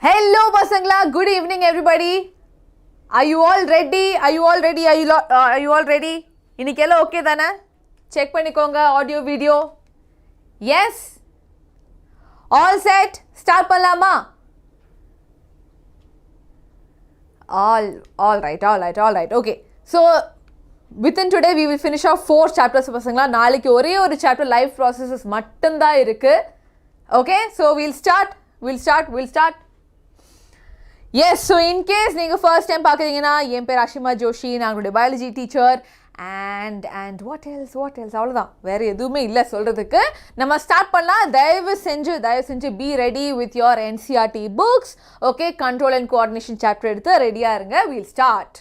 Hello Pasangla, good evening everybody. Are you all ready? Are you all ready? Are you all ready? இன்னைக்கு எல்லாம் okay தானே? Check பண்ணிக்கோங்க audio video. Yes? All set? Start பண்ணலாமா? All right. Okay. So within today we will finish off 4 chapters pasangla. நாளைக்கு ஒரே ஒரு chapter life processes மட்டும் தான் இருக்கு. Okay? So we'll start. Yes, so in case நீங்க first time பார்க்கறீங்கன்னா என் பேர் Ashima Joshi, நான் உங்களுடைய biology teacher and what else அவ்வளவுதான், வேற எதுவுமே இல்ல சொல்றதுக்கு. நம்ம ஸ்டார்ட் பண்ணலாம். தயவு செஞ்சு be ready with your NCERT books. Okay, control and coordination chapter எடுத்து ரெடியா இருங்க. We'll start.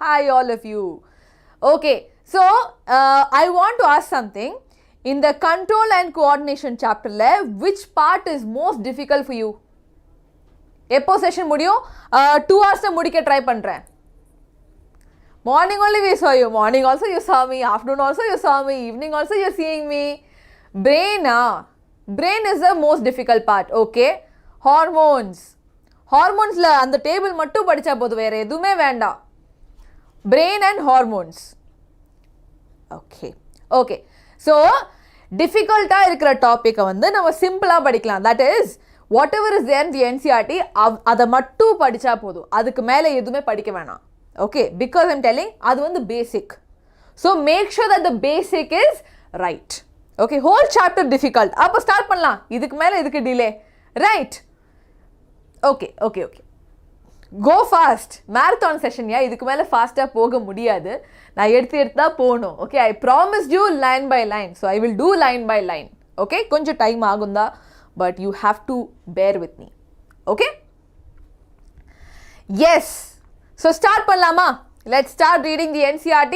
Hi all of you. Okay, so I want to ask something. In the control and coordination chapter which part is most difficult for you? எப்போ session முடியும்? 2 hours முடிக்க try பண்றேன். Morning only we saw you. Morning also you saw me. Afternoon also you saw me. Evening also you're seeing me. Brain is the most difficult part. Okay. Hormonesல அந்த table மட்டும் படிச்சா போதும், வேற எதுவுமே வேண்டாம். Brain and hormones. Okay. So difficult-ஆ இருக்கிற டாபிக்கை வந்து நம்ம சிம்பிளா படிக்கலாம். That is whatever is there in the NCERT, அதை மட்டும் படிச்சா போதும், அதுக்கு மேலே எதுவுமே படிக்க வேணாம். Okay, because I'm telling, அது வந்து basic. So make sure that the basic is right. Okay, whole chapter difficult. அப்போ ஸ்டார்ட் பண்ணலாம். இதுக்கு மேலே இதுக்கு delay. Right? Okay. Go fast. Marathon session யா, இதுக்கு மேலே ஃபாஸ்ட்டாக போக முடியாது. நான் எடுத்து தான் போகணும். Okay, I promised you line by line. So I will do line by line. Okay, கொஞ்சம் டைம் ஆகும் தான், but you have to bear with me. Okay? Yes. So start பண்ணலாமா? Let's start reading the NCERT.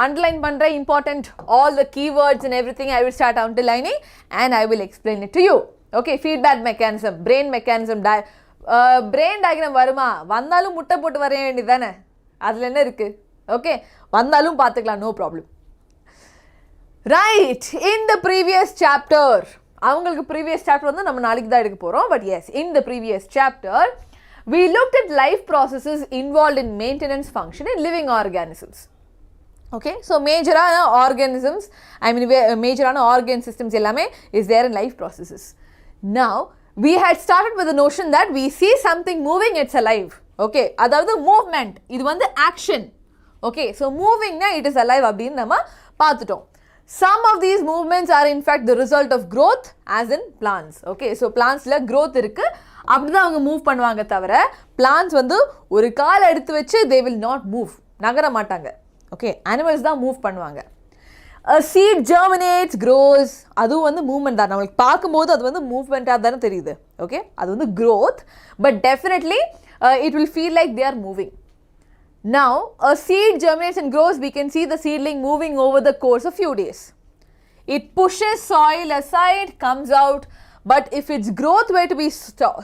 Underline பண்ற important all the keywords and everything I will start underlining and I will explain it to you. Okay, feedback mechanism, brain mechanism, brain diagram வருமா? வந்தாலும் முட்டை போட்டு வர வேண்டியதானே, அதுல என்ன இருக்கு? Okay, வந்தாலும் பார்த்துக்கலாம், no problem. Right, in the previous chapter, அவங்களுக்கு previous chapter வந்து நம்ம நாளைக்கு தான் எடுக்க போறோம், but yes, in the previous chapter we looked at life processes involved in maintenance function in living organisms. Okay, so majorana organisms, I mean majorana organ systems ellame is there in life processes. Now we had started with the notion that we see something moving, it's alive. Okay, அதாவது movement, இது வந்து action. Okay, so moving na it is alive அப்படினு நம்ம பார்த்துட்டோம். Some of these movements are in fact the result of growth, as in plants. Okay, so plantsல growth இருக்கு, அப்படிதான் அவங்க move பண்ணுவாங்க தவிர plants வந்து ஒரு கால் எடுத்து வச்சு they will not move, நகர மாட்டாங்க. Okay, animals தான் மூவ் பண்ணுவாங்க. A seed germinates, grows, அதுவும் வந்து மூவ்மெண்ட் தான். நம்மளுக்கு பார்க்கும்போது அது வந்து மூவ்மெண்ட்டாக தானே தெரியுது. Okay, அது வந்து growth, but definitely it will feel like they are moving. Now, a seed germinates and grows. We can see the seedling moving over the course of few days. It pushes soil aside, comes out, but if its growth were to be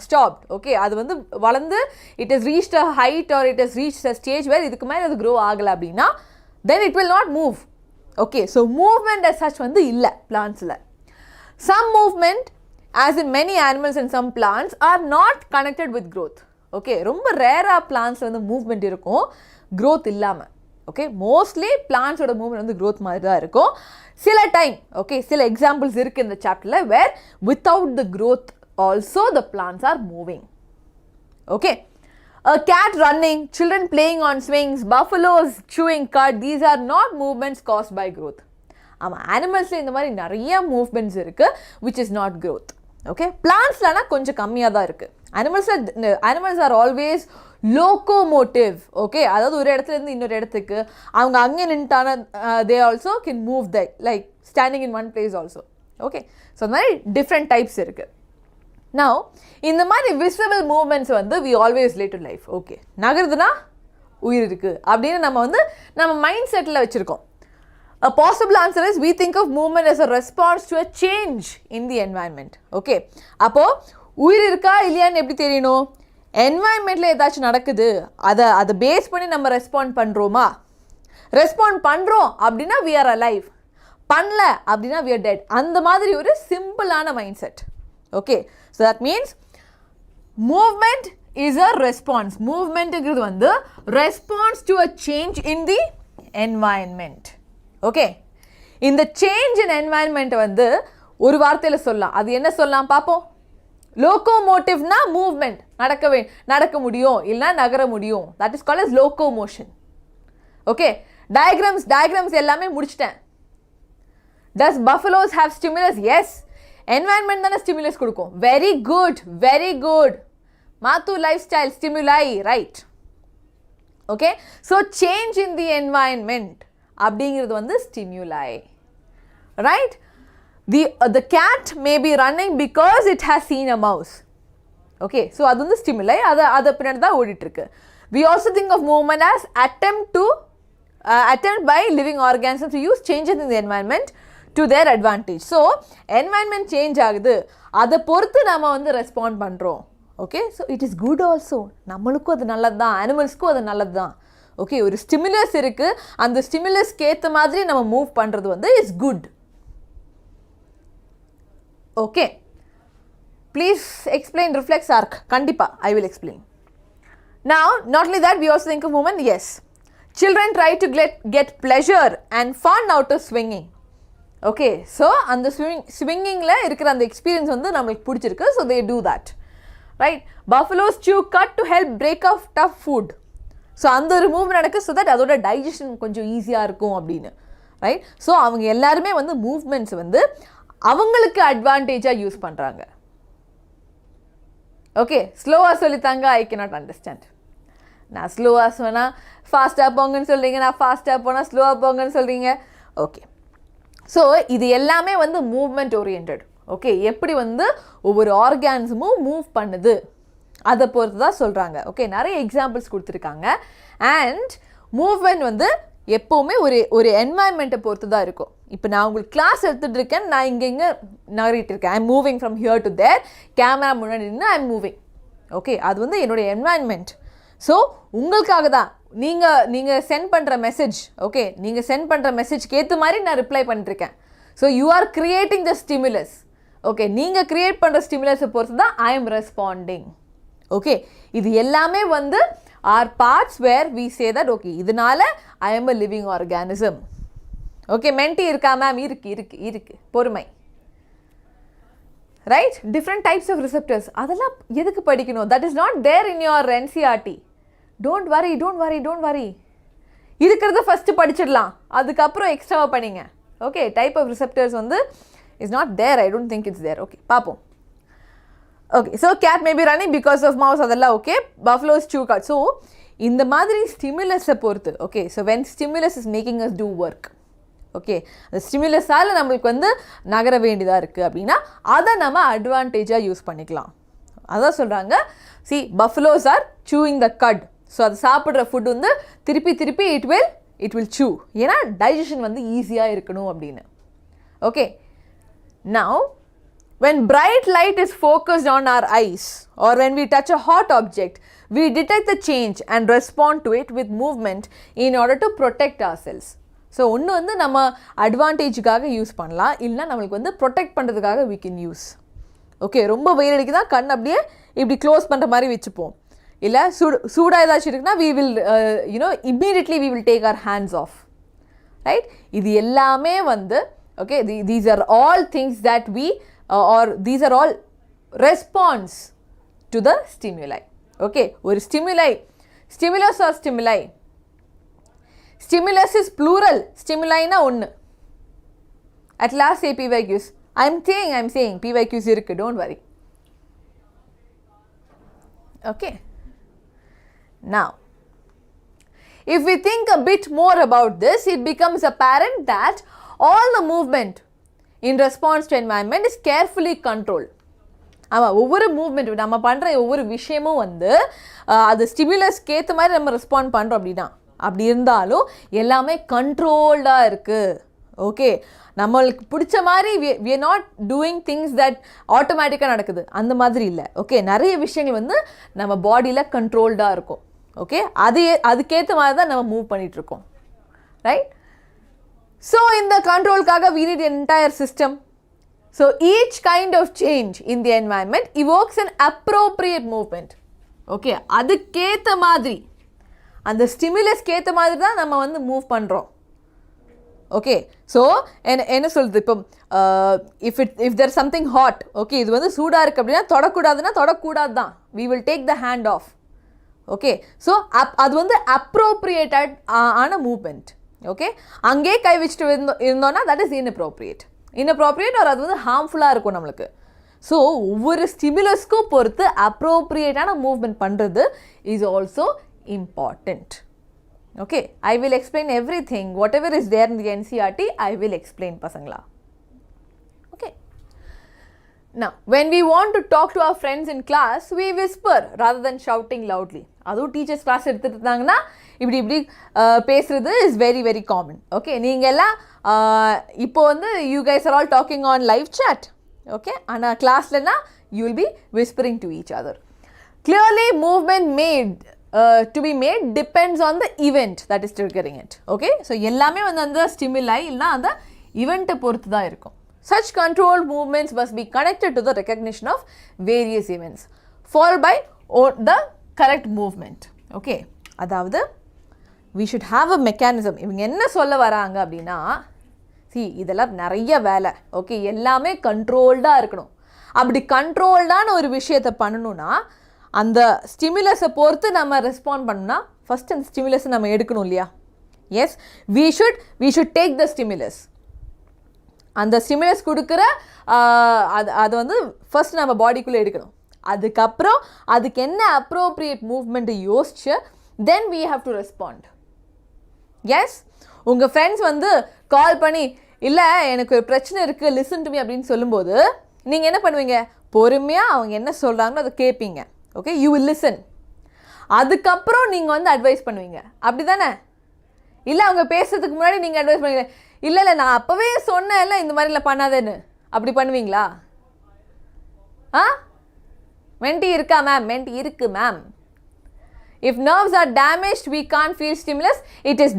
stopped, okay, அது வந்து வளர்ந்து it has reached a height or it has reached a stage where இதுக்கு மேலே அது grow ஆகலை அப்படின்னா then it will not move. Okay, so movement as such வந்து இல்லை பிளான்ட்ஸில். Some movement, as in many animals and some plants, are not connected with growth. Okay, ரொம்ப ரேராக plans வந்து மூவ்மெண்ட் இருக்கும், க்ரோத் இல்லாமல். ஓகே, மோஸ்ட்லி பிளான்ஸோட மூவ்மெண்ட் வந்து growth மாதிரி தான் இருக்கும். சில டைம், ஓகே, சில எக்ஸாம்பிள்ஸ் இருக்குது இந்த சாப்டரில் where without the growth also the plants are moving. Okay, a cat running, children playing on swings, buffaloes chewing cud, these are not movements caused by growth. ஆமாம், அனிமல்ஸில் இந்த மாதிரி நிறைய மூவ்மெண்ட்ஸ் இருக்குது which is not growth. Okay, பிளான்ட்ஸ்லனா கொஞ்சம் கம்மியாக தான் இருக்குது. animals are always locomotive. Okay, அதாவது ஒரு இடத்துலேருந்து இன்னொரு இடத்துக்கு அவங்க அங்கே நின்ட்டான they also can move there, like standing in one place also. Okay, so அந்த மாதிரி டிஃப்ரெண்ட் டைப்ஸ் இருக்குது. Now இந்த மாதிரி visible movements வந்து we always relate to life. Okay, நகருதுன்னா உயிர் இருக்குது அப்படின்னு நம்ம மைண்ட் செட்டில் வச்சுருக்கோம். A possible answer is we think of movement as a response to a change in the environment. Okay, அப்போ உயிர் இருக்கா இல்லையான்னு எப்படி தெரியணும்? என்வாயன்மெண்ட்டில் ஏதாச்சும் நடக்குது, அதை பேஸ் பண்ணி நம்ம ரெஸ்பாண்ட் பண்ணுறோமா? ரெஸ்பாண்ட் பண்ணுறோம் அப்படின்னா we are alive, பண்ணல அப்படின்னா we are dead. அந்த மாதிரி ஒரு சிம்பிளான mind set. Okay, so that means movement is a response. Movement is the response to a change in the environment. Okay, in the change in environment வந்து ஒரு வார்த்தையில சொல்லலாம். அது என்ன சொல்லலாம் பாப்போம்? Locomotive na movement. நடக்க முடியும் இல்ல நகர முடியும். That is called as locomotion. Okay, diagrams எல்லாமே முடிச்சிட்டேன். Does buffaloes have stimulus? Yes. Environment தான stimulus கொடுக்கும். Very good. Mathu lifestyle stimuli, right? Okay, so change in the environment அப்படிங்கிறது வந்து stimuli, right? The cat may be running because it has seen a mouse. Okay, so அது வந்து stimuli, அது பின்னாடி தான் ஓடிட்டு இருக்கு. We also think of movement as attempt by living organisms to use changes in the environment to their advantage. So environment change ஆகுது, அதை பொறுத்து நாம வந்து ரெஸ்பாண்ட் பண்றோம். Okay, so it is good also. நம்மளுக்கும் அது நல்லது தான், அனிமல்ஸ்க்கும் அது நல்லது தான். ஓகே, ஒரு ஸ்டிமுலஸ் இருக்கு, அந்த ஸ்டிமுலஸ்க்கு ஏற்ற மாதிரி நம்ம மூவ் பண்றது வந்து is good. Okay, please explain reflex arc. கண்டிப்பா I will explain. Now, not only that, we also think of movement. Yes, children try to get pleasure and fun out of swinging. Okay, so அந்த swingingல இருக்கிற அந்த experience வந்து நம்மளுக்கு பிடிச்சிருக்கு, so they do that. Right? Buffaloes chew cud to help break off tough food. So அந்த ஒரு movement நடக்கு, so that அதோட டைஜஷன் கொஞ்சம் ஈஸியாக இருக்கும் அப்படின்னு. ரைட்? ஸோ அவங்க எல்லாருமே வந்து மூவ்மெண்ட்ஸ் வந்து அவங்களுக்கு அட்வான்டேஜாக யூஸ் பண்ணுறாங்க. ஓகே, ஸ்லோவாக சொல்லித்தாங்க, ஐ கேனாட் அண்டர்ஸ்டாண்ட். நான் ஸ்லோவாக சொன்னால் ஃபாஸ்ட்டாக போங்கன்னு சொல்கிறீங்க, நான் ஃபாஸ்ட்டாக போனால் ஸ்லோவாக போங்கன்னு சொல்கிறீங்க. ஓகே, ஸோ இது எல்லாமே வந்து மூவ்மெண்ட் ஓரியன்ட். ஓகே, எப்படி வந்து ஒவ்வொரு ஆர்கானிசமும் மூவ் பண்ணுது அதை பொறுத்து தான் சொல்கிறாங்க. ஓகே, நிறைய எக்ஸாம்பிள்ஸ் கொடுத்துருக்காங்க. அண்ட் மூவ்மெண்ட் வந்து எப்போவுமே ஒரு என்வாயன்மெண்ட்டை பொறுத்து தான் இருக்கும். இப்போ நான் உங்களுக்கு கிளாஸ் எடுத்துகிட்டு இருக்கேன், நான் இங்கே நகரிட்டு இருக்கேன். I am moving from here to their, camera முன்னாடி நின்று ஐ எம் மூவிங். ஓகே, அது வந்து என்னுடைய என்வாயன்மெண்ட். ஸோ உங்களுக்காக தான் நீங்கள் சென்ட் பண்ணுற மெசேஜ், ஓகே, நீங்கள் சென்ட் பண்ணுற மெசேஜ்க்கு ஏற்ற மாதிரி நான் ரிப்ளை பண்ணிட்டுருக்கேன். So you are creating the stimulus. Okay, நீங்கள் கிரியேட் பண்ணுற ஸ்டிமுலஸை பொறுத்து தான் ஐ எம் ரெஸ்பாண்டிங். ஓகே, இது எல்லாமே வந்து are parts where we say that okay இதனால I am a living organism. Okay, மென்டி இருக்கா மேம்? இருக்கு பொறுமை. Right? Different types of receptors, அதெல்லாம் எதுக்கு படிக்கணும்? That is not there in your NCERT. Don't worry. இருக்கிறத ஃபஸ்ட்டு படிச்சிடலாம், அதுக்கப்புறம் எக்ஸ்ட்ராவாக பண்ணிங்க. ஓகே, டைப் ஆஃப் ரிசெப்டர்ஸ் வந்து is not there. I don't think it's there. Okay, பார்ப்போம். Okay, so cat may be running because of mouse, அதெல்லாம் okay. Buffaloes chew cud. So இந்த மாதிரி ஸ்டிமுலஸை பொறுத்து, okay, so when stimulus is making us to work, okay, அந்த ஸ்டிமுலஸால் நம்மளுக்கு வந்து நகர வேண்டியதாக இருக்குது அப்படின்னா அதை நம்ம அட்வான்டேஜாக யூஸ் பண்ணிக்கலாம். அதான் சொல்கிறாங்க, see buffaloes are chewing the cud. So அது சாப்பிட்ற ஃபுட் வந்து திருப்பி இட் வில் chew, ஏன்னா டைஜஷன் வந்து ஈஸியாக இருக்கணும் அப்படின்னு. Okay, now when bright light is focused on our eyes or when we touch a hot object, we detect the change and respond to it with movement in order to protect ourselves. So ஒன்று வந்து நம்ம அட்வான்டேஜுக்காக use பண்ணலாம், இல்லைனா நம்மளுக்கு வந்து protect பண்ணுறதுக்காக we can use. Okay, ரொம்ப வெயில் அடிக்கு தான் கண் அப்படியே இப்படி க்ளோஸ் பண்ணுற மாதிரி வச்சுப்போம். இல்லை சூடாக ஏதாச்சும் இருக்குன்னா we will immediately we will take our hands off. Right? இது எல்லாமே வந்து okay, these are all things that we or these are all response to the stimuli. Okay, ஒரு stimulus or stimuli. Stimulus is plural, stimuli na ஒன்று. At last say PYQs. I'm saying PYQs இருக்கு, don't worry. Okay, now if we think a bit more about this, it becomes apparent that all the movement in response to environment is carefully controlled. ஆமாம், ஒவ்வொரு movement நம்ம பண்ணுற ஒவ்வொரு விஷயமும் வந்து அது ஸ்டிமுலஸ்க்கு ஏற்ற மாதிரி நம்ம ரெஸ்பாண்ட் பண்ணுறோம் அப்படின்னா, அப்படி இருந்தாலும் எல்லாமே கண்ட்ரோல்டாக இருக்குது. ஓகே, நம்மளுக்கு பிடிச்ச மாதிரி we are not doing things that ஆட்டோமேட்டிக்காக நடக்குது, அந்த மாதிரி இல்லை. ஓகே, நிறைய விஷயங்கள் வந்து நம்ம பாடியில் கண்ட்ரோல்டாக இருக்கும். ஓகே, அதுக்கேற்ற மாதிரி தான் நம்ம மூவ் பண்ணிகிட்ருக்கோம். ரைட்? ஸோ இந்த கண்ட்ரோலுக்காக we need an entire system. So each kind of change in the environment evokes an appropriate movement. Okay, அதுக்கேத்த மாதிரி அந்த ஸ்டிமுலஸ் கேத்த மாதிரி தான் நம்ம வந்து மூவ் பண்றோம். ஓகே, ஸோ என்ன சொல்றது, இப்போ if there something hot, okay இது வந்து சூடாக இருக்குது அப்படின்னா தொடக்கூடாதுன்னா தொடக்கூடாது தான், we will take the hand off. Okay, so அது வந்து அப்ரோப்ரியேட்டட் ஆன மூவ்மெண்ட். ஓகே, அங்கே கை வச்சுட்டு இருந்தோன்னா தட் இஸ் இன்அப்ரோப்ரியேட் ஒரு அது வந்து ஹார்ம்ஃபுல்லாக இருக்கும் நம்மளுக்கு. ஸோ ஒவ்வொரு ஸ்டிமுலஸ்க்கும் பொறுத்து அப்ரோப்ரியேட்டான மூவ்மெண்ட் பண்ணுறது is also important. Okay, I will explain everything, whatever is there in the NCERT, I will explain pasangla. Okay, now when we want to talk to our friends in class, we whisper rather than shouting loudly. Adu teachers class eduthiranga இப்படி பேசுறது is very very common. Okay, நீங்க எல்லாம் இப்போ வந்து you guys are all talking on live chat. Okay, ana classலனா you will be whispering to each other. Clearly movement made to be made depends on the event that is triggering it. Okay, so எல்லாமே வந்து அந்த stimuli இல்லனா அந்த event பொறுத்து தான் இருக்கும். Such controlled movements must be connected to the recognition of various events followed by the correct movement. Okay, அதாவது we should have a mechanism. இவங்க என்ன சொல்ல வராங்க அப்படின்னா, see இதெல்லாம் நிறைய வேலை. ஓகே, எல்லாமே கண்ட்ரோல்டாக இருக்கணும். அப்படி கண்ட்ரோல்டான ஒரு விஷயத்தை பண்ணணும்னா அந்த ஸ்டிமுலஸை பொறுத்து நம்ம ரெஸ்பாண்ட் பண்ணணும்னா ஃபஸ்ட் அந்த ஸ்டிமுலஸை நம்ம எடுக்கணும் இல்லையா? Yes, we should take the stimulus. அந்த ஸ்டிமுலஸ் கொடுக்குற அது வந்து ஃபர்ஸ்ட் நம்ம பாடிக்குள்ளே எடுக்கணும். அதுக்கப்புறம் அதுக்கு என்ன அப்ரோப்ரியேட் மூவ்மெண்ட்டை யோசிச்சு then we have to respond. Yes, உங்கள் ஃப்ரெண்ட்ஸ் வந்து கால் பண்ணி இல்லை எனக்கு ஒரு பிரச்சனை இருக்குது லிசன் டு மீ அப்படின்னு சொல்லும்போது நீங்கள் என்ன பண்ணுவீங்க? பொறுமையாக அவங்க என்ன சொல்கிறாங்களோ அதை கேட்பீங்க. Okay, you will listen. அதுக்கப்புறம் நீங்கள் வந்து அட்வைஸ் பண்ணுவீங்க, அப்படி தானே? இல்லை அவங்க பேசுறதுக்கு முன்னாடி நீங்கள் அட்வைஸ் பண்ணுவீங்க, இல்லை நான் அப்போவே சொன்னேன்ல இந்த மாதிரிலாம் பண்ணாதேன்னு, அப்படி பண்ணுவீங்களா? மென்டி இருக்கா மேம்? மென்டி இருக்கு ma'am. If nerves are damaged, we can't feel stimulus. It is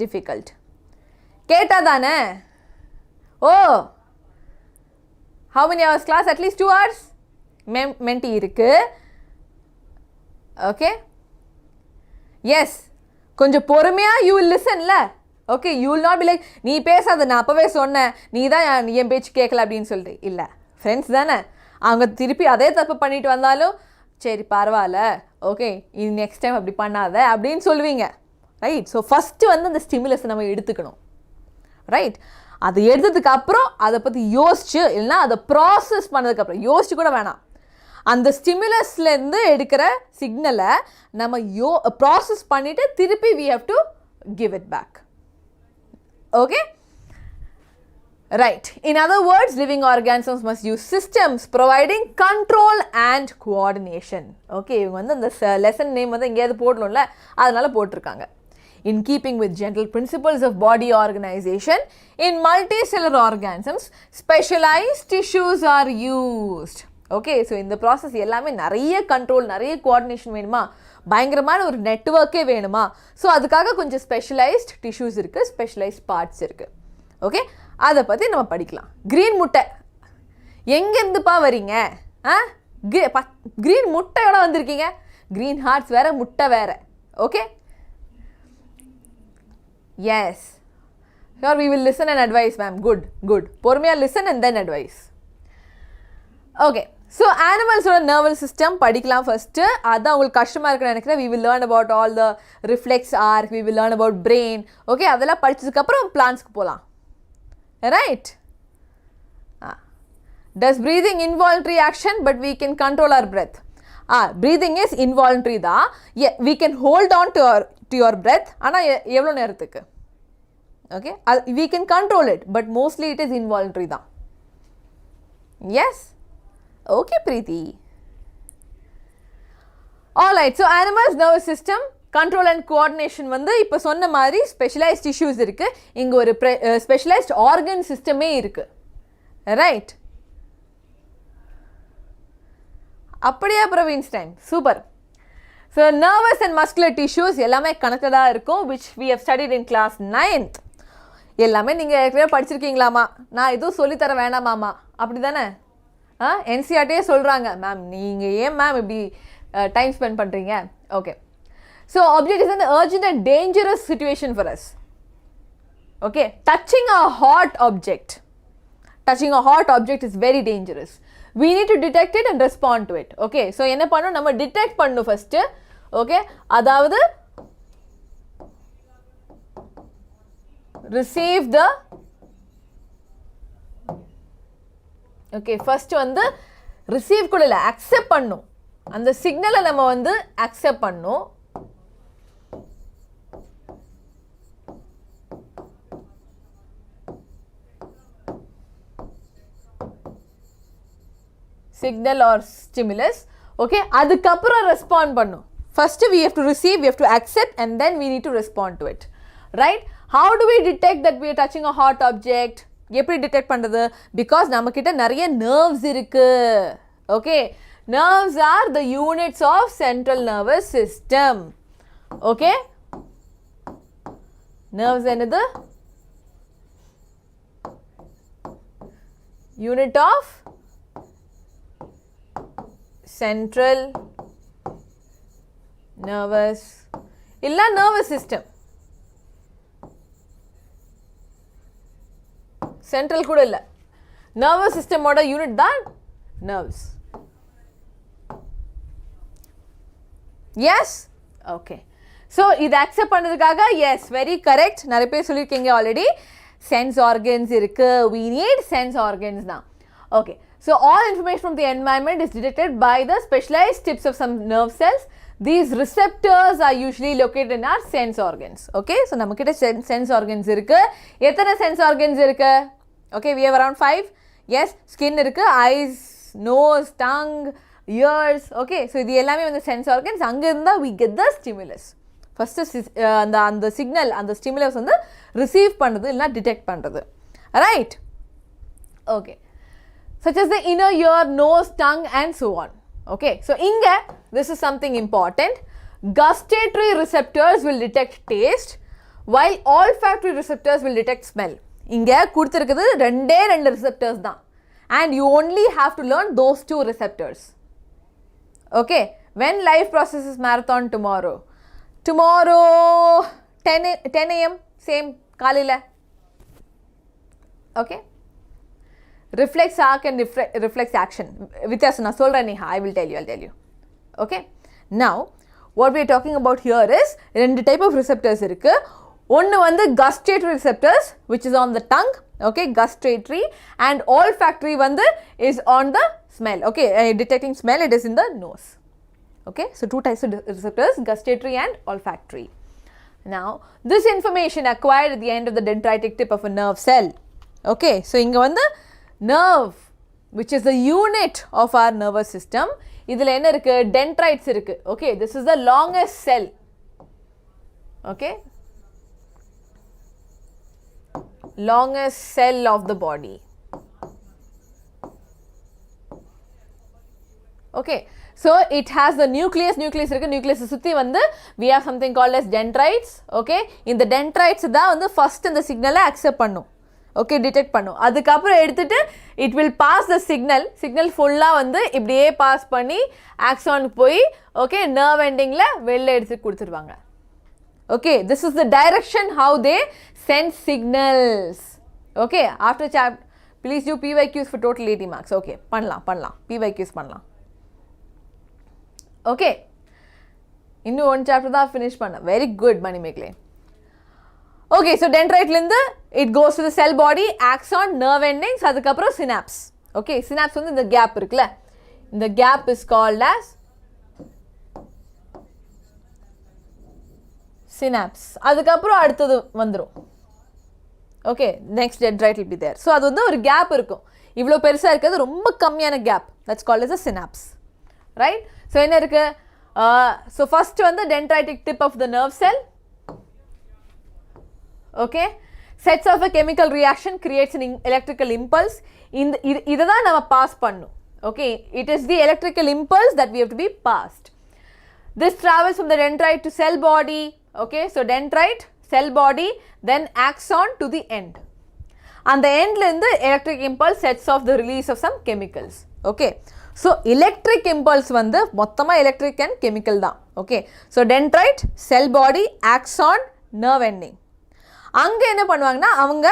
difficult. கேட்டா தானே? ஓ, how many hours class? At least 2 hours. மென்டி இருக்கு. ஓகே, எஸ், கொஞ்சம் பொறுமையாக யூ வில் லிசன்ல. Okay, you will not be like நீ பேசாத நான் அப்போவே சொன்னேன் நீ தான் என் பேச்சு கேட்கல அப்படின்னு சொல்லிட்டு. இல்லை, ஃப்ரெண்ட்ஸ் தானே, அவங்க திருப்பி அதே தப்பு பண்ணிட்டு வந்தாலும் சரி பரவாயில்ல, ஓகே இது நெக்ஸ்ட் டைம் அப்படி பண்ணாத அப்படின்னு சொல்லுவீங்க. ரைட், ஸோ ஃபஸ்ட்டு வந்து அந்த ஸ்டிமுலஸை நம்ம எடுத்துக்கணும். ரைட், அதை எடுத்ததுக்கு அப்புறம் அதை பற்றி யோசிச்சு இல்லைன்னா அதை ப்ராசஸ் பண்ணதுக்கப்புறம் யோசிச்சு கூட வேணாம், அந்த ஸ்டிமுலஸ்லேருந்து எடுக்கிற சிக்னலை நம்ம ப்ராசஸ் பண்ணிவிட்டு திருப்பி we have to give it back. Okay, right. In other words, living organisms must use systems providing control and coordination. Okay, இவங்க வந்து அந்த லெசன் நேம் வந்து எங்கேயாவது போடணும்ல, அதனால போட்டிருக்காங்க. In keeping with general principles of body organization, in multicellular organisms, specialized tissues are used. Okay, so இந்த process எல்லாமே நிறைய கண்ட்ரோல் நிறைய கோஆர்டினேஷன் வேணுமா, பயங்கரமான ஒரு நெட்வொர்க்கே வேணுமா, ஸோ அதுக்காக கொஞ்சம் ஸ்பெஷலைஸ்ட் டிஷ்யூஸ் இருக்குது, ஸ்பெஷலைஸ்ட் பார்ட்ஸ் இருக்குது. ஓகே, அதை பற்றி நம்ம படிக்கலாம். க்ரீன் முட்டை எங்கேருந்துப்பா வரீங்க? க்ரீன் முட்டையோட வந்திருக்கீங்க. க்ரீன் ஹார்ட்ஸ் வேறு, முட்டை வேறு. Okay, yes, sure we will listen and advise ma'am. Good. பொறுமையாக listen and then advise. Okay, so ஆனிமல்ஸோட நர்வஸ் சிஸ்டம் படிக்கலாம் ஃபஸ்ட்டு. அதுதான் உங்களுக்கு கஷ்டமாக இருக்குன்னு நினைக்கிறேன். we will learn about all the reflex arc, we will learn about brain. Okay, அதெல்லாம் படிச்சதுக்கப்புறம் பிளான்ஸ்க்கு போகலாம். Right, does breathing involuntary action but we can control our breath? breathing is involuntary தான். we can hold on to your breath, ஆனால் எவ்வளோ நேரத்துக்கு? Okay, we can control it but mostly it is involuntary தான். yes, okay Preeti. All right, so animals nervous system control and coordination வந்து இப்போ சொன்ன மாதிரி specialised tissues இருக்கு, இங்கே ஒரு ஸ்பெஷலைஸ்ட் ஆர்கன் சிஸ்டமே இருக்கு. ரைட், அப்படியே Praveen's time super. So nervous and muscular tissues எல்லாமே கனெக்டடாக இருக்கும், which we have studied in class 9th. எல்லாமே நீங்கள் ஏற்கனவே படிச்சிருக்கீங்களாமா, நான் எதுவும் சொல்லித்தர வேணாமாமா, அப்படி தானே? என்சிஆர்டியே சொல்கிறாங்க. மேம் நீங்கள் ஏன் மேம் இப்படி டைம் ஸ்பெண்ட் பண்ணுறீங்க? Okay, so object is an urgent and dangerous situation for us. Okay, touching a hot object is very dangerous. We need to detect it and respond to it. Okay, so என்ன பண்ணணும், நம்ம detect பண்ணணும் first. Okay, அதாவது receive the okay, first வந்து receive கூட இல்ல, accept பண்ணணும். அந்த சிக்னலை நம்ம வந்து accept பண்ணணும். signal or stimulus. Okay, அதுக்கப்புறம் respond பண்ணும். First we have to receive, we have to accept, and then we need to respond to it. Right? How do we detect that we are touching a hot object? எப்படி detect பண்ணுறது? Because நம்மக்கிட்ட நிறைய nerves இருக்கு. Okay, nerves are the units of central nervous system. Okay, nerves என்னது? Unit of central nervous இல்ல nervous system. central கூட இல்ல, nervous system ஓட யூனிட் தான் nerves. yes, okay, so இது accept பண்ணதுக்காக yes, very correct. நிறைய பேர் சொல்லிருக்கீங்க ஆல்ரெடி. sense organs இருக்கு, we need sense organs தான். okay, so all information from the environment is detected by the specialized tips of some nerve cells. These receptors are usually located in our sense organs. Okay, so நமக்கிட்ட sense organs இருக்கு. எத்தனை sense organs இருக்கு? Okay, we have around 5. yes, skin இருக்கு, eyes, nose, tongue, ears. Okay, so இது எல்லாமே வந்து sense organs. அங்க இருந்தா we get the stimulus. first அந்த signal, அந்த stimulus வந்து receive பண்ணுது இல்ல detect பண்ணுது. right? okay, such as the inner ear, nose, tongue, and so on. Okay, so inga, this is something important. Gustatory receptors will detect taste, while olfactory receptors will detect smell. Inga kuduthirukudhu ரெண்டே receptors தான், and you only have to learn those 2 receptors. Okay, when live processes marathon tomorrow 10 am same காலையில. okay, reflex arc and reflex action. Vityas na solrani, I will tell you. Okay, now what we are talking about here is rendu type of receptors irukku. One vandu gustatory receptors, which is on the tongue. Okay, gustatory, and olfactory vandu is on the smell. Okay, detecting smell, it is in the nose. Okay, so 2 types of receptors, gustatory and olfactory. Now this information acquired at the end of the dendritic tip of a nerve cell. Okay, so inga vandu nerve, which is the unit of our nervous system, idhula enna irukku, dendrites irukku. Okay, this is the longest cell. Okay, longest cell of the body. Okay, so it has the nucleus irukku. nucleus sutti vandu we have something called as dendrites. Okay, in the dendrites da vandu first இந்த signal accept பண்ணும். Okay, detect பண்ணும். அதுக்கப்புறம் எடுத்துட்டு it will pass the signal ஃபுல்லாக வந்து இப்படியே pass பண்ணி ஆக்சானுக்கு போய் ஓகே நர்வ் எண்டிங்கில் வெளில எடுத்து கொடுத்துருவாங்க. Okay, this is the direction how they send signals. Okay, after please do PYQs for total 80 marks. Okay, பண்ணலாம் PYQs பண்ணலாம். ஓகே, இன்னும் 1 சாப்டர் தான் ஃபினிஷ் பண்ண. Very good Manimekalai. Okay, so dendrite lindu it goes to the cell body, axon, nerve endings, adukapra synapse. Okay, synapse வந்து இந்த gap இருக்குல, இந்த gap is called as synapse. அதுக்கப்புறம் அடுத்தது வந்துரும். Okay, next dendrite will be there. So அது வந்து ஒரு gap இருக்கும், இவ்வளோ பெருசா இருக்கிறது ரொம்ப கம்மியான gap, that's called as a synapse. Right? So என்ன இருக்கு? So first வந்து dendritic tip of the nerve cell. Okay, sets of a chemical reaction creates an electrical impulse. இதை தான் நம்ம பாஸ் பண்ணும். Okay, it is the electrical impulse that we have to be passed. This travels from the dendrite to cell body. Okay, so dendrite, cell body, then axon to the end. அந்த எண்ட்ல இருந்து electric impulse sets off the release of some chemicals. Okay, so electric impulse வந்து மொத்தமா electric and chemical தான். Okay, so dendrite, cell body, axon, nerve ending. அங்க என்ன பண்ணுவாங்கன்னா அவங்க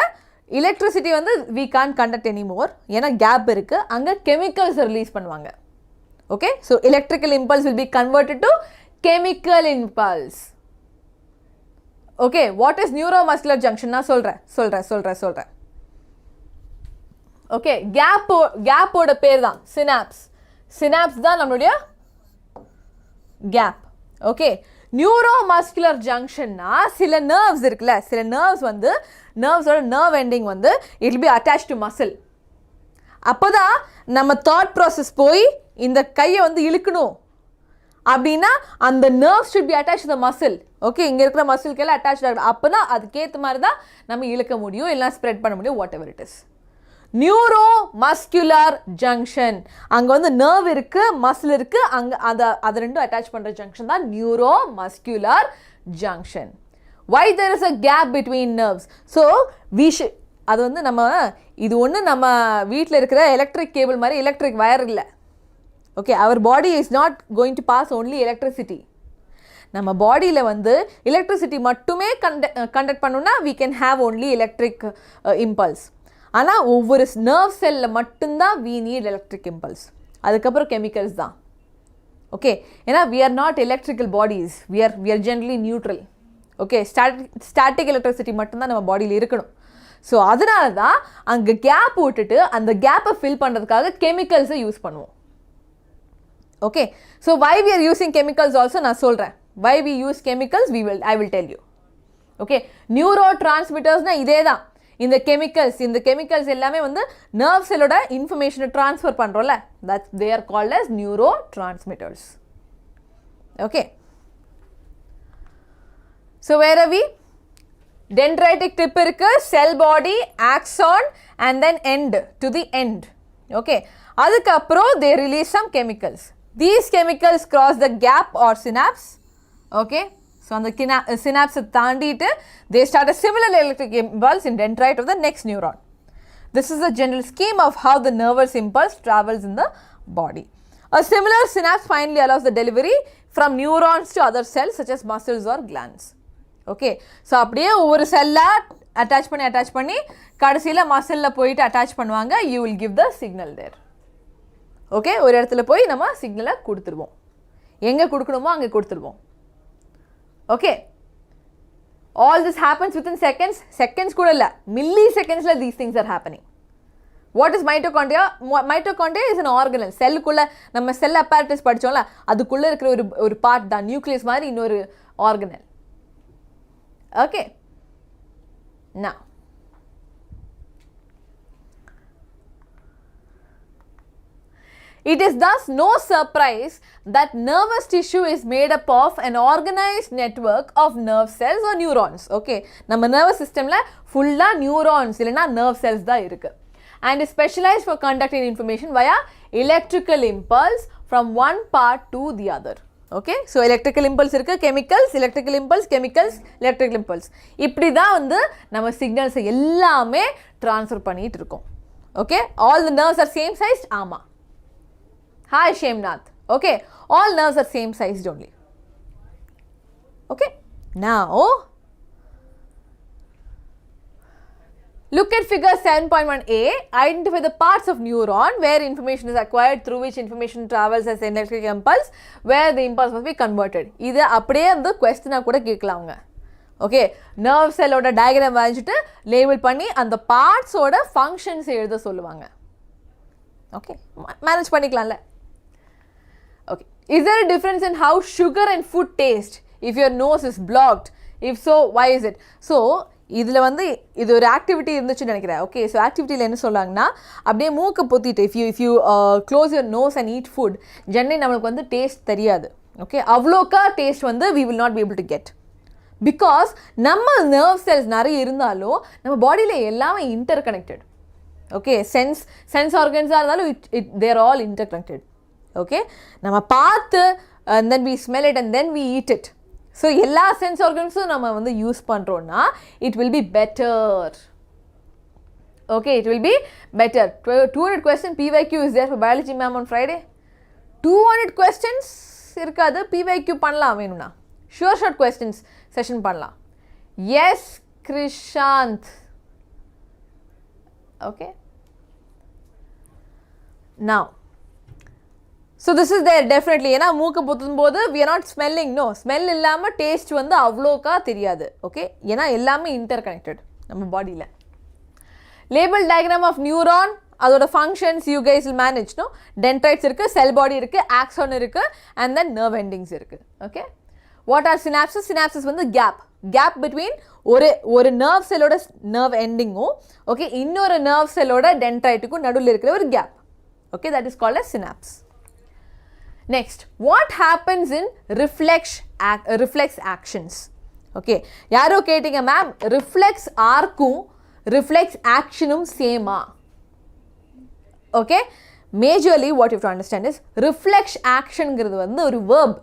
electricity வந்து we can't conduct anymore ஏன்னா கேப் இருக்கு, அங்க chemicals ரிலீஸ் பண்ணுவாங்க. Okay, so electrical impulse will be converted to chemical impulse. Okay, what is neuromuscular junction? நான் சொல்றேன். Okay, gap ஓட பேர் தான் synapse தான் நம்மளுடைய gap. Okay, neuromuscular junctionனா சில nerves இருக்குல்ல, சில nerves வந்து nerves ஓட nerve ending வந்து it will be attached to muscle. அப்போதான் நம்ம thought process போய் இந்த கையை வந்து இழுக்கணும் அப்படின்னா அந்த nerve should be attached to the muscle. Okay, இங்கே இருக்கிற மசில்கெல்லாம் அட்டாச் ஆகிடும். அப்போ தான் அதுக்கேற்ற மாதிரி தான் நம்ம இழுக்க முடியும், இல்லை ஸ்ப்ரெட் பண்ண முடியும், what ever it is. Neuro muscular junction, அங்கே வந்து நர்வ் இருக்குது, மசில் இருக்குது, அங்கே அதை ரெண்டும் அட்டாச் பண்ணுற ஜங்ஷன் தான் neuro muscular junction. why there is a gap between nerves? so we should அது வந்து நம்ம இது ஒன்று நம்ம வீட்டில் இருக்கிற எலக்ட்ரிக் கேபிள் மாதிரி எலக்ட்ரிக் வயர் இல்லை. Okay, our body is not going to pass only electricity. நம்ம பாடியில் வந்து எலக்ட்ரிசிட்டி மட்டுமே கண்டக்ட் பண்ணணும்னா we can have only electric impulse. ஆனால் ஒவ்வொரு நர்வ் செல்லில் மட்டும்தான் we need electric impulse. அதுக்கப்புறம் கெமிக்கல்ஸ் தான். ஓகே, ஏன்னா we are not electrical bodies, we are generally neutral. Okay, static electricity மட்டும்தான் நம்ம பாடியில் இருக்கணும். ஸோ அதனால தான் அங்கே கேப் விட்டுட்டு அந்த கேப்பை ஃபில் பண்ணுறதுக்காக கெமிக்கல்ஸை யூஸ் பண்ணுவோம். Okay, so why we are using chemicals also நான் சொல்கிறேன். why we use chemicals I will tell you. Okay, நியூரோ டிரான்ஸ்மிட்டர்ஸ்னால் இதே தான். இந்த கெமிக்கல்ஸ் எல்லாமே வந்து நர்வ் செல்லோட இன்ஃபர்மேஷனை ட்ரான்ஸ்ஃபர் பண்ணுறோம்ல, they are called as neurotransmitters. Okay, so where are we? dendritic tip இருக்கு, cell body, axon and then end to the end. Okay, அதுக்கப்புறம் they release some chemicals. These chemicals cross the gap or synapse. Okay, so அந்த synapse தாண்டிட்டு they start a similar electric impulse in dendrite of the next neuron. This is the general scheme of how the nervous impulse travels in the body. A similar synapse finally allows the delivery from neurons to other cells such as muscles or glands. Okay, so அப்படியே ஒவ்வொரு செல்லாக attach பண்ணி கடைசியில் மசிலில் போயிட்டு attach பண்ணுவாங்க. You will give the signal there. Okay, ஒரு இடத்துல போய் நம்ம சிக்னலை கொடுத்துருவோம், எங்கே கொடுக்கணுமோ அங்கே கொடுத்துருவோம். Okay, all this happens within seconds கூட இல்லை, மில்லி செகண்ட்ஸில் these things are happening. What is mitochondria? Mitochondria is an organelle. செல்லுக்குள்ளே நம்ம செல் அப்பேரட்டஸ் படித்தோம்ல, அதுக்குள்ளே இருக்கிற ஒரு பார்ட் தான், நியூக்ளியஸ் மாதிரி இன்னொரு organelle. Okay, now it is thus no surprise that nervous tissue is made up of an organized network of nerve cells or neurons. Okay, நம்ம nervous systemல full-ஆ neurons இல்லைனா nerve cells தான் இருக்கு, and is specialized for conducting information via electrical impulse from one part to the other. Okay, so electrical impulse இருக்குது, chemicals, electrical impulse, chemicals, electrical impulse, இப்படி தான் வந்து நம்ம சிக்னல்ஸை எல்லாமே ட்ரான்ஸ்ஃபர் பண்ணிகிட்டு இருக்கோம். Okay, all the nerves are same sized. ஆமாம், hi Shemnath. Okay, all nerves are same sized only. Okay, now look at figure 7.1a. Identify the parts of neuron where information is acquired, through which information travels as an electric impulse, where the impulse must be converted. இது அப்படியே வந்து கொஸ்டினாக கூட கேட்கலாங்க. Okay, nerve செல்லோட diagram வரைஞ்சிட்டு label பண்ணி அந்த பார்ட்ஸோட ஃபங்க்ஷன்ஸ் எழுத சொல்லுவாங்க. ஓகே, மேனேஜ் பண்ணிக்கலாம்ல. Okay, is there a difference in how sugar and food taste if your nose is blocked? If so, why is it? So இதில் வந்து இது ஒரு ஆக்டிவிட்டி இருந்துச்சுன்னு நினைக்கிறேன். ஓகே, ஸோ ஆக்டிவிட்டியில் என்ன சொல்கிறாங்கன்னா, அப்படியே மூக்கை பொத்திட்டு if you close your nose and eat food, generally நம்மளுக்கு வந்து டேஸ்ட் தெரியாது. ஓகே, அவ்வளோக்கா டேஸ்ட் வந்து we will not be able to get, because நம்ம நர்வ் செல்ஸ் நிறைய இருந்தாலும் நம்ம பாடியில் எல்லாமே இன்டர் கனெக்டட். ஓகே, சென்ஸ் ஆர்கன்ஸாக இருந்தாலும் தேர் ஆல் இன்டர் கனெக்டட். ஓகே, நம்ம பார்த்து and then we smell it and then we eat it. So எல்லா சென்ஸ் ஆர்கன்ஸும் நம்ம வந்து யூஸ் பண்ணுறோன்னா it will be better. Okay, it will be better. 200 question PYQ is there for biology ma'am on Friday. 200 questions irukadu, PYQ பண்ணலாம் வேணும்னா. Sure short questions session பண்ணலாம். Yes, Krishant. Okay. Now, so this is there definitely. ஏன்னா மூக்கு பொத்தும்போது we are not smelling. No, smell இல்லாமல் taste வந்து அவ்வளோக்கா தெரியாது. Okay, ஏன்னா எல்லாமே இன்டர்கனெக்டட் நம்ம பாடியில். Label diagram of neuron, அதோட functions you guys will manage, no? Dendrites இருக்கு, cell body இருக்கு, axon இருக்கு, and then nerve endings இருக்கு. Okay? What are synapses? Synapses வந்து gap between ஒரு nerve cellோட nerve ending-உம், okay, இன்னொரு nerve cellோட dendrite-க்கும் நடுவில் இருக்கிற ஒரு gap. Okay, that is called as synapse. Next, what happens in reflex actions? Okay, யாரோ கேட்டீங்க ma'am, reflex arc-க்கும் reflex actionum same. Okay, majorly what you have to understand is reflex action ங்கிறது வந்து ஒரு verb.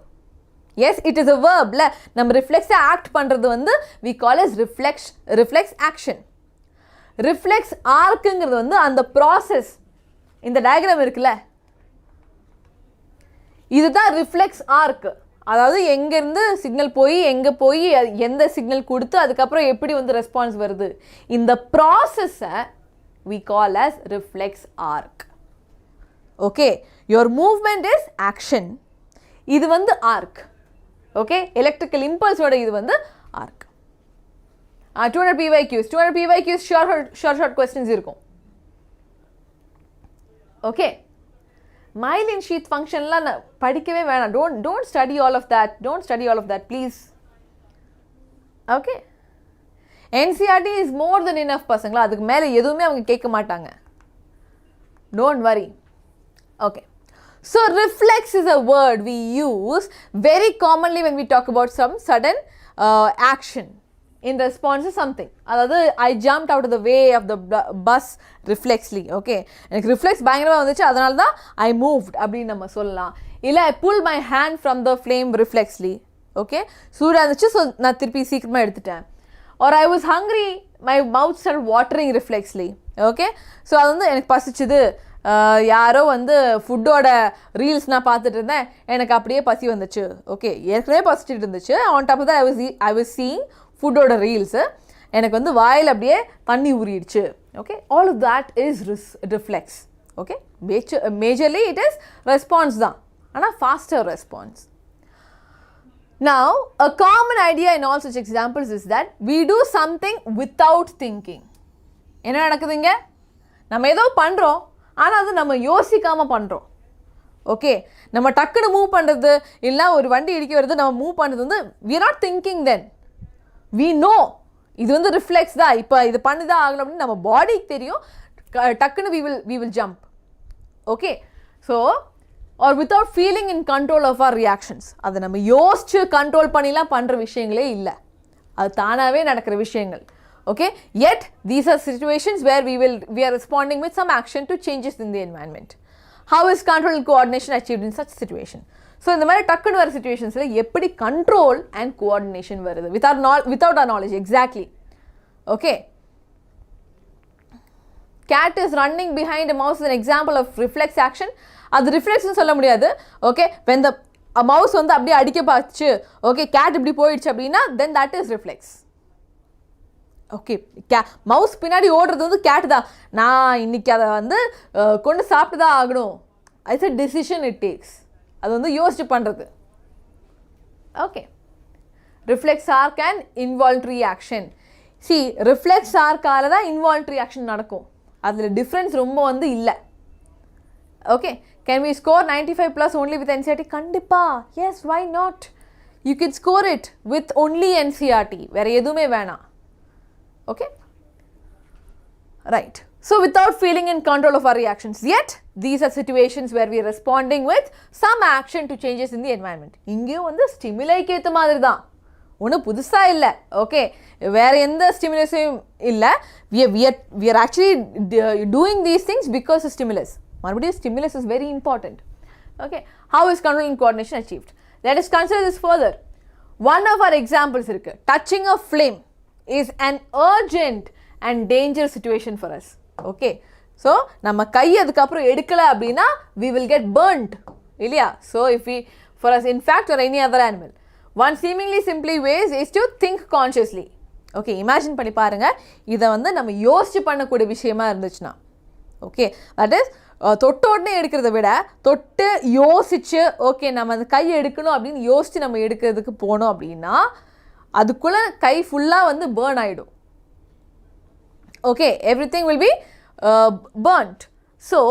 Yes, it is a verb. நம்ம reflex act பண்றது வந்து we call as reflex action. reflex arc ங்கிறது வந்து அந்த process. இந்த diagram இருக்குல்ல, இதுதான் reflex arc. அதாவது எங்கேருந்து சிக்னல் போய் எங்கே போய் எந்த சிக்னல் கொடுத்து அதுக்கப்புறம் எப்படி வந்து ரெஸ்பான்ஸ் வருது, இந்த ப்ராசஸை we call as reflex arc. Okay, your movement is action, இது வந்து ஆர்க். ஓகே, எலக்ட்ரிக்கல் இம்பல்ஸோட இது வந்து ஆர்க். 200 PYQs ஷார்ட் கொஸ்டின்ஸ் இருக்கும். ஓகே, myelin sheath functionலாம் படிக்கவே வேணாம். Don't study all of that please. Okay, NCERT is more than enough பசங்களா, அதுக்கு மேலே எதுவுமே அவங்க கேட்க மாட்டாங்க. Don't worry. Okay, so reflex is a word we use very commonly when we talk about some sudden action in response to something. அதாவது I jumped out of the way of the bus reflexly. Okay, எனக்கு reflex பயங்கரமாக வந்துச்சு, அதனால தான் I moved அப்படின்னு நம்ம சொல்லலாம். இல்லை I pulled my hand from the flame reflexly. Okay, சூடாக இருந்துச்சு, ஸோ நான் திருப்பி சீக்கிரமாக எடுத்துட்டேன். or I was hungry, my mouth started watering reflexly. Okay, so அது வந்து எனக்கு பசிச்சுது, யாரோ வந்து ஃபுட்டோட ரீல்ஸ் நான் பார்த்துட்டு இருந்தேன், எனக்கு அப்படியே பசி வந்துச்சு. ஓகே, ஏற்கனவே பசிச்சுட்டு இருந்துச்சு, on top of that I was seeing ஃபுட்டோட ரீல்ஸு, எனக்கு வந்து வாயில் அப்படியே தண்ணி ஊறிடுச்சு. Okay, all of that is reflex. Okay, majorly it is response தான், ஆனால் faster response. Now, a common idea in all such examples is that we do something without thinking. என்ன நடக்குதுங்க, நம்ம ஏதோ பண்ணுறோம், ஆனால் அது நம்ம யோசிக்காமல் பண்ணுறோம். ஓகே, நம்ம டக்குன்னு மூவ் பண்ணுறது, இல்லை ஒரு வண்டி இடிக்க வருது நம்ம மூவ் பண்ணுறது வந்து we are not thinking then. We know இது வந்து ரிஃப்ளெக்ஸ் தான், இப்போ இது பண்ணி தான் ஆகணும் அப்படின்னு நம்ம பாடிக்கு தெரியும், டக்குன்னு we will jump. Okay, so or without feeling in control of our reactions. அதை நம்ம யோசிச்சு கண்ட்ரோல் பண்ணிலாம் பண்ணுற விஷயங்களே இல்லை, அது தானாகவே நடக்கிற விஷயங்கள். Okay, yet these are situations where we are responding with some action to changes in the environment. How is control and coordination achieved in such situation? So இந்த மாதிரி டக்குன்னு வர சிச்சுவேஷன்ஸில் எப்படி கண்ட்ரோல் அண்ட் கோஆர்டினேஷன் வருது without our knowledge. Exactly. Okay, cat is running behind a mouse is an example of reflex action. அது ரிஃப்ளெக்ஸ்னு சொல்ல முடியாது. Okay, when the mouse வந்து அப்படியே அடிக்க பார்த்துச்சு, ஓகே, cat இப்படி போயிடுச்சு அப்படின்னா then that is reflex. Okay, mouse பின்னாடி ஓடுறது வந்து கேட் தான், நான் இன்னைக்கு அதை வந்து கொண்டு சாப்பிட்டு தான் ஆகணும், it's a decision it takes, அது வந்து யோசிச்சு பண்ணுறது. Okay, reflex arc and involuntary action. See, reflex ஆர்க்கால தான் இன்வால்ட்ரி ஆக்ஷன் நடக்கும், அதில் டிஃப்ரென்ஸ் ரொம்ப வந்து இல்லை. Okay, can we score 95+ only with NCERT? கண்டிப்பா, yes, why not? You can score it with only NCERT, வேறு எதுவுமே வேணாம். Okay, right. So without feeling in control of our reactions, yet these are situations where we are responding with some action to changes in the environment. இங்கேயும் வந்து ஸ்டிமுலைக்கு ஏற்ற மாதிரி தான், ஒன்றும் புதுசாக இல்லை. ஓகே, வேறு எந்த ஸ்டிமுலஸையும் இல்லை. we are actually doing these things because of stimulus. மறுபடியும் stimulus is very important. Okay, how is control and coordination achieved? Let us consider this further. One of our examples இருக்கு. Touching a flame is an urgent and dangerous situation for us. Okay. So, நம்ம கை அதுக்கப்புறம் எடுக்கல அப்படின்னா we will get burnt. இல்லையா? So, if we, for us, in fact, or any other animal, one seemingly simply ways is to think consciously. Okay, imagine பண்ணி பாருங்க. இதை வந்து நம்ம யோசிச்சு பண்ணக்கூடிய விஷயமா இருந்துச்சுன்னா. Okay, that is, தொட்ட உடனே எடுக்கிறத விட தொட்டு யோசிச்சு ஓகே நம்ம அந்த கை எடுக்கணும் அப்படின்னு யோசிச்சு நம்ம எடுக்கிறதுக்கு போனோம் அப்படின்னா அதுக்குள்ளே கை ஃபுல்லாக வந்து பேர்ன் ஆகிடும். Okay, everything will be burnt. So,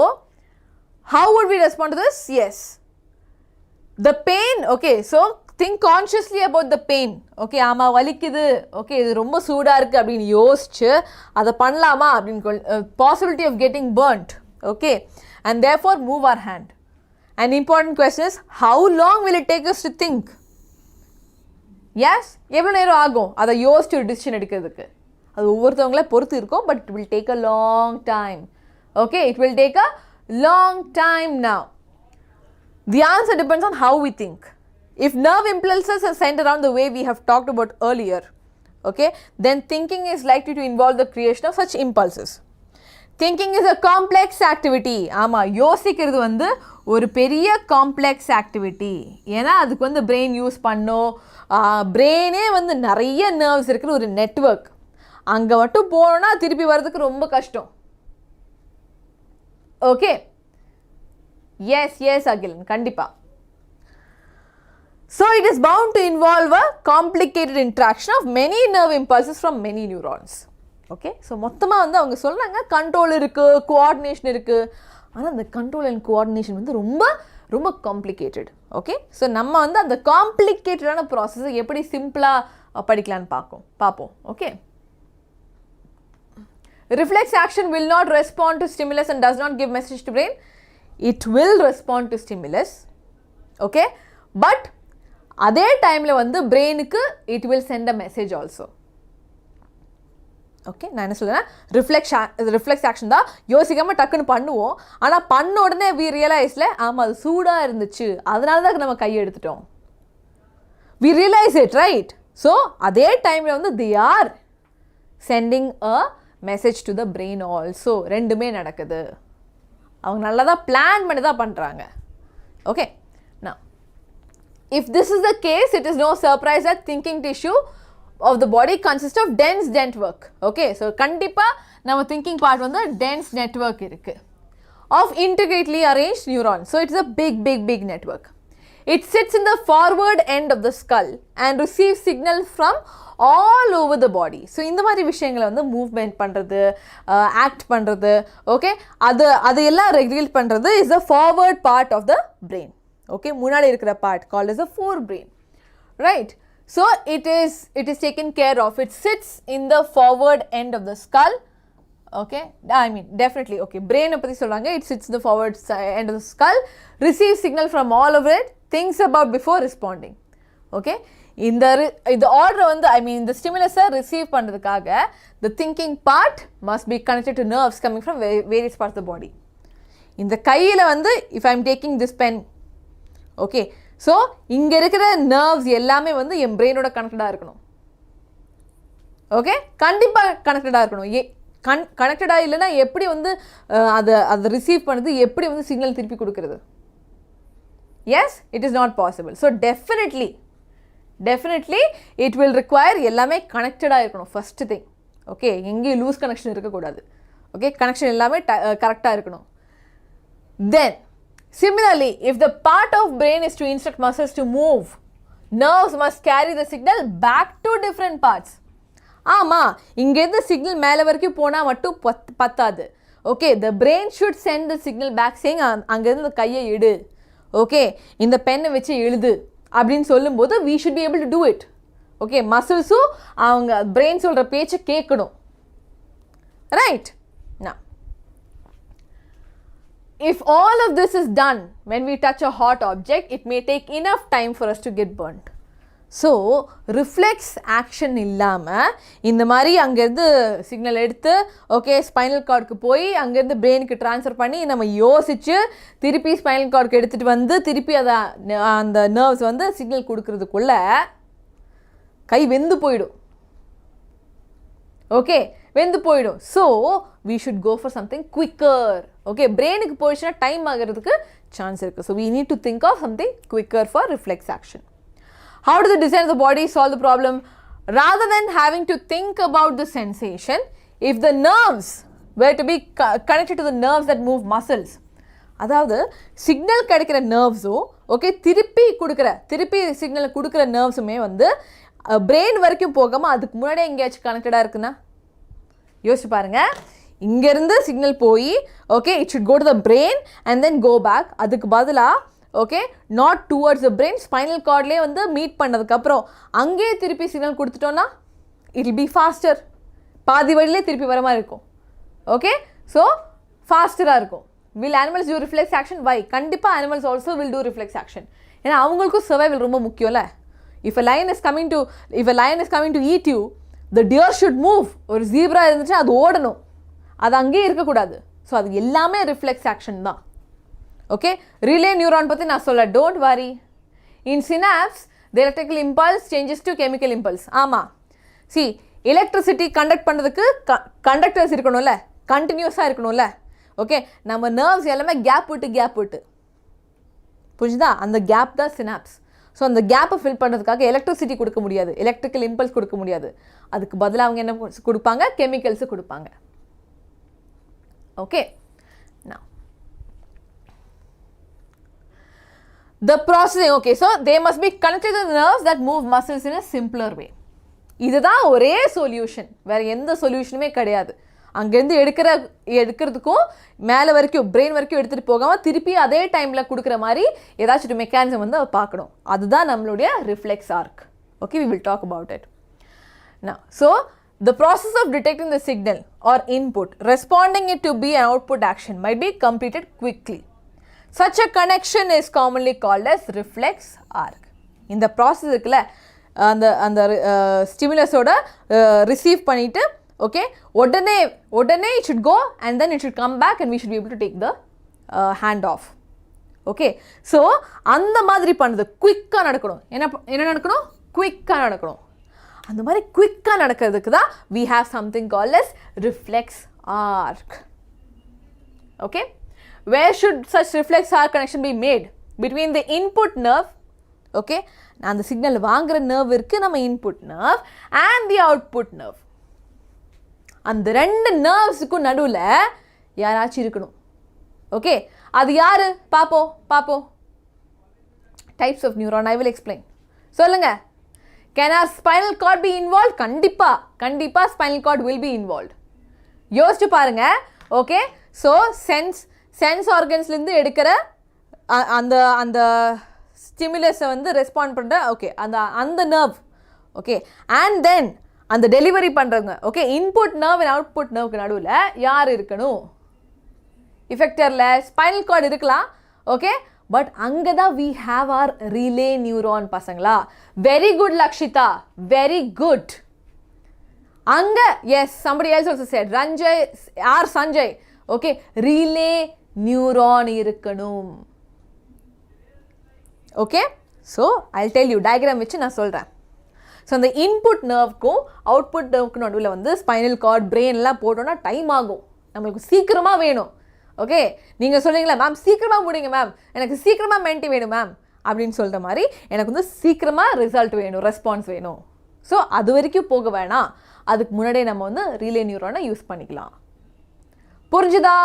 how would we respond to this? Yes. The pain, okay, so think consciously about the pain. Okay, ஆமாம் வலிக்குது, ஓகே இது ரொம்ப சூடாக இருக்குது அப்படின்னு யோசிச்சு அதை பண்ணலாமா அப்படின்னு possibility of getting burnt. Okay, and therefore move our hand. An important question is, how long will it take us to think? Yes, எவ்வளோ நேரம் ஆகும் அதை யோசிச்சு ஒரு டிசிஷன் எடுக்கிறதுக்கு? அது ஒவ்வொருத்தவங்கள பொறுத்து இருக்கும், but it will take a long time. Okay, it will take a long time now. The answer depends on how we think. If nerve impulses are sent around the way we have talked about earlier, okay, then thinking is likely to involve the creation of such impulses. Thinking is a complex activity. ஆமாம், யோசிக்கிறது வந்து ஒரு பெரிய complex activity. ஏன்னா அதுக்கு வந்து brain use பண்ணோம். பிரெயினே வந்து நிறைய நர்வ்ஸ் இருக்கிற ஒரு நெட்வொர்க். அங்கே மட்டும் போனோன்னா திருப்பி வர்றதுக்கு ரொம்ப கஷ்டம். ஓகே, எஸ் அகிலன், கண்டிப்பாக. So it is bound to involve a complicated interaction of many nerve impulses from many neurons. Okay, so மொத்தமாக வந்து அவங்க சொல்கிறாங்க கண்ட்ரோல் இருக்குது, கோஆர்டினேஷன் இருக்குது. ஆனால் அந்த கண்ட்ரோல் அண்ட் கோஆர்டினேஷன் வந்து ரொம்ப ரொம்ப காம்ப்ளிகேட்டட். ஓகே, ஸோ நம்ம வந்து அந்த காம்ப்ளிகேட்டடான ப்ராசஸை எப்படி சிம்பிளாக படிக்கலான்னு பார்ப்போம். Okay, reflex action will not respond to stimulus and does not give message to brain. It will respond to stimulus. Okay, but அதே டைமில் வந்து பிரெயினுக்கு it will send a message also. Okay, நான் என்ன சொல்கிறேன், ரிஃப்ளெக்ஸ் ஆக்ஷன் தான் யோசிக்காமல் டக்குன்னு பண்ணுவோம். ஆனால் பண்ண உடனே வி ரியலைஸில் ஆமாம் அது சூடாக இருந்துச்சு, அதனால தான் நம்ம கையை எடுத்துட்டோம். We realise it, right? So அதே டைமில் வந்து they are sending a message to the brain also. ரெண்டுமே நடக்குது. அவங்க நல்லா தான் பிளான் பண்ணி தான் பண்ணுறாங்க. Okay, now if this is the case, it is no surprise that thinking tissue of the body consists of dense network. Okay, so கண்டிப்பாக நம்ம thinking part வந்து dense network இருக்குது of intricately arranged neurons. So it's a big network. It sits in the forward end of the skull and receives signal from all over the body. So இந்த மாதிரி விஷயங்களை வந்து movement பண்ணுறது, act பண்ணுறது, okay, அது எல்லாம் regulate பண்ணுறது is the forward part of the brain. Okay, முன்னாடி இருக்கிற part called as the forebrain, right? So it is taken care of. It sits in the forward end of the skull. Okay, I mean definitely. Okay, brain பற்றி சொல்கிறாங்க. It sits in the forward end of the skull, receives signal from all over it, thinks about before responding. Okay, இந்த order வந்து இந்த ஸ்டிமுலஸை receive பண்ணுறதுக்காக the thinking part must be connected to nerves coming from various parts of the body. இந்த கையில் வந்து if I am taking this pen, okay, so இங்கே இருக்கிற nerves எல்லாமே வந்து என் பிரெயினோட கனெக்டடாக இருக்கணும். ஓகே, கண்டிப்பாக கனெக்டடாக இருக்கணும். கனெக்டடாக இல்லைன்னா எப்படி வந்து அதை ரிசீவ் பண்ணுறது, எப்படி வந்து சிக்னல் திருப்பி கொடுக்கறது? Yes, it is not possible. So definitely it will require எல்லாமே கனெக்டடாக இருக்கணும். First thing. ஓகே, எங்கேயும் லூஸ் கனெக்ஷன் இருக்கக்கூடாது. ஓகே, கனெக்ஷன் எல்லாமே கரெக்டாக இருக்கணும். தென் similarly, if the part of brain is to instruct muscles to move, nerves must carry the signal back to different parts. ஆமாம், இங்கேருந்து சிக்னல் மேலே வரைக்கும் போனால் மட்டும் பத்தாது. Okay, the brain should send the signal back saying அங்கேருந்து கையை எடு, ஓகே இந்த பெண்ணை வச்சு எழுது அப்படின்னு சொல்லும்போது we should be able to do it. Okay, மசில்ஸும் அவங்க பிரெயின் சொல்கிற பேச்சை கேட்கணும், right? If all of this is done when we touch a hot object, it may take enough time for us to get burnt. So, reflex action இல்லாமல் இந்த மாதிரி அங்கேருந்து signal எடுத்து ஓகே ஸ்பைனல் கார்டுக்கு போய் அங்கேருந்து பிரெயினுக்கு ட்ரான்ஸ்ஃபர் பண்ணி நம்ம யோசித்து திருப்பி ஸ்பைனல் கார்டுக்கு எடுத்துகிட்டு வந்து திருப்பி அந்த நர்வ்ஸ் வந்து சிக்னல் கொடுக்கறதுக்குள்ள கை வெந்து போயிடும். ஓகே, வெந்து போயிடும். So we should go for something quicker. Okay, பிரெயினுக்கு போயிடுச்சுன்னா டைம் ஆகிறதுக்கு சான்ஸ் இருக்குது. So we need to think of something quicker for reflex action. How does the design of the body solve the problem? Rather than having to think about the sensation, if the nerves were to be connected to the nerves that move muscles, அதாவது signal கிடைக்கிற நர்வ்ஸும் okay திருப்பி signal கொடுக்குற நர்வ்ஸுமே வந்து brain வரைக்கும் போகாமல் அதுக்கு முன்னாடியே எங்கேயாச்சும் கனெக்டடாக இருக்குன்னா யோசிச்சு பாருங்கள். இங்கேருந்து சிக்னல் போய் okay it should go to the brain and then go back. அதுக்கு பதிலாக okay not towards the brain, spinal கார்ட்லேயே வந்து மீட் பண்ணதுக்கப்புறம் அங்கேயே திருப்பி சிக்னல் கொடுத்துட்டோன்னா இட் வில் பி ஃபாஸ்டர். பாதி வழியிலே திருப்பி வர மாதிரி இருக்கும். ஓகே, ஸோ ஃபாஸ்டராக இருக்கும். Will animals do reflex action? Why? கண்டிப்பாக animals also will do reflex action. ஏன்னா அவங்களுக்கும் survival ரொம்ப முக்கியம்ல. If a lion is coming to eat you, the deer should move. ஒரு zebra இருந்துச்சுன்னா அது ஓடணும், அது அங்கேயே இருக்கக்கூடாது. ஸோ அது எல்லாமே ரிஃப்ளெக்ஸ் ஆக்ஷன் தான். ஓகே, ரிலே நியூரான் பற்றி நான் சொல்ல, don't worry. In synapse the electrical impulse changes to chemical impulse. ஆமாம், சி எலக்ட்ரிசிட்டி கண்டக்ட் பண்ணுறதுக்கு கண்டக்டர்ஸ் இருக்கணும்ல, கண்டினியூஸாக இருக்கணும்ல. ஓகே, நம்ம நர்வ்ஸ் எல்லாமே கேப் விட்டு புரிஞ்சுதா? அந்த கேப் தான் சினாப்ஸ். ஸோ அந்த கேப்பை ஃபில் பண்ணுறதுக்காக எலக்ட்ரிசிட்டி கொடுக்க முடியாது, எலக்ட்ரிக்கல் இம்பல்ஸ் கொடுக்க முடியாது. அதுக்கு பதிலாக அவங்க என்ன கொடுப்பாங்க? கெமிக்கல்ஸு கொடுப்பாங்க. Okay, now the processing, okay, so they must be connected to the nerves that move muscles in a simpler way. இதுதான் ஒரே சொல்யூஷன், வேறு எந்த சொல்யூஷனுமே கிடையாது. அங்கேருந்து எடுக்கிறதுக்கும் மேலே வரைக்கும் பிரெயின் வரைக்கும் எடுத்துகிட்டு போகாமல் திருப்பி அதே டைமில் கொடுக்குற மாதிரி ஏதாச்சும் மெக்கானிசம் வந்து பார்க்கணும். அதுதான் நம்மளுடைய reflex arc. Okay, we will talk about it now. So the process of detecting the signal or input, responding it to be an output action might be completed quickly. Such a connection is commonly called as reflex arc. இந்த process இருக்குல்ல, அந்த ஸ்டிமுலஸோட receive பண்ணிவிட்டு okay உடனே it should go and then it should come back and we should be able to take the hand off. Okay, so அந்த மாதிரி பண்ணுறது குயிக்காக நடக்கணும். என்ன நடக்கணும்? குயிக்காக நடக்கணும். அந்த மாதிரி குயிக்காக நடக்கிறதுக்கு தான் we have something called as reflex arc. Okay, where should such reflex arc connection be made? Between the input nerve, okay, அந்த சிக்னல் வாங்குகிற நர்வ் இருக்குது நம்ம input nerve, and the output nerve. அந்த ரெண்டு நர்வ்ஸுக்கும் நடுவில் யாராச்சும் இருக்கணும். ஓகே, அது யார்? பார்ப்போம். Types of neuron I will explain. சொல்லுங்கள், can our spinal cord be involve? கண்டிப்பாக spinal cord will be involve. யோசிச்சு பாருங்க. ஓகே, ஸோ சென்ஸ் ஆர்கன்ஸ்லேருந்து எடுக்கிற அந்த ஸ்டிமுலஸை வந்து ரெஸ்பாண்ட் பண்ணுற ஓகே அந்த நர்வ். ஓகே, அண்ட் தென் அந்த டெலிவரி பண்ணுறவங்க. Okay, input nerve and output நர்வுக்கு நடுவில் யார் இருக்கணும்? இஃபெக்டரில் ஸ்பைனல் கார்டு இருக்கலாம். ஓகே, பட் அங்கே தான் we have our relay neuron. பசங்களா, very good Lakshita, very good. அங்கே yes somebody else also said Sanjay. Okay, relay neuron இருக்கணும். Okay, so I tell you diagram வச்சு நான் சொல்கிறேன். ஸோ அந்த இன்புட் நர்வுக்கும் அவுட்புட் நர்வுக்கு நடுவில் வந்து ஸ்பைனல் கார்ட் பிரெயின்லாம் போட்டோன்னா டைம் ஆகும், நம்மளுக்கு சீக்கிரமாக வேணும். ஓகே, நீங்கள் சொல்கிறீங்களா மேம் சீக்கிரமாக முடிங்க மேம், எனக்கு சீக்கிரமாக மென்டி வேணும் மேம் அப்படின்னு சொல்கிற மாதிரி எனக்கு வந்து சீக்கிரமாக ரிசல்ட் வேணும், ரெஸ்பான்ஸ் வேணும். ஸோ அது வரைக்கும் போக வேணாம், அதுக்கு முன்னாடியே நம்ம வந்து ரிலே நியூரானை யூஸ் பண்ணிக்கலாம். புரிஞ்சுதா?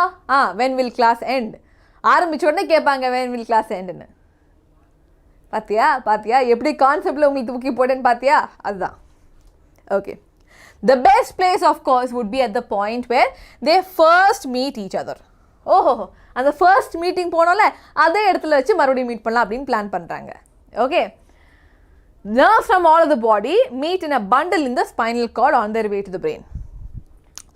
வென் வில் கிளாஸ் எண்ட் ஆரம்பித்த உடனே கேட்பாங்க வென் வில் கிளாஸ் எண்டுன்னு. பார்த்தியா எப்படி கான்செப்டில் உங்களுக்கு தூக்கி போட்டேன்னு பார்த்தியா? அதுதான். Okay, the best place of course would be at the point where they first meet each other. அந்த ஃபர்ஸ்ட் மீட்டிங் போனோம்ல அதே இடத்துல வச்சு மறுபடியும் மீட் பண்ணலாம் அப்படின்னு பிளான் பண்ணுறாங்க. Okay, nerves from all of the body meet in a bundle in the spinal cord on their way to the brain.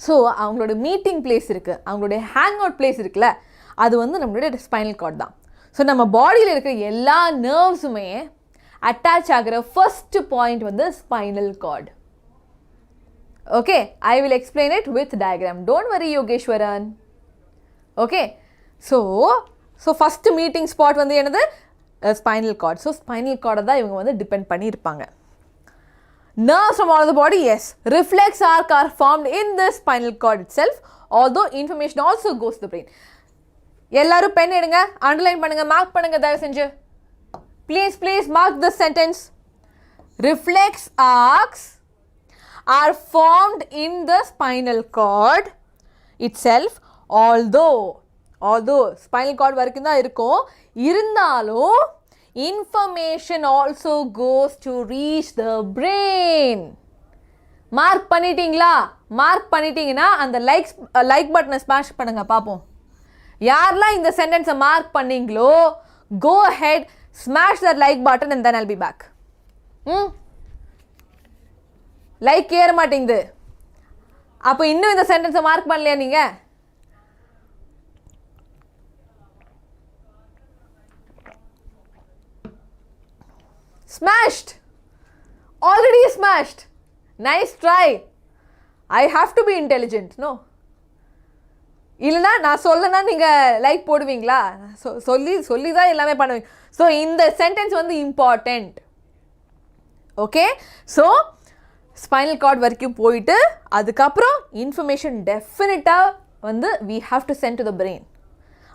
So அவங்களோட meeting place இருக்குது, அவங்களுடைய ஹேங் அவுட் பிளேஸ் இருக்குல்ல, அது வந்து நம்மளுடைய ஸ்பைனல் கார்டு தான். ஸோ நம்ம பாடியில் இருக்கிற எல்லா நர்வ்ஸுமே அட்டாச் ஆகிற ஃபர்ஸ்ட் பாயிண்ட் வந்து spinal cord. Okay, I will explain it with diagram, don't worry Yogeswaran. Okay, so first meeting spot வந்து என்னது? Spinal cord. ஸோ ஸ்பைனல் கார்டை தான் இவங்க வந்து டிபெண்ட் பண்ணியிருப்பாங்க. Nerves from all of the body, yes. Reflex arc are formed in the spinal cord itself, although information also goes to the brain. எல்லாரும் pen எடுங்க, underline பண்ணுங்க, மார்க் பண்ணுங்க தயவு செஞ்சு. Please mark this sentence. Reflex arcs are formed in the spinal cord itself, although spinal cord வரைக்கும் தான் இருக்கும், இருந்தாலும் information also goes to reach the brain. Mark பண்ணிட்டீங்களா? மார்க் பண்ணிட்டீங்கன்னா அந்த லைக் பட்டனை ஸ்மாஷ் பண்ணுங்க பாப்போம். யாரெல்லாம் இந்த சென்டென்ஸை மார்க் பண்ணீங்களோ go ahead, smash that like button and then I'll be back. Like ஏற மாட்டேங்குது. அப்போ இன்னும் இந்த சென்டென்ஸை மார்க் பண்ணலையா நீங்க? Smashed. Already smashed. Nice try. I have to be intelligent. No. இல்லைனா நான் சொல்லனா நீங்கள் லைக் போடுவீங்களா? சொல்லி தான் எல்லாமே பண்ணுவீங்க. ஸோ இந்த சென்டென்ஸ் வந்து important. Okay, so spinal card வரைக்கும் போயிட்டு அதுக்கப்புறம் இன்ஃபர்மேஷன் டெஃபினட்டாக வந்து we have to send to the brain.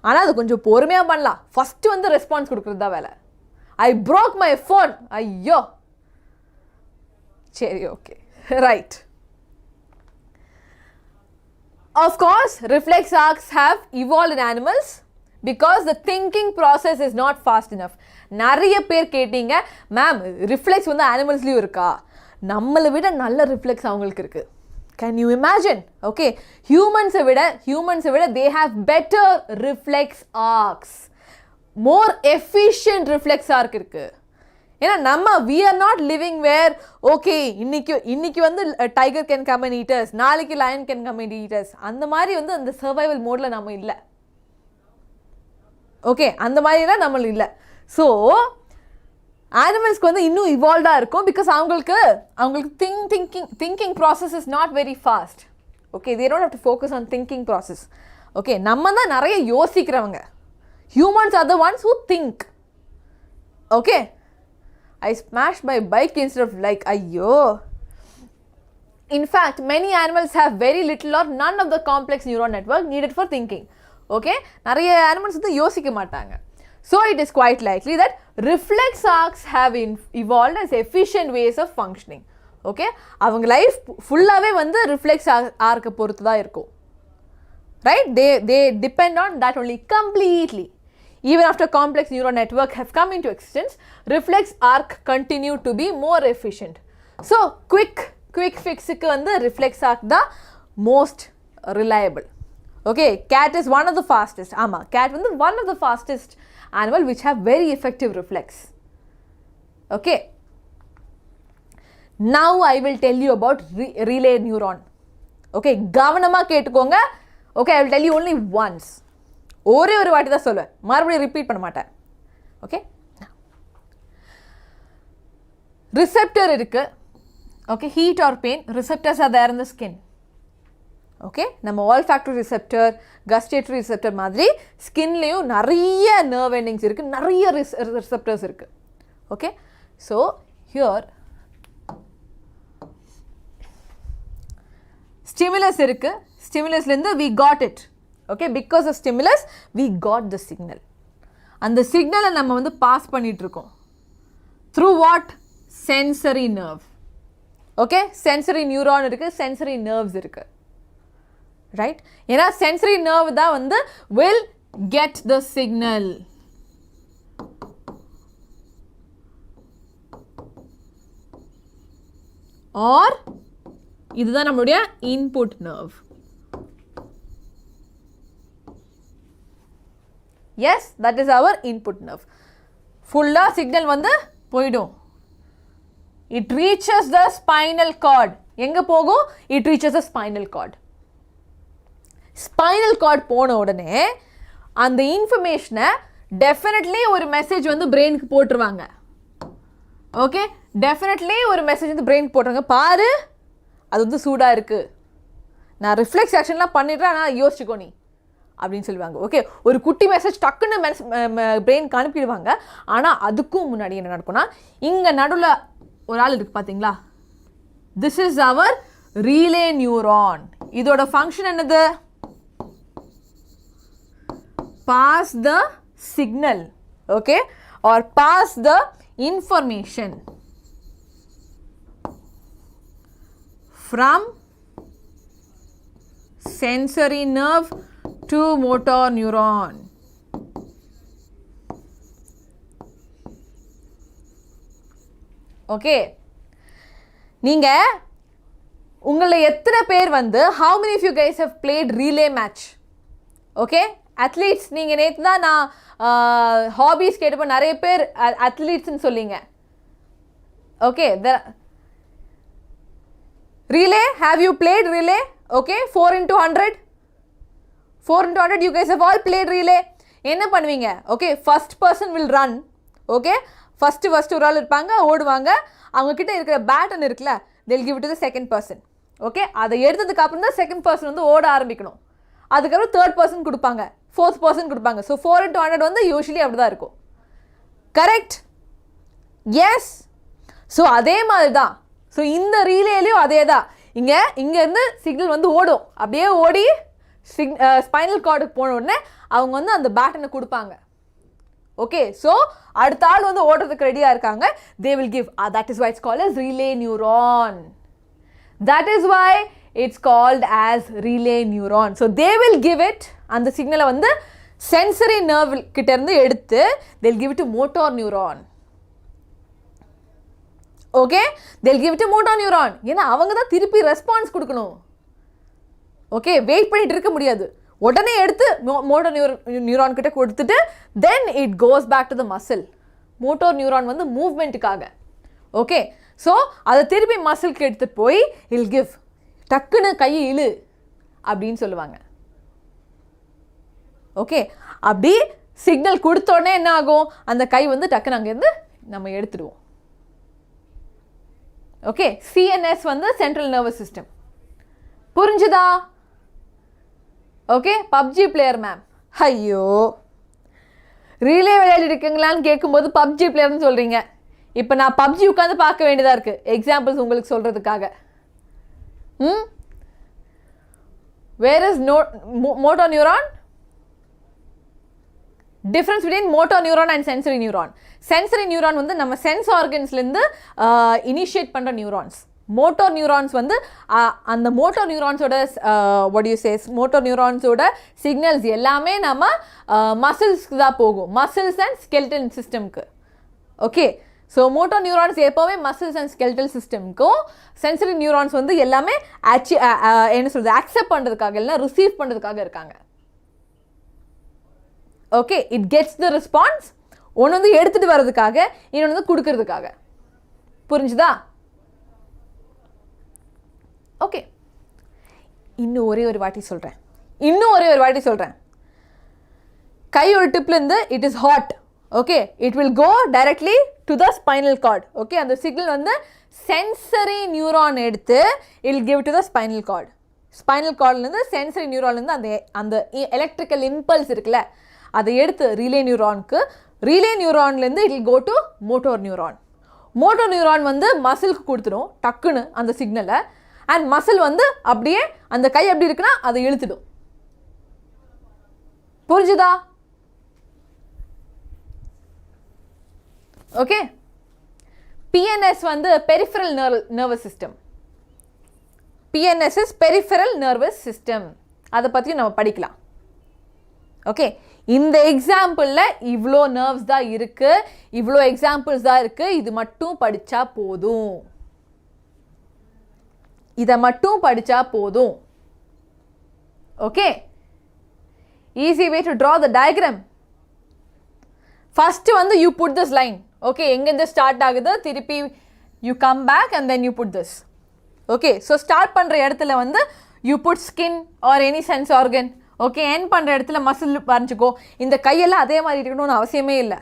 ஆனால் அது கொஞ்சம் பொறுமையாக பண்ணலாம். ஃபஸ்ட்டு வந்து ரெஸ்பான்ஸ் கொடுக்குறது தான் வேலை. I broke my phone. ஐயோ, சரி, okay, right. Of course, reflex arcs have evolved in animals because the thinking process is not fast enough. நிறைய பேர் கேட்டீங்க, மேம் ரிஃப்ளெக்ஸ் வந்து அனிமல்ஸ்லேயும் இருக்கா? நம்மளை விட நல்ல ரிஃப்ளெக்ஸ் அவங்களுக்கு இருக்குது. Can you imagine? Okay, humans-ஐ விட they have better reflex arcs. more efficient reflex arc இருக்கு. ஏன்னா நம்ம we are not living where okay இன்னைக்கு வந்து tiger can come and eat us, நாளைக்கு lion can come and eat us. அந்த மாதிரி வந்து அந்த survival mode-ல நம்ம இல்லை. ஓகே, அந்த மாதிரிலாம் நம்ம இல்லை. ஸோ animalsக்கு வந்து இன்னும் இவால்வ்டாக இருக்கும் பிகாஸ் அவங்களுக்கு thinking process is not very fast. Okay, they don't have to focus on thinking process. Okay, நம்ம தான் நிறைய யோசிக்கிறவங்க. Humans are the ones who think. Okay, I smashed my bike instead of like, ayyo. In fact, many animals have very little or none of the complex neural network needed for thinking. Okay, நிறைய animals வந்து யோசிக்க மாட்டாங்க. So it is quite likely that reflex arcs have evolved as efficient ways of functioning. Okay, அவங்க life ஃபுல்லாகவே வந்து reflex ஆர்க்கை பொறுத்து தான் இருக்கும். Right, they depend on that only completely. Even after complex neural network have come into existence, reflex arc continue to be more efficient. So quick fix-க்கு வந்து reflex arc தான் most reliable. Okay, cat is one of the fastest. ஆமா, cat வந்து one of the fastest animal which have very effective reflex. Okay, now I will tell you about relay neuron. Okay, கவனமாக கேட்டுக்கோங்க. Okay, I will tell you only once. ஒரே ஒரு வாட்டி தான் சொல்லுவேன், மறுபடியும் ரிப்பீட் பண்ண மாட்டேன். ஓகே, ரிசெப்டர் இருக்கு. Okay, heat or pain receptors are there in the skin. Okay, நம்ம ஆல்ஃபாக்டரி ரிசெப்டர், கஸ்டேட்டரி ரிசெப்டர் மாதிரி ஸ்கின்லேயும் நிறைய நர்வ் எண்டிங்ஸ் இருக்குது, நிறைய ரிசெப்டர்ஸ் இருக்குது. ஓகே, ஸோ ஹியர் ஸ்டிமுலஸ் இருக்குது. ஸ்டிமுலஸ்லேருந்து we got it. Okay, because of stimulus we got the signal. அந்த சிக்னலை நம்ம வந்து பாஸ் பண்ணிட்டு இருக்கோம் through what? Sensory nerve. Okay, sensory neuron இருக்கு, sensory nerves இருக்கு. Right, ஏன்னா sensory nerve தான் வந்து will get the signal. or இதுதான் நம்மளுடைய input nerve. Yes, that is our input nerve. ஃபுல்லாக சிக்னல் வந்து போயிடும். It reaches the spinal cord. எங்கே போகும்? It reaches the spinal cord. Spinal card போன உடனே அந்த இன்ஃபர்மேஷனை டெஃபினெட்லி ஒரு மெசேஜ் வந்து பிரெயினுக்கு போட்டுருவாங்க. ஓகே, டெஃபினெட்லி ஒரு மெசேஜ் வந்து பிரெயினுக்கு போட்டுருவாங்க. பாரு, அது வந்து சூடாக இருக்குது, நான் ரிஃப்ளெக்ஸ் ஆக்ஷன்லாம் பண்ணிடுறேன், ஆனால் யோசிச்சுக்கோ நீ அப்படின்னு சொல்லுவாங்க. ஓகே, ஒரு குட்டி மெசேஜ் டக்குன்னு பிரெயினுக்கு அனுப்பிடுவாங்க. ஆனால் அதுக்கும் முன்னாடி என்ன நடக்கும்னா, இங்கே நடுவில் ஒரு ஆள் இருக்குது பார்த்தீங்களா, This is our relay neuron. இதோட function என்னது? Pass the signal, okay, or pass the information from sensory nerve to motor neuron. Okay, நீங்க உங்கள எத்தனை பேர் வந்து how many of you guys have played relay match? Okay, athletes நீங்க நேத்து தான் நான் ஹாபீஸ் கேட்டப்ப நிறைய பேர் athletesன்னு சொல்லிங்க. Okay, relay, have you played relay? Okay, 4 into 100. 4 into 100, you guys have all played relay. என்ன பண்ணுவீங்க? Okay, first person will run. Okay, first ஒரு ஆள் இருப்பாங்க, ஓடுவாங்க. அவங்க கிட்ட இருக்கிற பேட்டன் இருக்குல்ல, they'll give it to the second person. Okay, அதை எடுத்ததுக்கு அப்புறம் தான் second person வந்து ஓட ஆரம்பிக்கணும். அதுக்கப்புறம் third person கொடுப்பாங்க, fourth person கொடுப்பாங்க. So 4 into 100 வந்து யூசுவலி அப்படி தான் இருக்கும். கரெக்ட்? எஸ். ஸோ அதே மாதிரி தான். ஸோ இந்த ரீலேலையும் அதே தான். இங்கேருந்து சிக்னல் வந்து ஓடும், அப்படியே ஓடி ஸ்பைனல் கார்டுக்கு போன உடனே அவங்க வந்து அந்த பேட்டனை கொடுப்பாங்க. ஓகே, ஸோ அடுத்த ஆள் வந்து ஓடுறதுக்கு ரெடியாக இருக்காங்க. They will give, that is why it's called as relay neuron. That is why it's called as relay neuron. So they will give it, அந்த சிக்னலை வந்து சென்சரி நர்வ் கிட்ட இருந்து எடுத்து they'll give it to motor neuron. Okay, they'll give it to motor neuron. ஏன்னா அவங்க தான் திருப்பி ரெஸ்பான்ஸ் கொடுக்கணும். ஓகே, வெயிட் பண்ணிட்டு இருக்க முடியாது. உடனே எடுத்து மோட்டர் நியூரான் கிட்ட கொடுத்துட்டு then it goes back to the muscle. Motor neuron வந்து மூவ்மெண்ட்டுக்காக. ஓகே, ஸோ அதை திருப்பி மசிலுக்கு எடுத்துகிட்டு போய் இல் கிவ், டக்குன்னு கையை இழு அப்படின்னு சொல்லுவாங்க. ஓகே, அப்படி சிக்னல் கொடுத்தோடனே என்ன ஆகும், அந்த கை வந்து டக்குன்னு அங்கேருந்து நம்ம எடுத்துடுவோம். ஓகே, சிஎன்எஸ் வந்து சென்ட்ரல் நர்வஸ் சிஸ்டம். புரிஞ்சுதா? ஓகே, பப்ஜி பிளேயர் மேம், ஐயோ ரீலே விளையாடி இருக்கீங்களான்னு கேட்கும்போது பப்ஜி பிளேயர்னு சொல்கிறீங்க. இப்போ நான் பப்ஜி உட்காந்து பார்க்க வேண்டியதாக இருக்குது எக்ஸாம்பிள்ஸ் உங்களுக்கு சொல்கிறதுக்காக. Where is motor neuron? Difference between motor neuron and sensory neuron. Sensory neuron வந்து நம்ம சென்ஸ் ஆர்கன்ஸ்லேருந்து இனிஷியேட் பண்ணுற நியூரான்ஸ். மோட்டோ நியூரான்ஸ் வந்து அந்த மோட்டோ நியூரான்ஸோட வாட் யூ சேஸ் மோட்டோ நியூரான்ஸோட சிக்னல்ஸ் எல்லாமே நம்ம மசில்ஸ்க்கு தான் போகும், மசில்ஸ் அண்ட் ஸ்கெல்டன் சிஸ்டம்க்கு. ஓகே, ஸோ மோட்டோ நியூரான்ஸ் எப்போவுமே மசில்ஸ் அண்ட் ஸ்கெல்டல் சிஸ்டம்க்கும், சென்சரி நியூரான்ஸ் வந்து எல்லாமே என்ன சொல்கிறது அக்செப்ட் பண்ணுறதுக்காக இல்லைனா ரிசீவ் பண்ணுறதுக்காக இருக்காங்க. Okay, it gets the response. ஒன்று வந்து எடுத்துகிட்டு வர்றதுக்காக, இன்னொன்று வந்து கொடுக்கறதுக்காக. புரிஞ்சுதா? ஓகே, இன்னும் ஒரே ஒரு வாட்டி சொல்கிறேன். கையோட டிப்லேருந்து it is hot. Okay, it will go directly to the spinal cord. Okay, அந்த சிக்னல் வந்து சென்சரி நியூரான் எடுத்து it will give to the spinal cord. Spinal கார்ட்லேருந்து சென்சரி நியூரான்லேருந்து அந்த எலக்ட்ரிக்கல் இம்பல்ஸ் இருக்குல்ல, அதை எடுத்து ரிலே நியூரானுக்கு, ரிலே நியூரான்லேருந்து it will go to motor neuron. Motor neuron வந்து மசிலுக்கு கொடுத்துடும் டக்குன்னு அந்த சிக்னலை. அண்ட் மசில் வந்து அப்படியே அந்த கை எப்படி இருக்குன்னா அதை இழுத்துடும். புரிஞ்சுதா? ஓகே, பிஎன்எஸ் வந்து peripheral nervous system. BNS is peripheral nervous system. அதை பற்றி நம்ம படிக்கலாம். ஓகே, இந்த எக்ஸாம்பிளில் இவ்வளோ நர்வ்ஸ் தான் இருக்குது, இவ்வளோ எக்ஸாம்பிள்ஸ் தான் இருக்குது. இது மட்டும் படித்தா போதும். இதை மட்டும் படித்தா போதும். Okay, easy way to draw the diagram. First வந்து you put this line. Okay, எங்கேருந்து ஸ்டார்ட் ஆகுது, திருப்பி you come back and then you put this. Okay, so start பண்ணுற இடத்துல வந்து you put skin or any sense organ. Okay, end பண்ணுற இடத்துல muscle வரைஞ்சிக்கோ. இந்த கையெல்லாம் அதே மாதிரி இருக்கணும்னு அவசியமே இல்லை.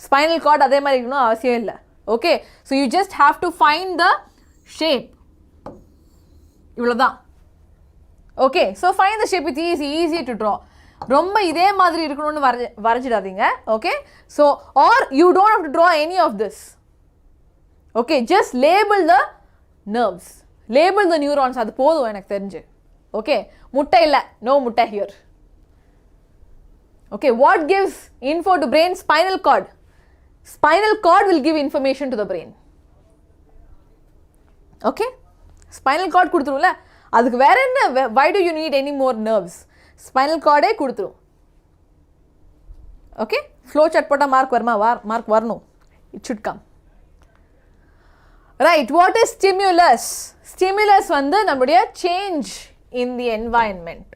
ஸ்பைனல் கார்டு அதே மாதிரி இருக்கணும்னு அவசியம் இல்லை. Okay, so you just have to find the shape. இவ்வளோதான். Okay, so find the shape. It's easy to draw. ரொம்ப இதே மாதிரி இருக்கணும்னு வரைஞ்சிடாதீங்க. Okay, so or you don't have to draw any of this. Okay, just label the nerves. Label the neurons, அது போதும் எனக்கு தெரிஞ்சு. ஓகே, முட்டை இல்லை, நோ முட்டை here. Okay, what gives info to brain? Spinal cord. Spinal cord will give information to the brain. Okay, spinal cord கொடுத்துரும்ல, அதுக்கு வேற என்ன? Why do you need any more nerves? Spinal கார்டே கொடுத்துரும். ஓகே, ஃப்ளோ சார்ட் போட்டால் mark வருமா? Mark வரணும். It should come. Right, what is stimulus? Stimulus வந்து நம்முடைய change in the environment.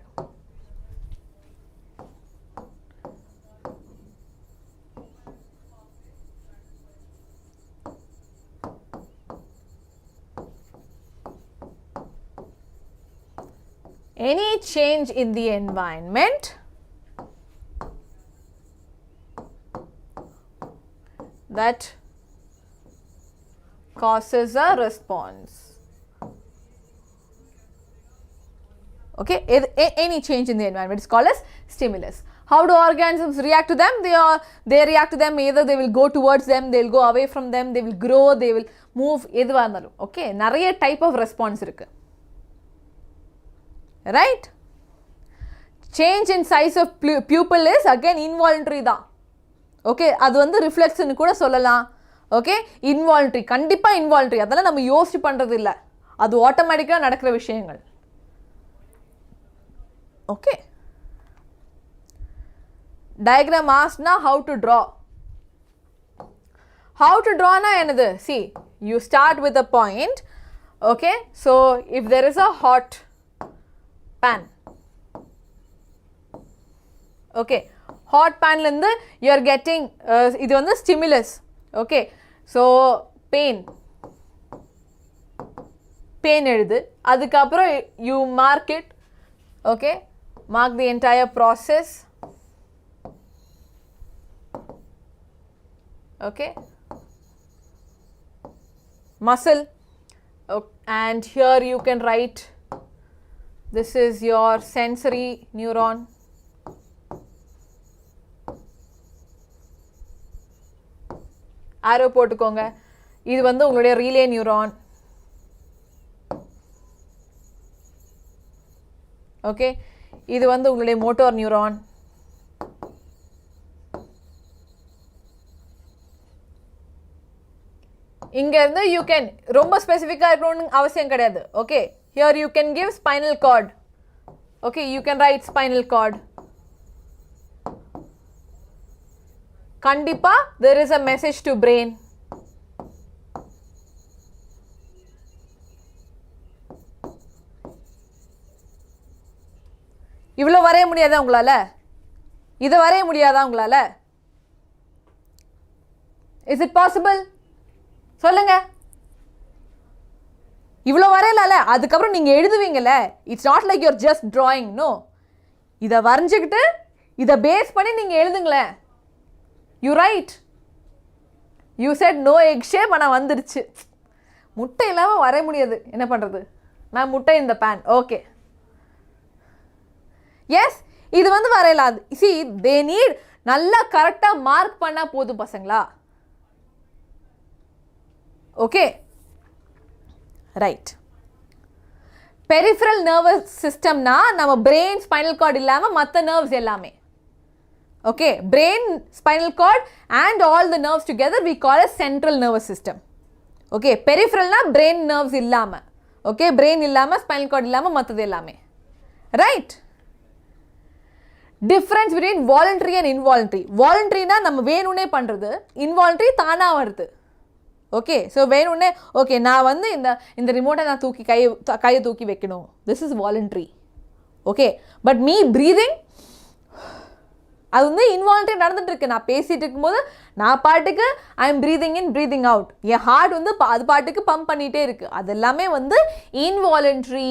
Any change in the environment that causes a response. Okay, any change in the environment is called as stimulus. How do organisms react to them? They react to them, either they will go towards them, they will go away from them, they will grow, they will move, எதுவா இருந்தாலும். Okay, நிறைய type of response இருக்கு. Right? Change in size of pupil is again involuntary தான். Okay, அது வந்து ரிஃப்ளெக்ஸ்னு கூட சொல்லலாம். Okay, involuntary, கண்டிப்பாக இன்வாலண்ட்ரி, அதெல்லாம் நம்ம யோசிச்சு பண்ணுறது இல்லை, அது ஆட்டோமேட்டிக்காக நடக்கிற விஷயங்கள். ஓகே, டயக்ராம் ஆஸ்க்னா how to draw. How to ட்ரானா என்னது? See, you start with a point. Okay, so if there is a hot pan. Okay, hot pan lende you are getting idu vandu stimulus. Okay, so pain எழுது, அதுக்கப்புறம் you mark it. Okay, mark the entire process. Okay, muscle. Okay. And here you can write, this is your sensory neuron. Arrow போட்டுக்கோங்க. இது வந்து உங்களுடைய relay neuron. Okay, இது வந்து உங்களுடைய motor neuron. இங்க இருந்து you can ரொம்ப ஸ்பெசிஃபிக்கா இருக்கணும்னு அவசியம் கிடையாது. Okay, here you can give spinal cord. Okay, you can write spinal cord. Kandipa, there is a message to brain. இவ்வளோ வரைய முடியாதா உங்களால? இதை வரைய முடியாதா உங்களால? Is it possible? சொல்லுங்க. இவ்வளோ வரையலால, அதுக்கப்புறம் நீங்கள் எழுதுவீங்கல்ல, it's not like your just drawing. No, இதை வரைஞ்சிக்கிட்டு இதை பேஸ் பண்ணி நீங்கள் எழுதுங்களேன். You write, you said no egg shape, ஆனால் வந்துருச்சு. முட்டை இல்லாமல் வரைய முடியாது, என்ன பண்ணுறது? நான் முட்டை இந்த பேன். ஓகே, எஸ், இது வந்து வரையலாம். சி, தே நீட் நல்லா கரெக்டாக மார்க் பண்ணால் போதும் பசங்களா. Okay, right. பெரிஃபரல் நர்வஸ் சிஸ்டம்னா நம்ம பிரெயின், ஸ்பைனல் கார்டு இல்லாமல் மற்ற நர்வ்ஸ் எல்லாமே. Okay, brain, spinal cord and all the nerves together we call as central nervous system. Okay, பெரிஃபரல்னா பிரெயின் நர்வ்ஸ் இல்லாமல். ஓகே, பிரெயின் இல்லாமல், ஸ்பைனல் கார்டு இல்லாமல் மற்றது எல்லாமே. Right. Difference between voluntary and involuntary. வாலண்டரினா நம்ம வேணும்னே பண்ணுறது, இன்வாலண்டரி தானாக வருது. ஓகே, ஸோ வேணும்னே, ஓகே நான் வந்து இந்த ரிமோட்டை நான் தூக்கி கையை தூக்கி வைக்கணும், this is voluntary. Okay, but me breathing, அது வந்து இன்வாலண்டரி நடந்துட்டு இருக்கு. நான் பேசிட்டு இருக்கும்போது நான் பாட்டுக்கு I am breathing in breathing out, என் ஹார்ட் வந்து அது பாட்டுக்கு பம்ப் பண்ணிகிட்டே இருக்கு, அது எல்லாமே வந்து இன்வாலண்டரி.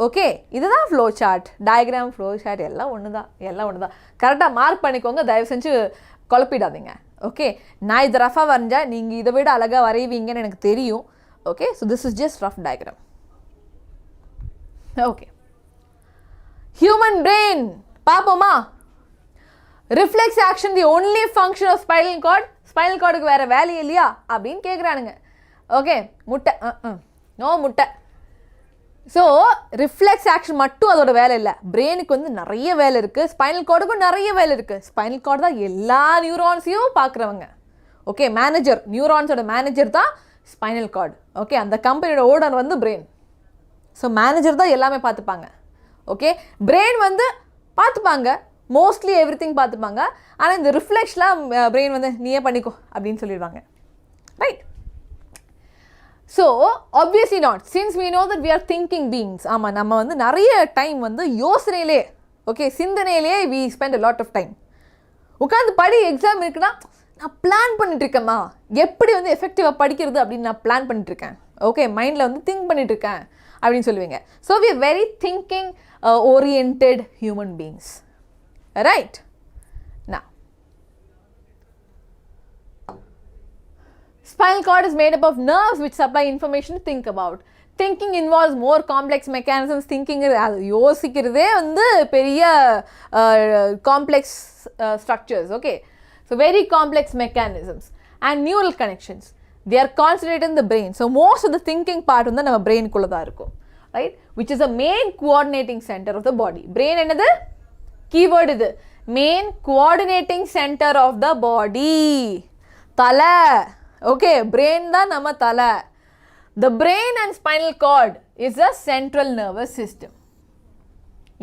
ஓகே, இதுதான் flow chart, diagram, flow chart எல்லாம் ஒன்று தான், எல்லாம் ஒன்று தான். கரெக்டாக மார்க் பண்ணிக்கோங்க, தயவு செஞ்சு குழப்பிடாதீங்க. ஓகே, நான் இது ரஃபாக வரைஞ்சேன், நீங்கள் இதை விட அழகாக வரைவீங்கன்னு எனக்கு தெரியும். Okay, so this is just rough diagram. Okay, human brain பார்ப்போமா? Reflex action the only function of spinal cord. Spinal கார்டுக்கு வேறு வேலை இல்லையா அப்படின்னு கேட்குறானுங்க. ஓகே முட்டை நோ முட்டை. ஸோ ரிஃப்ளெக்ஸ் ஆக்ஷன் மட்டும் அதோட வேலை இல்லை, பிரெயினுக்கு வந்து நிறைய வேலை இருக்குது, ஸ்பைனல் கார்டுக்கும் நிறைய வேலை இருக்குது. ஸ்பைனல் கார்டு தான் எல்லா நியூரான்ஸையும் பார்க்குறவங்க. ஓகே, மேனேஜர், நியூரான்ஸோட மேனேஜர் தான் ஸ்பைனல் கார்டு. ஓகே, அந்த கம்பெனியோட ஓனர் வந்து பிரெயின். ஸோ மேனேஜர் தான் எல்லாமே பார்த்துப்பாங்க. ஓகே, பிரெயின் வந்து பார்த்துப்பாங்க, மோஸ்ட்லி எவ்ரி திங் பார்த்துப்பாங்க. ஆனால் இந்த ரிஃப்ளெக்ஸ்லாம் பிரெயின் வந்து நீயே பண்ணிக்கோ அப்படின்னு சொல்லிடுவாங்க. Right. So obviously not, since we know that we are thinking beings. ஆமாம், நம்ம வந்து நிறைய டைம் வந்து யோசனையிலே, ஓகே, சிந்தனையிலே we spend a lot of time. உட்காந்து படி, எக்ஸாம் இருக்குன்னா நான் பிளான் பண்ணிட்டுருக்கேம்மா, எப்படி வந்து எஃபெக்டிவாக படிக்கிறது அப்படின்னு நான் பிளான் பண்ணிட்டுருக்கேன். ஓகே, மைண்டில் வந்து திங்க் பண்ணிட்டுருக்கேன் அப்படின்னு சொல்லுவீங்க. So we are very thinking oriented human beings. Right. Now, spinal cord is made up of nerves which supply information to think about. Thinking involves more complex mechanisms. Thinking யோசிக்கிறதே வந்து பெரிய complex structures. Okay, so very complex mechanisms and neural connections. They are concentrated in the brain. So most of the thinking part வந்து நம்ம brain-குள்ள தான் இருக்கும். Right, which is the main coordinating center of the body. Brain என்னது? Keyword இது, main coordinating center of the body. தலை. Okay, brain தான் நம்ம தலை. The brain and spinal cord is a central nervous system.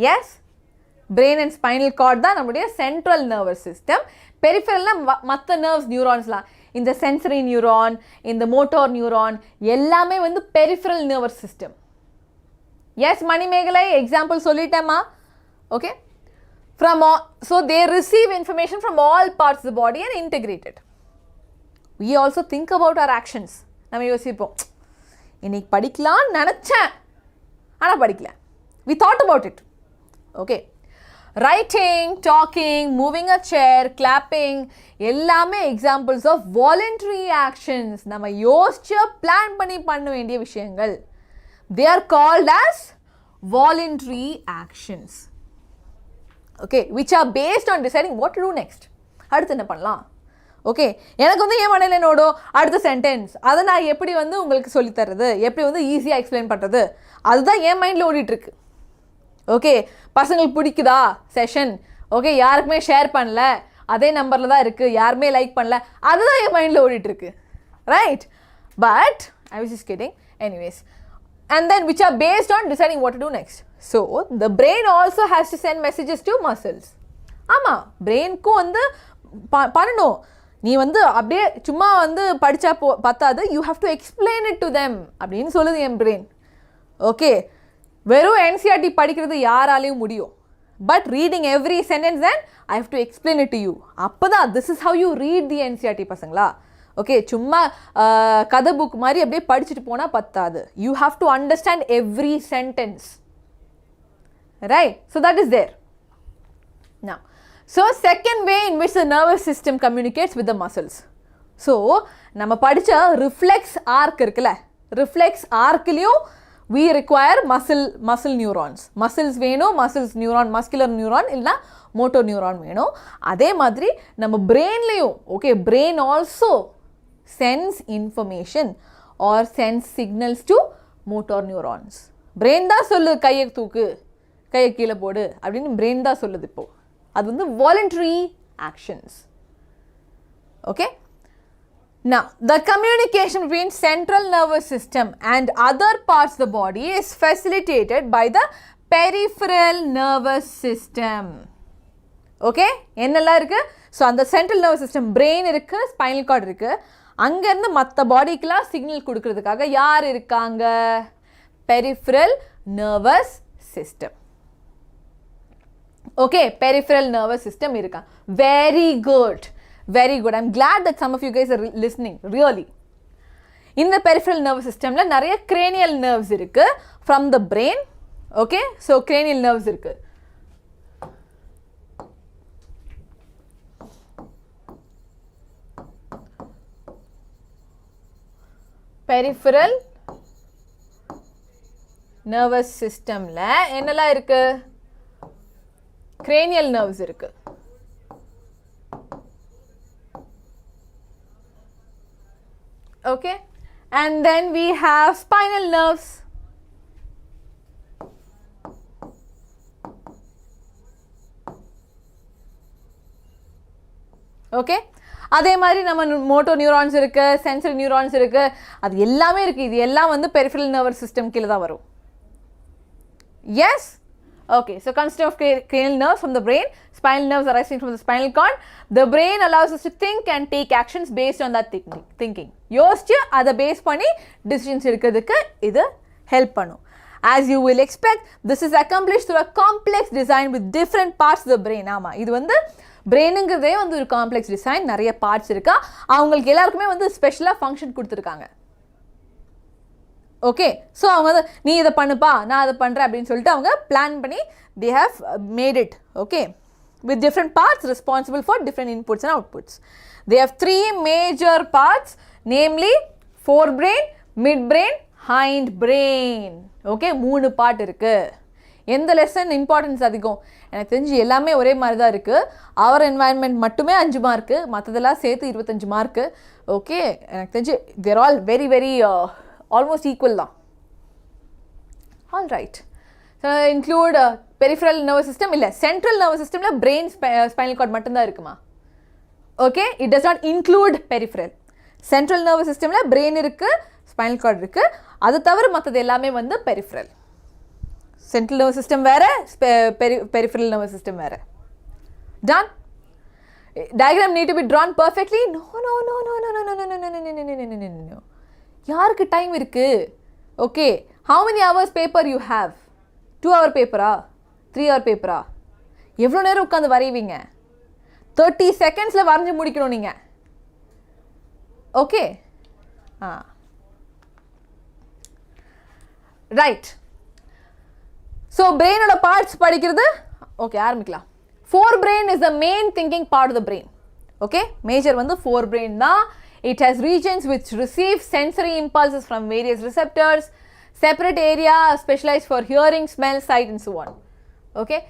Yes, brain and spinal cord தான் நம்முடைய central nervous system. Peripheralல மற்ற nerves, neuronsலாம், இந்த sensory neuron, இந்த motor neuron எல்லாமே வந்து peripheral nervous system. Yes, Manimekalai example சொல்லிட்டேமா. Okay, from all, so they receive information from all parts of the body and integrate it. We also think about our actions. நம்ம யோசிப்போம், இன்னைக்கு படிக்கலாம்னு நினச்சேன் ஆனால் படிக்கல. We thought about it. Okay, writing, talking, moving a chair, clapping எல்லாமே examples of voluntary actions. நம்ம யோசிச்சு பிளான் பண்ணி பண்ண வேண்டிய விஷயங்கள். They are called as voluntary actions. Okay, which are based on deciding what to do next. அடுத்து என்ன பண்ணலாம்? ஓகே, எனக்கு வந்து ஏன் மண்டையில் என்னோட அடுத்த சென்டென்ஸ், அதை நான் எப்படி வந்து உங்களுக்கு சொல்லித்தர்றது, எப்படி வந்து ஈஸியாக எக்ஸ்பிளைன் பண்ணுறது, அதுதான் என் மைண்டில் ஓடிட்டுருக்கு. ஓகே, பசங்களுக்கு பிடிக்குதா செஷன், ஓகே, யாருக்குமே ஷேர் பண்ணல, அதே நம்பரில் தான் இருக்குது, யாருமே லைக் பண்ணல, அதுதான் என் மைண்டில் ஓடிட்டுருக்கு. Right, but I was just kidding. Anyways, and then which are based on deciding what to do next. So the brain also has to send messages to muscles. ஆமாம், பிரெயினுக்கும் வந்து பண்ணணும். நீ வந்து அப்படியே சும்மா வந்து படித்தா பத்தாது, you have to explain it to them அப்படின்னு சொல்லுது என் பிரெயின். ஓகே, வெறும் என்சிஆர்டி படிக்கிறது யாராலையும் முடியும், but reading every sentence then I have to explain it to you. அப்போ தான் this is how you read the NCERT பசங்களா. ஓகே, சும்மா கதை புக் மாதிரி அப்படியே படிச்சுட்டு போனால் பத்தாது. You have to understand every sentence. Right, so that is there. Now, so second way in which the nervous system communicates with the muscles. So நம்ம படித்த ரிஃப்ளெக்ஸ் ஆர்க் இருக்குல்ல, ரிஃப்ளெக்ஸ் ஆர்க்லேயும் we require muscle neurons. Muscles வேணும், muscles neuron, muscular neuron இல்லைனா motor neuron வேணும். அதே மாதிரி நம்ம பிரெயின்லேயும், okay, brain also sends information or sends signals to motor neurons. Brain தான் சொல்லுது கையை தூக்கு, கையை கீழே போடு அப்படின்னு பிரெயின் தான் சொல்லுது. இப்போ அது வந்து voluntary actions. Okay, now the communication between central nervous system and other parts of the body is facilitated by the peripheral nervous system. Okay, என்னெல்லாம் இருக்கு? ஸோ அந்த சென்ட்ரல் நர்வஸ் சிஸ்டம், பிரெயின் இருக்கு, ஸ்பைனல் கார்டு இருக்கு, அங்கேருந்து மற்ற பாடிக்கெலாம் signal கொடுக்கறதுக்காக யார் இருக்காங்க? Peripheral nervous system. Okay, peripheral nervous system இருக்கா. Very good, very good. I'm glad that some of you guys are listening really. இந்த பெரிஃபரல் நர்வஸ் சிஸ்டமில் நிறைய கிரேனியல் நர்வ்ஸ் இருக்குது from the brain. Okay, so cranial nerves இருக்குது. Peripheral nervous சிஸ்டமில் என்னெல்லாம் இருக்குது? cranial nerves இருக்கு. Okay, and then we have spinal nerves. Okay, அதே மாதிரி நம்ம மோட்டோ நியூரான்ஸ் இருக்கு, சென்சரி நியூரான்ஸ் இருக்கு, அது எல்லாமே இருக்கு. இது எல்லாம் வந்து பெரிஃபரல் நர்வஸ் சிஸ்டம் கீழ தான் வரும். Yes? Okay, so consist of cranial nerves from the brain, spinal nerves arising from the spinal cord. The brain allows us to think and take actions based on that thinking. யோசிச்சு அதை base பண்ணி decisions எடுக்கிறதுக்கு இது help பண்ணும். As you will expect, this is accomplished through a complex design with different parts of the brain. ஆமா, இது வந்து பிரெயினுங்கிறதே வந்து ஒரு காம்ப்ளெக்ஸ் டிசைன், நிறைய பார்ட்ஸ் இருக்கா. அவங்களுக்கு எல்லாருக்குமே வந்து ஸ்பெஷலாக ஃபங்க்ஷன் கொடுத்துருக்காங்க. ஓகே, ஸோ அவங்க வந்து நீ இதை பண்ணுப்பா, நான் அதை பண்ணுறேன் அப்படின்னு சொல்லிட்டு அவங்க பிளான் பண்ணி they have made it, okay, with different parts responsible for different inputs and outputs. They have 3 major parts, namely forebrain, midbrain, hindbrain. Okay, 3 part இருக்கு. எந்த லெசன் இம்பார்ட்டன்ஸ் அதிகம்? எனக்கு தெரிஞ்சு எல்லாமே ஒரே மாதிரி தான் இருக்குது. அவர் என்வாயன்மெண்ட் மட்டுமே 5 மார்க்கு, மற்றதெல்லாம் சேர்த்து 25 மார்க்கு. ஓகே, எனக்கு தெரிஞ்சு there all very very almost equal தான். All right, so include peripheral nervous system. இல்லை, சென்ட்ரல் நர்வஸ் சிஸ்டமில் பிரெயின் ஸ்பைனல் கார்ட் மட்டும்தான் இருக்குமா? Okay, it does not include peripheral. Central nervous சிஸ்டமில் பிரெயின் இருக்குது, ஸ்பைனல் கார்டு இருக்குது. அது தவிர மற்றது எல்லாமே வந்து பெரிஃபரல். Central nervous system வேறு, peripheral nervous system வேறு. Done? Diagram need to be drawn perfectly? No. யாருக்கு டைம் இருக்கு? Okay, how many hours paper you have? 2 hour paper-ஆ? 3 hour paper-ஆ? எவ்வளோ நேரம் உட்காந்து வரைவீங்க? 30 seconds-ல வரைஞ்சு முடிக்கணும் நீங்க. Okay? Right. So brain oda parts படிக்கிறது. Okay, ஆரம்பிக்கலாம். Forebrain is the main thinking part of the brain. Okay, major வந்து forebrain தான். It has regions which receive sensory impulses from various receptors, separate area specialized for hearing, smell, sight and so on. Okay,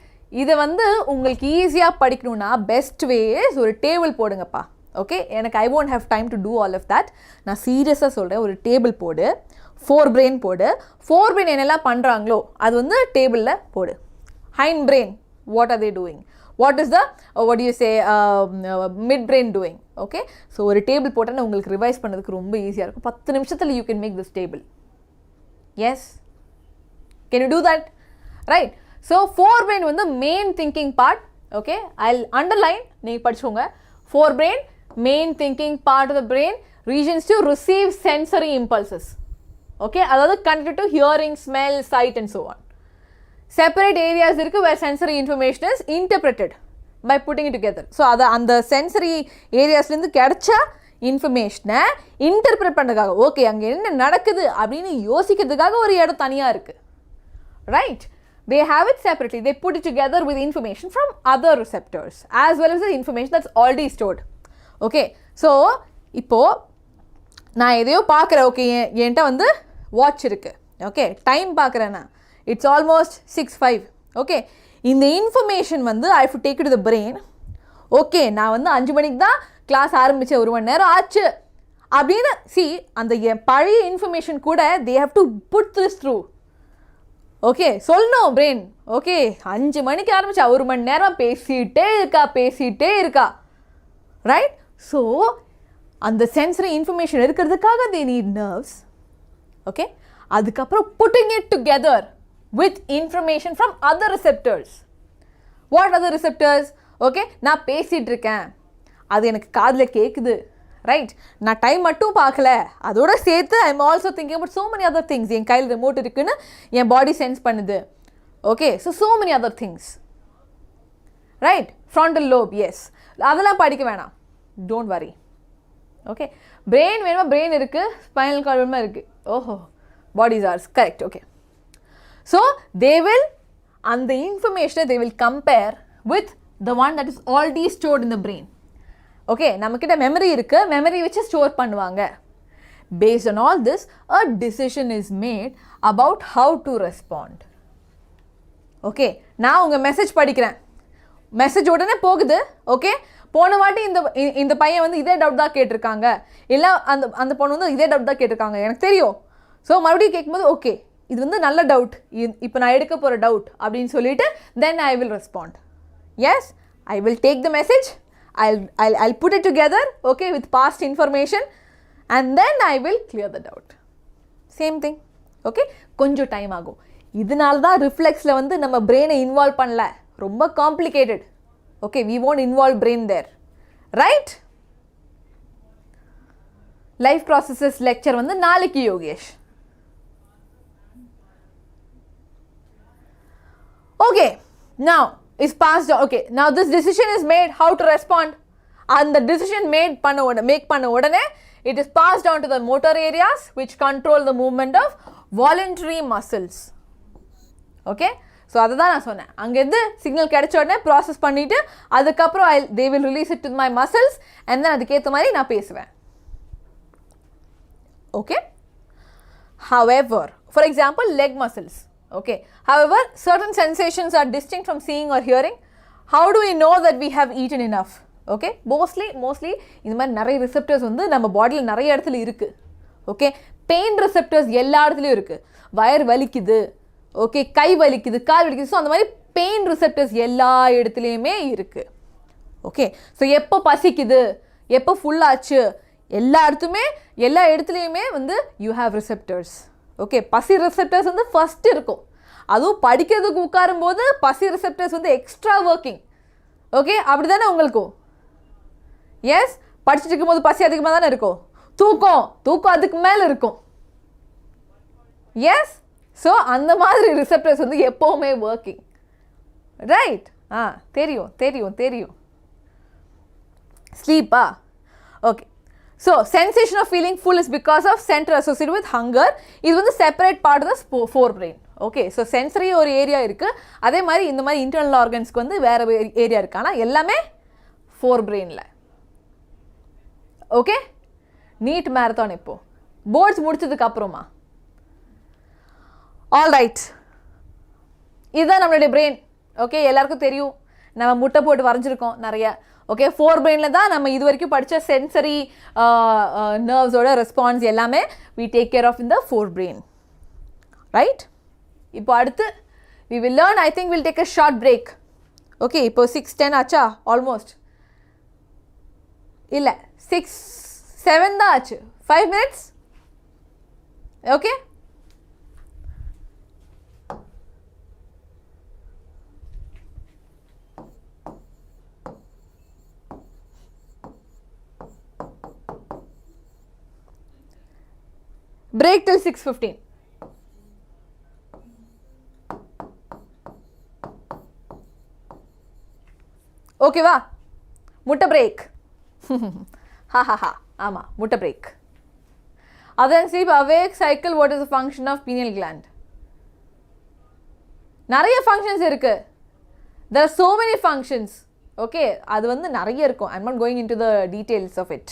இது வந்து உங்களுக்கு ஈஸியாக படிக்கணும்னா best ways ஒரு table போடுங்கப்பா. Okay, எனக்கு I won't have time to do all of that. நான் சீரியஸாக சொல்கிறேன், ஒரு டேபிள் போடு, forebrain போடு. forebrain என்னெல்லாம் பண்ணுறாங்களோ அது வந்து டேபிளில் போடு. hindbrain, what are they doing? What is the what do you say midbrain doing? Okay, so ஒரு டேபிள் போட்டோன்னா உங்களுக்கு ரிவைஸ் பண்ணதுக்கு ரொம்ப ஈஸியாக இருக்கும். 10 நிமிஷத்தில் you can make this table. Yes, can you do that? Right, so forebrain வந்து main thinking part. Okay, I'll underline, நீங்கள் படிச்சுக்கோங்க. forebrain, main thinking part of the brain, regions to receive sensory impulses. Okay, அதாவது connected to hearing, smell, sight and so on. Separate areas இருக்கு where sensory information is interpreted by putting it together. So அதை அந்த sensory ஏரியாஸ்லேருந்து கிடைச்ச இன்ஃபர்மேஷனை interpret பண்ணுறதுக்காக, okay அங்கே என்ன நடக்குது அப்படின்னு யோசிக்கிறதுக்காக ஒரு இடம் தனியாக இருக்குது. Right, they have it separately. They put it together with information from other receptors as well as the information that's already stored. Okay, so இப்போது நான் எதையோ பார்க்குறேன். ஓகே, என்கிட்ட வந்து வாட்ச் இருக்குது. ஓகே, டைம் பார்க்குறேன்னா இட்ஸ் ஆல்மோஸ்ட் 6:05. ஓகே, இந்த information வந்து I have to take to the brain. Okay, நான் வந்து 5 மணிக்கு தான் கிளாஸ் ஆரம்பித்தேன், 1 மணி நேரம் ஆச்சு அப்படின்னு அந்த பழைய இன்ஃபர்மேஷன் கூட they have to put this through. Okay, சொல்லணும் பிரெயின். ஓகே, 5 மணிக்கு ஆரம்பிச்சா 1 மணி நேரம் பேசிகிட்டே இருக்கா. ரைட், ஸோ அந்த சென்சரி இன்ஃபர்மேஷன் இருக்கிறதுக்காக they need nerves. ஓகே, அதுக்கப்புறம் putting it together with information from other receptors. What other receptors? Okay, நான் பேசிகிட்டு இருக்கேன், அது எனக்கு காதில் கேட்குது. ரைட், நான் டைம் மட்டும் பார்க்கல, அதோட சேர்த்து I am also thinking about so many other things. என் கையில் ரிமோட் இருக்குன்னு என் பாடி சென்ஸ் பண்ணுது. Okay, so many other things. Right, frontal lobe, yes, அதெல்லாம் படிக்க வேணாம், டோன்ட் வரி. ஓகே, பிரெயின் வேணுமா? பிரெயின் இருக்குது. ஸ்பைனல் கார்டு வேணுமா? இருக்குது. ஓஹோ, bodies ours correct. Okay, so they will அந்த இன்ஃபர்மேஷனை they will compare with the one that is already stored in the brain. Okay, நம்மக்கிட்ட மெமரி இருக்குது, மெமரி வச்சு ஸ்டோர் பண்ணுவாங்க. Based on all this a decision is made about how to respond. Okay, நான் உங்கள் message படிக்கிறேன், message உடனே போகுது. Okay, போன வாட்டி இந்த பையன் வந்து இதே டவுட் தான் கேட்டிருக்காங்க, இல்லை அந்த பொண்ணு வந்து இதே டவுட் தான் கேட்டிருக்காங்க, எனக்கு தெரியும். ஸோ மறுபடியும் கேட்கும்போது ஓகே இது வந்து நல்ல டவுட், இப்போ நான் எடுக்க போகிற டவுட் அப்படின்னு சொல்லிட்டு then I will respond. Yes, I will take the message, I'll put it together, okay, with past information, and then I will clear the doubt. Same thing, okay. கொஞ்சம் டைம் ஆகும். இதனால தான் ரிஃப்ளெக்ஸில் வந்து நம்ம பிரெயினை இன்வால்வ் பண்ணல, ரொம்ப complicated. Okay, we won't involve brain there, right? Life processes lecture வந்து நாளைக்கு Yogesh. Okay, now is passed. Okay, now this decision is made, how to respond, and the decision make panna odane it is passed on to the motor areas which control the movement of voluntary muscles. Okay, so adha na sonna anga edhu signal kedicha odane process pannite adukapra they will release it to my muscles and then aduketha mari na pesuven. Okay, however, for example, leg muscles. Okay, however, certain sensations are distinct from seeing or hearing. How do we know that we have eaten enough? Okay, mostly இந்த மாதிரி நிறைய receptors வந்து நம்ம பாடியில் நிறைய இடத்துல இருக்குது. Okay, pain receptors எல்லா இடத்துலையும் இருக்குது. வயர் வலிக்குது, ஓகே, கை வலிக்குது, கால் வலிக்குது, ஸோ அந்த மாதிரி பெயின் ரிசெப்டர்ஸ் எல்லா இடத்துலையுமே இருக்குது. ஓகே, ஸோ எப்போ பசிக்குது, எப்போ ஃபுல்லாச்சு, எல்லா இடத்துலையுமே வந்து யூ ஹாவ் ரிசெப்டர்ஸ். ஓகே, பசி ரிசெப்டர்ஸ் வந்து ஃபஸ்ட்டு இருக்கும். அதுவும் படிக்கிறதுக்கு உட்காரும்போது பசி ரிசெப்டர்ஸ் வந்து எக்ஸ்ட்ரா ஒர்க்கிங். ஓகே, அப்படி தானே உங்களுக்கும்? எஸ், படிச்சுட்டு இருக்கும்போது பசி அதிகமாக தானே இருக்கும். தூக்கம் அதுக்கு மேலே இருக்கும். எஸ், ஸோ அந்த மாதிரி ரிசெப்டர்ஸ் வந்து எப்போவுமே ஒர்க்கிங், ரைட்? தெரியும். ஸ்லீப்பா? Okay, so sensation of feeling full is because of center associated with hunger. இது வந்து separate part of the forebrain. Okay, so sensory ஒரு ஏரியா இருக்குது, அதே மாதிரி இந்த மாதிரி இன்டர்னல் ஆர்கன்ஸ்க்கு வந்து வேறு ஏரியா இருக்குது, ஆனால் எல்லாமே forebrainல. ஓகே, நீட் மேரத்தான் இப்போது போர்ட்ஸ் முடிச்சதுக்கு அப்புறமா. ஆல் ரைட், இதுதான் நம்மளுடைய பிரெயின். ஓகே, எல்லாருக்கும் தெரியும், நம்ம முட்டை போட்டு வரைஞ்சிருக்கோம் நிறைய. ஓகே, ஃபோர்பிரெயினில் தான் நம்ம இது வரைக்கும் படித்த சென்சரி நர்வ்ஸோட ரெஸ்பான்ஸ் எல்லாமே we take care of in the forebrain, right? இப்போ அடுத்து we will learn, I think we'll take a short break. Okay, இப்போ 6:10 ஆச்சா? ஆல்மோஸ்ட் இல்லை 6:07 தான் ஆச்சு. 5 minutes. Okay, break till 6:15. ஓகேவா? முட்டை பிரேக். ஹா ஆமாம், முட்டை பிரேக். அதன் sleep, awake, cycle, what is the function of pineal gland? நிறைய ஃபங்க்ஷன்ஸ் இருக்கு. there are so many functions. Okay, அது வந்து நிறைய இருக்கும். I'm not going into the details of it.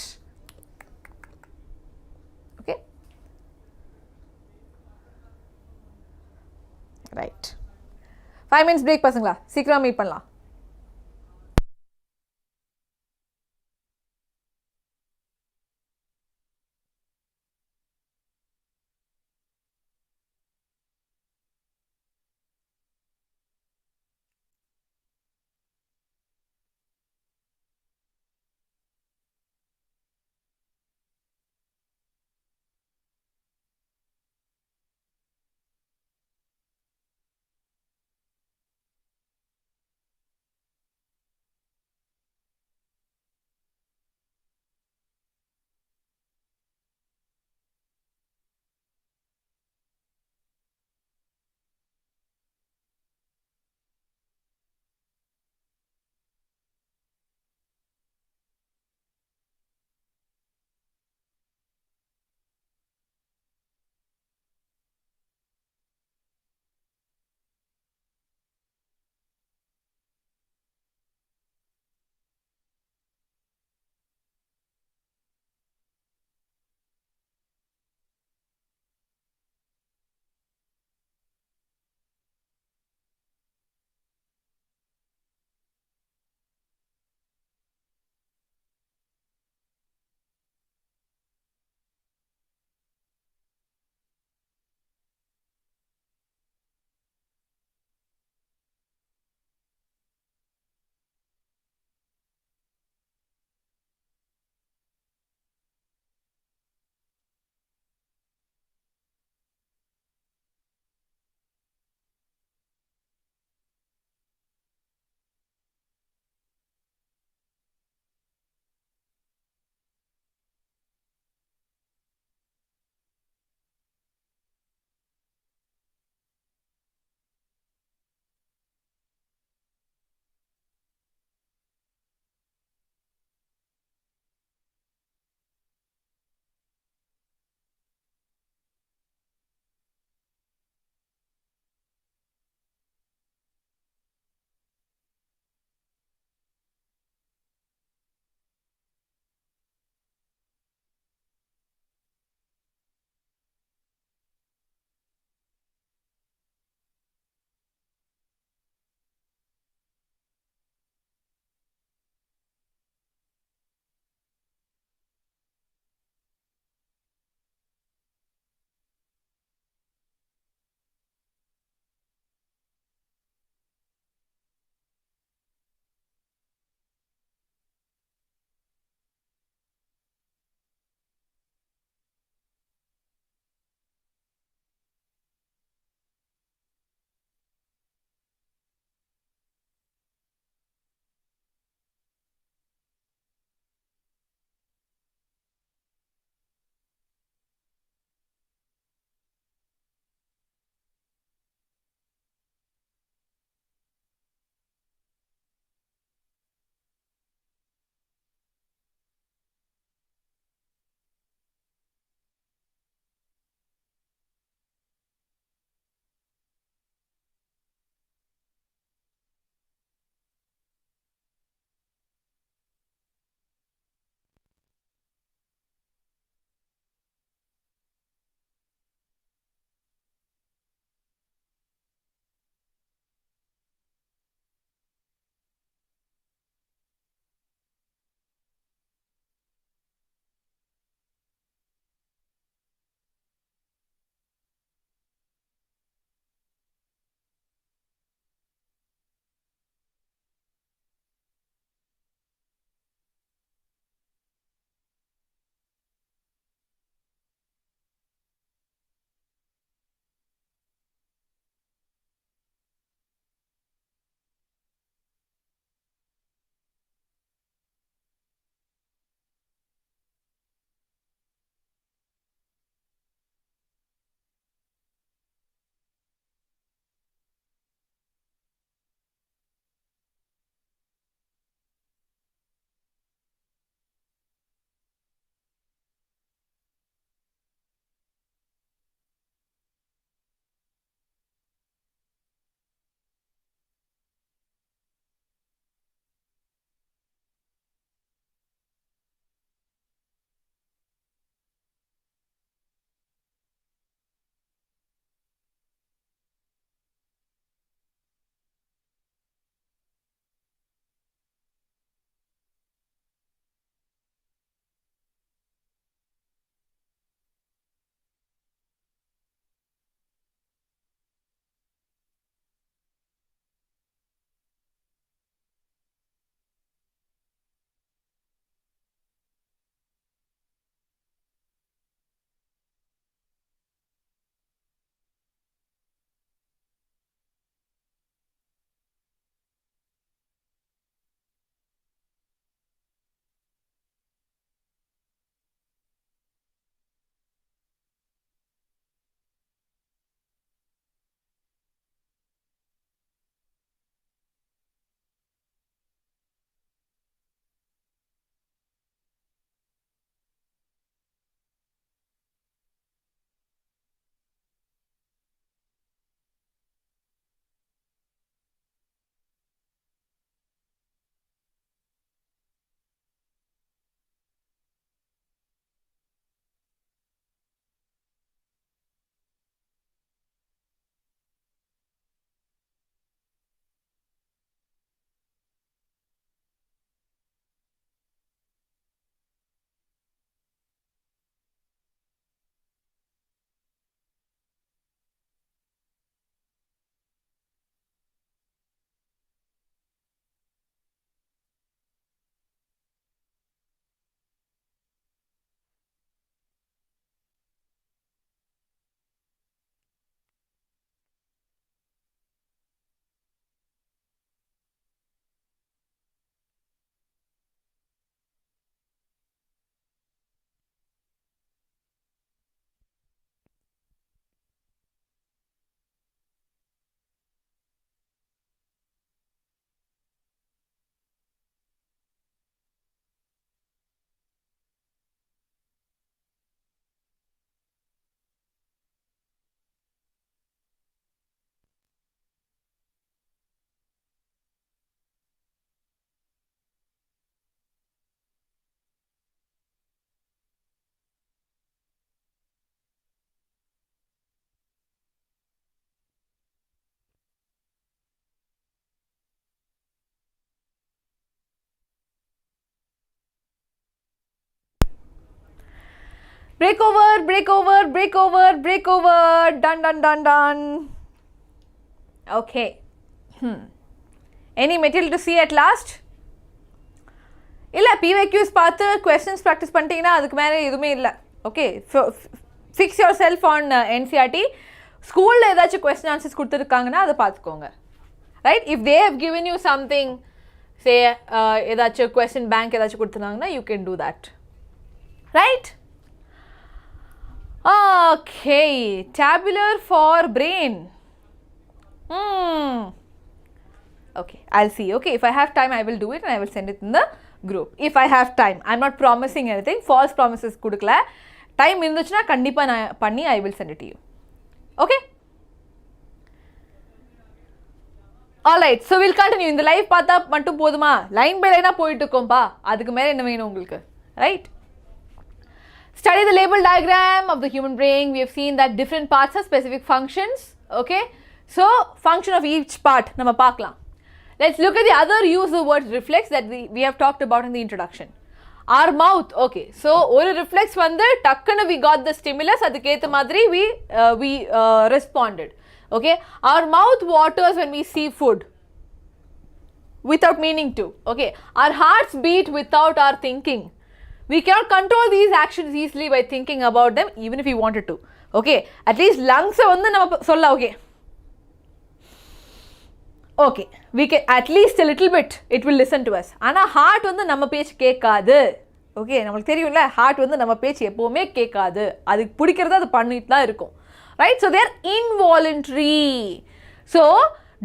Okay, right. 5 minutes break பசங்களா, சீக்கிரம் மீட் பண்ணலாம். break over, break over, break over, break over, done, done, done, done. Okay. Any material to see at last? இல்ல PYQs பார்த்து questions practice பண்ணிட்டீங்கன்னா அதுக்கு மேலே எதுவுமே இல்லை. Okay, fix yourself on NCERT. ஸ்கூலில் ஏதாச்சும் question answers கொடுத்துருக்காங்கன்னா அதை பார்த்துக்கோங்க. Right? If they have given you something, say ஏதாச்சும் question bank ஏதாச்சும் கொடுத்துருந்தாங்கன்னா you can do that. Right? Okay, tabular for brain. Okay, I'll see. Okay, if I have time, I will do it and I will send it in the group. If I have time, I'm not promising anything. False promises kudukla. Time irundhuchna kandipa na panni I will send it to you. Okay? Alright, so we'll continue. In the live paatha mattum poduma line by line poitu irukompa adukku mele enna venum ungalku, right? Study the label diagram of the human brain. We have seen that different parts have specific functions. Okay, so function of each part nama paakalam. Let's look at the other use of word reflex that we have talked about in the introduction. Our mouth. Okay, so one reflex vandu takkana we got the stimulus aduketha madri we responded. Okay, our mouth waters when we see food without meaning to. Okay, our hearts beat without our thinking. We cannot control these actions easily by thinking about them even if we wanted to. Okay, at least lungs vandu nama solla. Okay, okay, we can at least a little bit it will listen to us. Ana heart vandu nama pech kekadu. Okay, namakku theriyumla heart vandu nama pech eppome kekadu, adukku pudikkiradha adu pannittu da irukum, right? So they are involuntary. So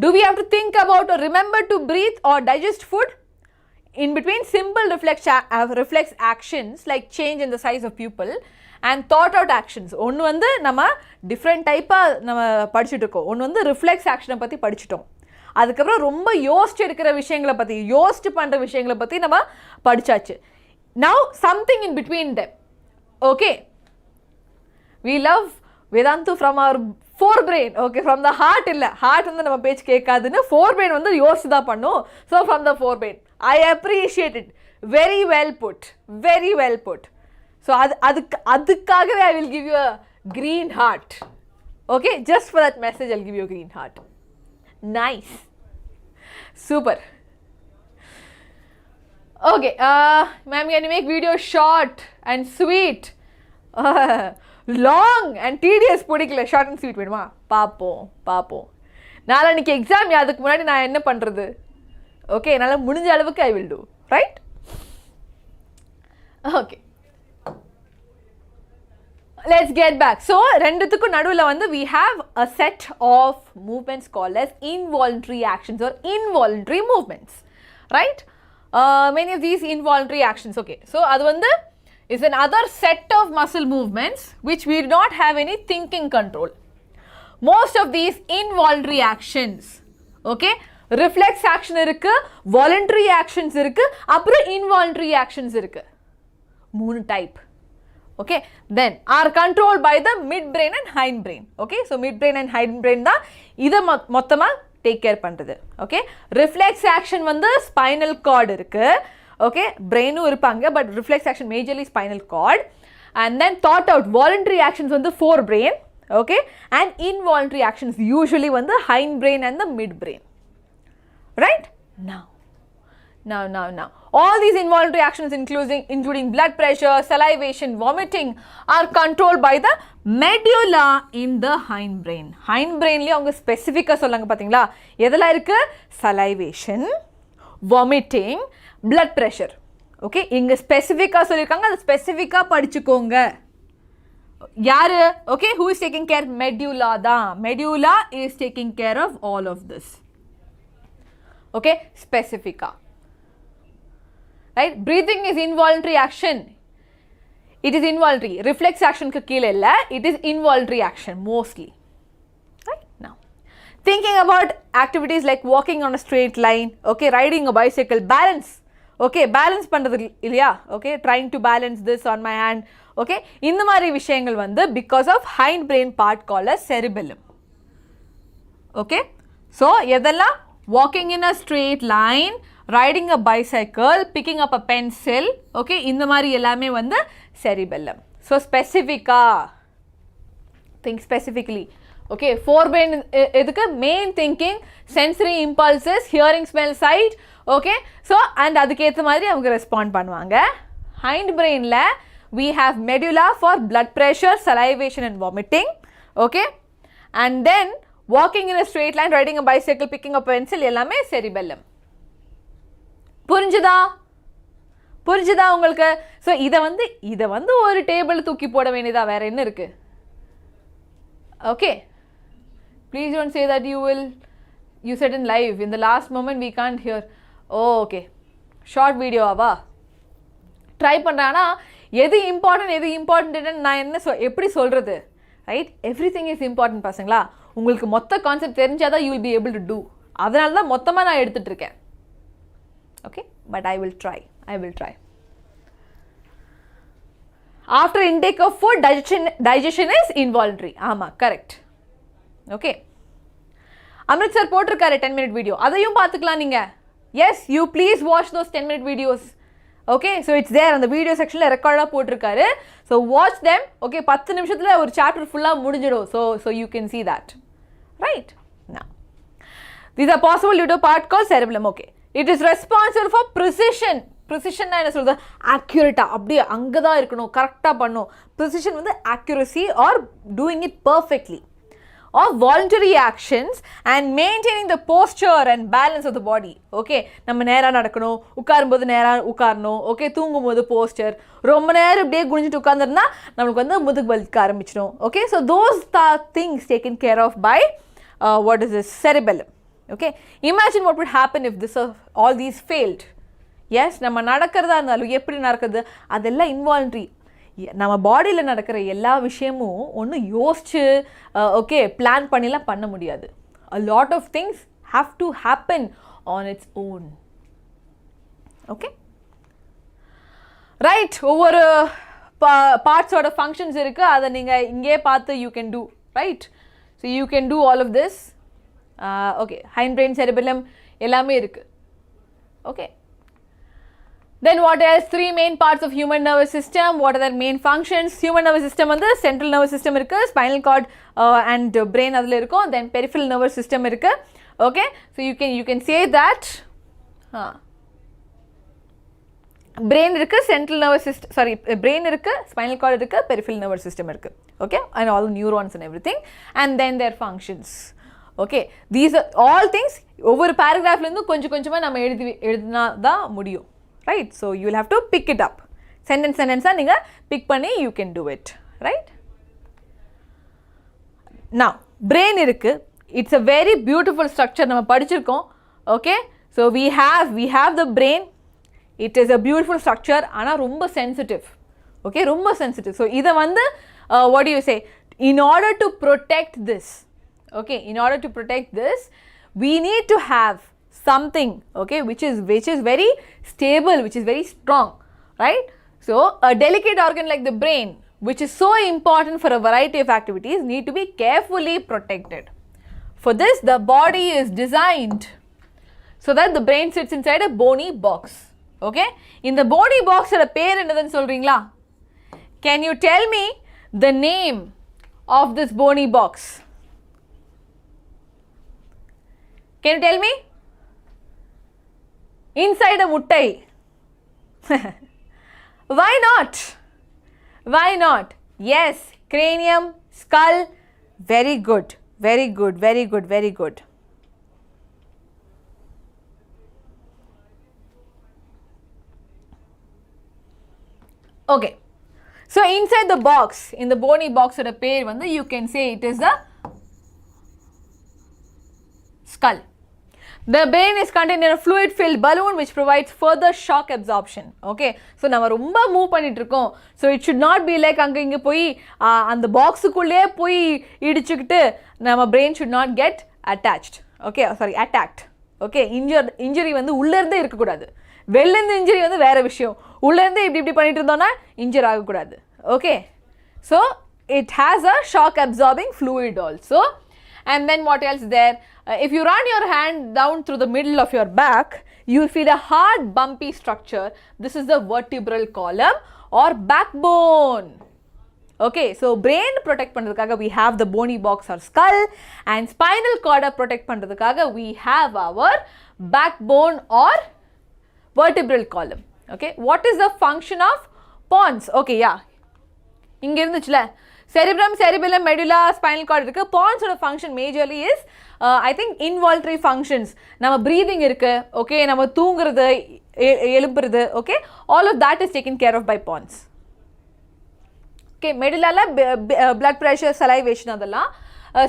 do we have to think about or remember to breathe or digest food? In between simple reflex actions like change in the size of pupil and thought out actions, ஒன்று வந்து நம்ம different டைப்பாக நம்ம படிச்சுட்டு இருக்கோம். ஒன்று வந்து reflex ஆக்ஷனை பற்றி படிச்சுட்டோம். அதுக்கப்புறம் ரொம்ப யோசிச்சு எடுக்கிற விஷயங்களை பற்றி, யோசிச்சு பண்ணுற விஷயங்களை பற்றி நம்ம படித்தாச்சு. Now something in between them. Okay, we love Vedantu from our forebrain. Okay, from the heart இல்லை, heart வந்து நம்ம பேச்சு கேட்காதுன்னு forebrain வந்து யோசிச்சு தான் பண்ணும். So from the forebrain, I appreciate it. Very well put. Very well put. So அதுக்காகவே I will give you a green heart. Okay, just for that message I'll give you a green heart. Nice. Super. Okay, ma'am, can you make video short and sweet? Long and tedious பிடிக்கல, short and sweet வேணுமா? பாப்போம். நாளைக்கு exam, அதுக்கு முன்னாடி நான் என்ன பண்ணுறது? Okay, என்னால் முடிஞ்ச அளவுக்கு I will do, right? Okay, let's get back. So ரெண்டுத்துக்கும் நடுவில் வந்து we have a set of movements called as involuntary actions or involuntary movements, right? Many of these involuntary actions. Okay, so அது வந்து is another set of muscle movements which we do not have any thinking control. Most of these involuntary actions, okay, reflex action இருக்கு, voluntary actions இருக்கு, அப்புறம் involuntary actions இருக்கு. 3 type. Okay, then are controlled by the midbrain and hindbrain. Okay, so midbrain and hindbrain தான் இதை மொத்தமா take care பண்றது. Okay, reflex action வந்து spinal cord இருக்கு. Okay, brain இருப்பாங்க, but reflex action majorly spinal cord. And then thought out voluntary actions வந்து forebrain. Okay, and involuntary actions usually வந்து hindbrain and the midbrain. Right? Now. All these involuntary actions including blood pressure, salivation, vomiting are controlled by the medulla in the hindbrain. Hindbrainலயே அவங்க ஸ்பெசிஃபிக்காக சொல்லாங்க பார்த்தீங்களா? எதெல்லாம் இருக்கு? Salivation, vomiting, blood pressure. Okay, இங்க ஸ்பெசிஃபிக்காக சொல்லியிருக்காங்க, அது ஸ்பெசிஃபிக்காக படிச்சுக்கோங்க. யாரு? Okay, who is taking care? Medulla தான். Medulla is taking care of all of this. Okay, specifica. Right? Breathing is involuntary action. It is involuntary. Reflex action ku keela illa, it is involuntary action mostly. Right? Now, thinking about activities like walking on a straight line, okay, riding a bicycle, balance. Okay, balance பண்றது இல்லையா? Okay, trying to balance this on my hand. Okay, இந்த மாதிரி விஷயங்கள் வந்து because of hindbrain part called as cerebellum. Okay, so எதெல்லாம்? Walking in a straight line, riding a bicycle, picking up a pencil, okay, இந்த மாதிரி எல்லாமே வந்து cerebellum. So specifica, think specifically. Okay, forebrain edukku main thinking, sensory impulses, hearing, smell, sight. Okay, so and adukku etha madri avanga respond பண்ணுவாங்க. Hindbrain la we have medulla for blood pressure, salivation and vomiting. Okay, and then walking in a straight line, riding a bicycle, picking up a pencil எல்லாமே cerebellum. புரிஞ்சுதா உங்களுக்கு? So இதை வந்து ஒரு table தூக்கி போட வேண்டியதா, வேற என்ன இருக்கு? Okay, please don't say that you said in live in the last moment we can't hear. Okay, short வீடியோவா ட்ரை பண்ணுறானா? எது இம்பார்ட்டன்ட் நான் எப்படி சொல்கிறது? Right, everything is important பசங்களா. உங்களுக்கு மொத்த கான்செப்ட் தெரிஞ்சாதான் you will be able to do. அதனால தான் மொத்தமாக நான் எடுத்துகிட்டு இருக்கேன். Okay, but I will try. After intake of food, digestion is involuntary. ஆமா, correct. Okay, அமிர்த் சார் போட்டிருக்காரு 10-minute video, அதையும் பார்த்துக்கலாம் நீங்க. Yes, you please watch those 10-minute videos. Okay, so it's there on the video section, ரெக்கார்டா போட்டிருக்காரு. So watch them. Okay, 10 நிமிஷத்துல ஒரு chapter ஃபுல்லா முடிஞ்சிடும். So you can see that. Right? Now, these are possible due to a part called cerebellum. Okay, it is responsible for precision. ப்ரிசிஷன்னா என்ன சொல்கிறது? ஆக்யூரேட்டாக, அப்படியே அங்கே தான் இருக்கணும், கரெக்டாக பண்ணும். ப்ரிசிஷன் வந்து accuracy or doing it perfectly, or voluntary actions and maintaining the posture and balance of the body. Okay, நம்ம நேராக நடக்கணும், உட்காரும்போது நேராக உட்காரணும். ஓகே, தூங்கும்போது போஸ்டர், ரொம்ப நேரம் இப்படியே குனிஞ்சிட்டு உட்காந்துருந்தா நம்மளுக்கு வந்து முதுகு வலிக்க ஆரம்பிச்சிடும். Okay, so those things taken care of by what is this cerebellum. Okay, imagine what would happen if all these failed. Yes, நம்ம நடக்கிறதா இருந்தாலும் எப்படி நடக்குது, அதெல்லாம் இன்வாலண்ட்ரி. நம்ம பாடியில் நடக்கிற எல்லா விஷயமும் ஒன்று யோசிச்சு ஓகே பிளான் பண்ணிலாம் பண்ண முடியாது. a lot of things have to happen on its own. Okay, right. ஒவ்வொரு பார்ட்ஸோட ஃபங்க்ஷன்ஸ் இருக்குது, அதை நீங்கள் இங்கே பார்த்து you can do. Right, so you can do all of this. Okay, hindbrain, cerebellum எல்லாமே இருக்குது. Okay, then what else? 3 main parts of human nervous system. What are their main functions? Human nervous system வந்து central nervous system இருக்கு, spinal cord and brain அதில் இருக்கும். then peripheral nervous system இருக்கு. Okay, so you can say that brain இருக்கு, central nervous system, brain இருக்கு, spinal cord இருக்கு, peripheral nervous system இருக்கு. Okay, and all the neurons and everything, and then their functions. Okay, these are all things ஒவ்வொரு paragraphல இருந்து கொஞ்சம் கொஞ்சமாக நம்ம எழுதினா தான் முடியும். Right, so you will have to pick it up, sentence நீங்க pick பண்ணி you can do it. Right, now brain இருக்கு, it's a very beautiful structure, நம்ம படிச்சிருக்கோம். Okay, so we have the brain. It is a beautiful structure, ஆனா ரொம்ப sensitive. Okay, ரொம்ப sensitive. So இதை வந்து what do you say, in order to protect this, okay, in order to protect this we need to have something, okay, which is very stable, which is very strong. Right, so a delicate organ like the brain, which is so important for a variety of activities, need to be carefully protected. For this the body is designed so that the brain sits inside a bony box. Okay, in the bony box oda பேர் என்னதுன்னு சொல்றீங்களா? Can you tell me the name of this bony box? Can you tell me? Inside a muttai. Why not? Yes, cranium, skull. Very good. Okay, so inside the box, in the bony box oda பேர் வந்து you can say it is the skull. The brain is contained in a fluid-filled balloon which provides further shock absorption. Okay, so நம்ம ரொம்ப move பண்ணிட்டு இருக்கோம். So it should not be like அங்க இங்க போய் அந்த பாக்ஸுக்குள்ளே போய் இடிச்சுக்கிட்டு நம்ம brain should not get attached. Okay, sorry, attacked. Okay, injury வந்து உள்ள இருந்தே இருக்க கூடாது. வெளில இருந்து injury வந்து வேற விஷயம். உள்ள இருந்து இப்படி பண்ணிட்டு இருந்தோம்னா injure ஆக கூடாது. Okay, so it has a shock absorbing fluid also. And then what else there? If you run your hand down through the middle of your back, you will feel a hard bumpy structure. This is the vertebral column or backbone. Okay, so brain protect பண்றதுக்காக we have the bony box or skull, and spinal cord protect பண்றதுக்காக we have our backbone or vertebral column. Okay, what is the function of pons? Okay, yeah, இங்க இருந்துச்சுல cerebrum, cerebellum, medulla, spinal cord இருக்கு. pons ஓட function majorly is I think involuntary functions. நம்ம breathing இருக்கு, okay, நம்ம தூங்குறது, எழுப்புறது, okay, all of that is taken care of by pons. Okay, medulla blood pressure, salivation adalla.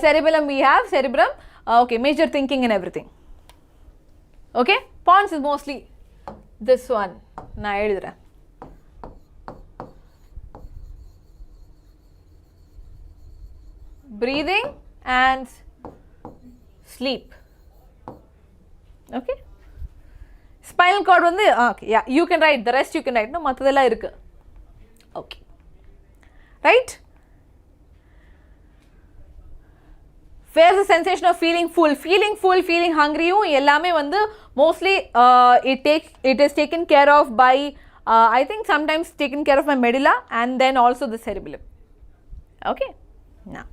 Cerebellum we have cerebrum, okay, major thinking and everything. Okay, pons is mostly this one. Na edudren. Breathing and sleep. Okay, spinal cord வந்து okay, yeah, you can write, the rest you can write, no, மத்ததெல்லாம் இருக்கு. Okay, right? Where's the sensation of feeling full, feeling hungry? எல்லாமே வந்து mostly it is taken care of by I think sometimes taken care of by medulla and then also the cerebellum. Okay, now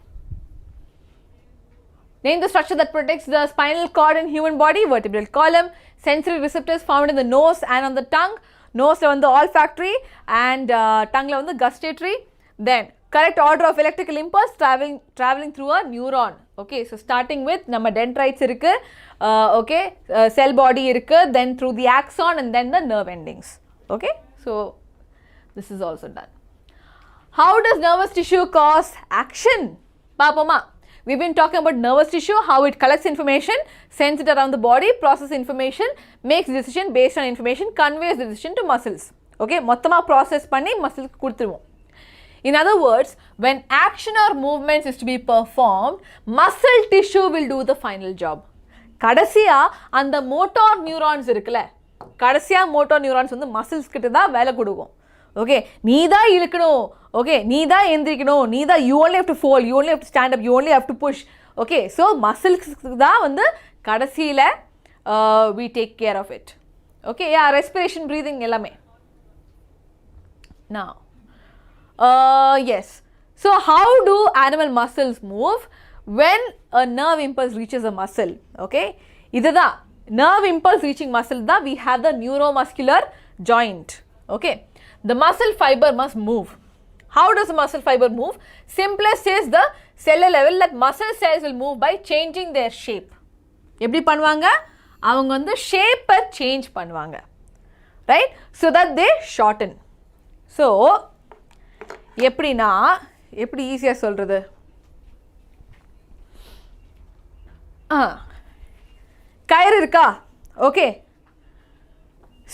name the structure that protects the spinal cord in human body. Vertebral column. Sensory receptors found in the nose and on the tongue. Nose la vandu olfactory and tongue la vandu gustatory. Then correct order of electrical impulse traveling through a neuron. Okay, so starting with nama dendrites irukku, okay, cell body irukku, then through the axon and then the nerve endings. Okay, so this is also done. How does nervous tissue cause action? Papoma, we've been talking about nervous tissue, how it collects information, sends it around the body, processes information, makes decision based on information, conveys the decision to muscles. Okay, mottama process panni muscles kuduthruvom. In other words, when action or movements is to be performed, muscle tissue will do the final job. Kadasiya and the motor neurons irukla, kadasiya motor neurons வந்து muscles கிட்ட தான் வேலை கொடுக்கும். Okay, நீ தான் இழுக்கணும், okay, நீ தான் எந்திரிக்கணும், நீ தான், you only have to fold, you only have to stand up, you only have to push. Okay, so muscles தான் வந்து கடைசியில we take care of it. Okay, yeah, respiration, breathing எல்லாமே. Now yes, so how do animal muscles move? When a nerve impulse reaches a muscle, okay, இதுதான் nerve impulse reaching muscle தான் we have the neuromuscular joint. Okay, the muscle fiber must move. How does the muscle fiber move? Simplest is the cellular level, that muscle cells will move by changing their shape. எப்படி பண்ணுவாங்க? அவங்க வந்து shape change பண்ணுவாங்க, right, so that they shorten. So எப்படினா, எப்படி ஈஸியா சொல்றது, கயிறு இருக்கா, ஓகே,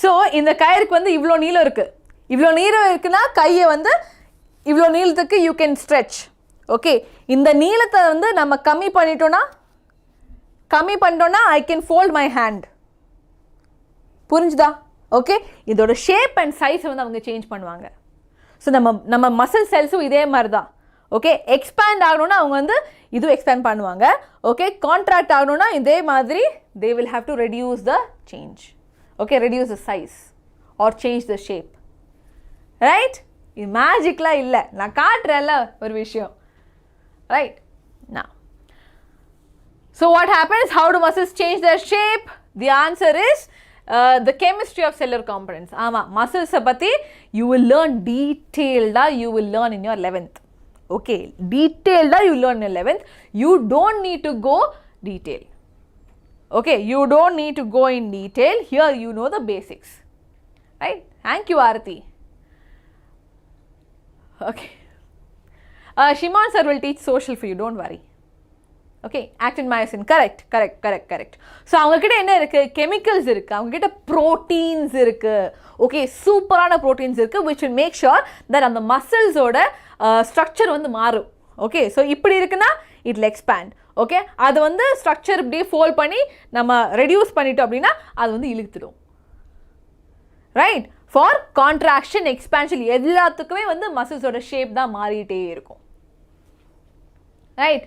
ஸோ இந்த கயிறுக்கு வந்து இவ்வளோ நீளம் இருக்குது, இவ்வளோ நீளம் இருக்குன்னா கையை வந்து இவ்வளோ நீளத்துக்கு யூ கேன் ஸ்ட்ரெச். ஓகே, இந்த நீளத்தை வந்து நம்ம கம்மி பண்ணிட்டோன்னா I can fold my hand. புரிஞ்சுதா? ஓகே, இதோட ஷேப் அண்ட் சைஸை வந்து அவங்க சேஞ்ச் பண்ணுவாங்க. ஸோ நம்ம மசில் செல்ஸும் இதே மாதிரி தான். ஓகே, எக்ஸ்பேண்ட் ஆகணும்னா அவங்க வந்து இதுவும் எக்ஸ்பேண்ட் பண்ணுவாங்க. ஓகே, கான்ட்ராக்ட் ஆகணும்னா இதே மாதிரி they will have to reduce the change. Okay, reduce the size or change the shape. Right? இது மேஜிக்லாம் இல்லை, நான் காட்டுறேன்ல ஒரு விஷயம். Right? now so what happens? How do muscles change their shape? The answer is the chemistry of cellular components. ஆமாம், muscles பற்றி you will learn detailed, you will learn in your 11th. Okay, detailed you learn in 11th. You don't need to go detail. Okay, you don't need to go in detail. Here you know the basics. Right? Thank you, Aarati. Okay. Shimon sir will teach social for you, don't worry. Okay, actin myosin, correct. So அவங்ககிட்ட என்ன இருக்கு? Chemicals இருக்கு, அவங்ககிட்ட proteins இருக்கு. Okay, சூப்பரான proteins இருக்கு, which will make sure that அந்த muscles ஓட structure வந்து மாறும். Okay, so இப்படி இருக்குன்னா it will expand. Okay, அது வந்து structure இப்படியே fold பண்ணி நம்ம reduce பண்ணிட்டோம் அப்படின்னா அது வந்து இழுத்துடும். Right? For contraction, expansion, எல்லாத்துக்குமே வந்து muscles ஓட shape தான் மாறிட்டே இருக்கும். Right?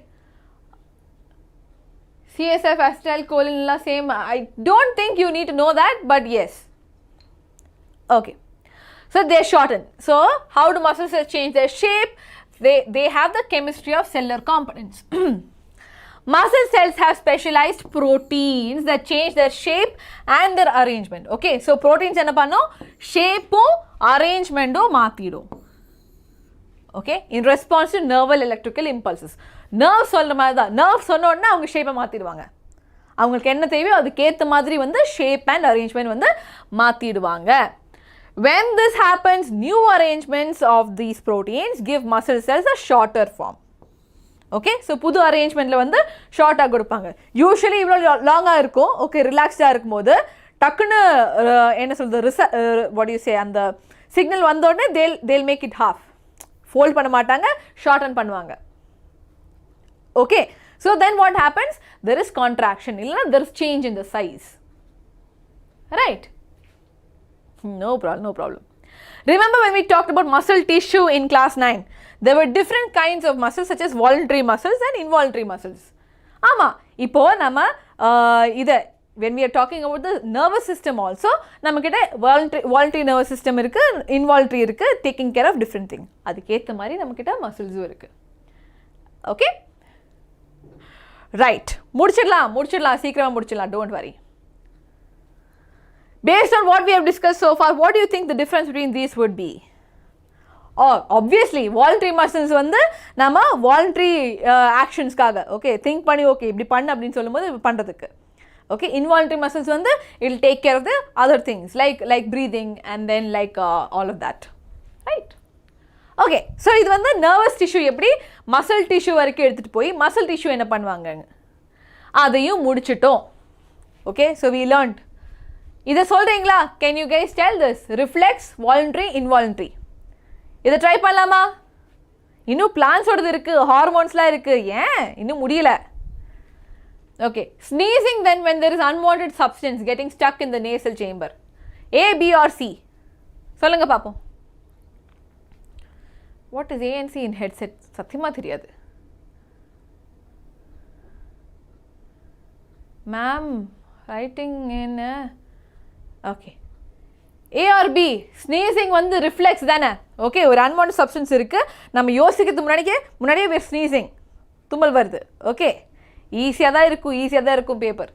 CSF, acetylcholine, same. I don't think you need to know that, but yes. Okay. So they shorten. So how do muscles change their shape? they have the chemistry of cellular components. Muscle cells have specialized proteins that change their shape and their arrangement. Okay, so proteins enna pannum shape arrangement maatidum. Okay, in response to nerval electrical impulses. Nerve சொல்ற மாதிரி தான், nerve சொன்ன உடனே அவங்க ஷேப்பை மாற்றிடுவாங்க. அவங்களுக்கு என்ன தேவையோ அதுக்கேற்ற மாதிரி வந்து ஷேப் அண்ட் அரேஞ்ச்மெண்ட் வந்து மாற்றிடுவாங்க. When this happens, new arrangements of these proteins give muscle cells a shorter form. Okay, so புது அரேஞ்ச்மெண்ட்டில் வந்து ஷார்ட்டாக கொடுப்பாங்க. யூஸ்வலி இவ்வளோ லாங்காக இருக்கும். ஓகே, ரிலாக்ஸ்டாக இருக்கும்போது டக்குன்னு என்ன சொல்கிறது, வாட் யூ சே, அந்த சிக்னல் வந்தோடனே தேல் மேக் இட் ஹாஃப், ஃபோல்ட் பண்ண மாட்டாங்க, ஷார்டன் பண்ணுவாங்க. Okay, so then what happens, there is contraction, இல்லைனா there is change in the size. Right, no problem. Remember when we talked about muscle tissue in class 9? There were different kinds of muscles such as voluntary muscles and involuntary muscles. ஆமாம், இப்போ நம்ம இதை when we are talking about the nervous system also, நம்மக்கிட்ட voluntary nervous system இருக்குது, involuntary இருக்குது, taking care of different things. அதுக்கேற்ற மாதிரி நம்மக்கிட்ட மசில்ஸும் இருக்குது. ஓகே, ரைட், முடிச்சிடலாம் சீக்கிரமாக முடிச்சிடலாம், don't worry. Based on what we have discussed so far, what do you think the difference between these would be? Obviously voluntary muscles வந்து நம்ம voluntary actionsக்காக, okay, think பண்ணி okay இப்படி பண்ணு அப்படின்னு சொல்லும்போது பண்ணுறதுக்கு. Okay, involuntary muscles வந்து it will take care of the other things like breathing and then like all of that. Right? Okay, so இது வந்து nervous tissue எப்படி muscle tissue வரைக்கும் எடுத்துகிட்டு போய் muscle tissue என்ன பண்ணுவாங்க அதையும் முடிச்சிட்டோம். Okay, so we learned. இதை சொல்கிறீங்களா? Can you guys tell this? Reflex, voluntary, involuntary. இதை ட்ரை பண்ணலாமா? இன்னும் பிளான்ஸோடது இருக்குது, ஹார்மோன்ஸ்லாம் இருக்குது, ஏன் இன்னும் முடியல? Okay, sneezing then when there is unwanted substance getting stuck in the nasal chamber. A, B or C? சொல்லுங்க பார்ப்போம். What is A and C in headset? சத்தியமாக தெரியாது. மேம் ரைட்டிங் என்ன? Okay, A or B? Sneezing வந்து reflex தானே. Okay, ஒரு unwanted substance இருக்குது, நம்ம யோசிக்கிறதுக்கு முன்னாடியே வேறு ஸ்னீசிங், தும்மல் வருது. ஓகே, ஈஸியாக தான் இருக்கும் paper.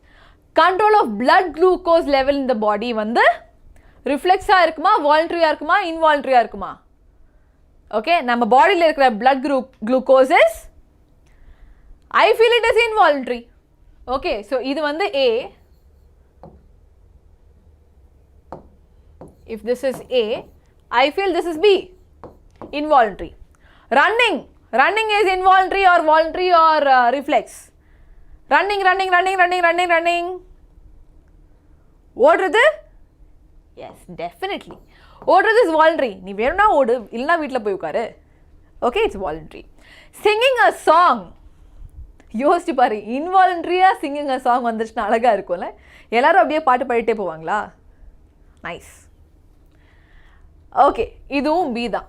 Control of blood glucose level இந்த பாடி வந்து ரிஃப்ளெக்ஸாக இருக்குமா, வாலண்டரியாக இருக்குமா, இன்வாலண்டரியாக இருக்குமா? ஓகே, நம்ம பாடியில் இருக்கிற blood glucose is, I feel it is involuntary. Okay, so இது வந்து A. If this is A, I feel this is B, involuntary. Running is involuntary or voluntary or reflex? Running. ஓடுறது? Yes, definitely. ஓடுறது is voluntary. நீ வேணும்னா ஓடு, இல்லைனா வீட்டில் போய் உட்காரு. Okay, it's voluntary. Singing a song, யோசிச்சு பாரு, இன்வாலண்டரியாக சிங்கிங் அ சாங் வந்துச்சுன்னா அழகாக இருக்கும்ல, எல்லாரும் அப்படியே பாட்டு பாடிட்டே போவாங்களா? நைஸ். ஓகே, இதுவும் பி தான்.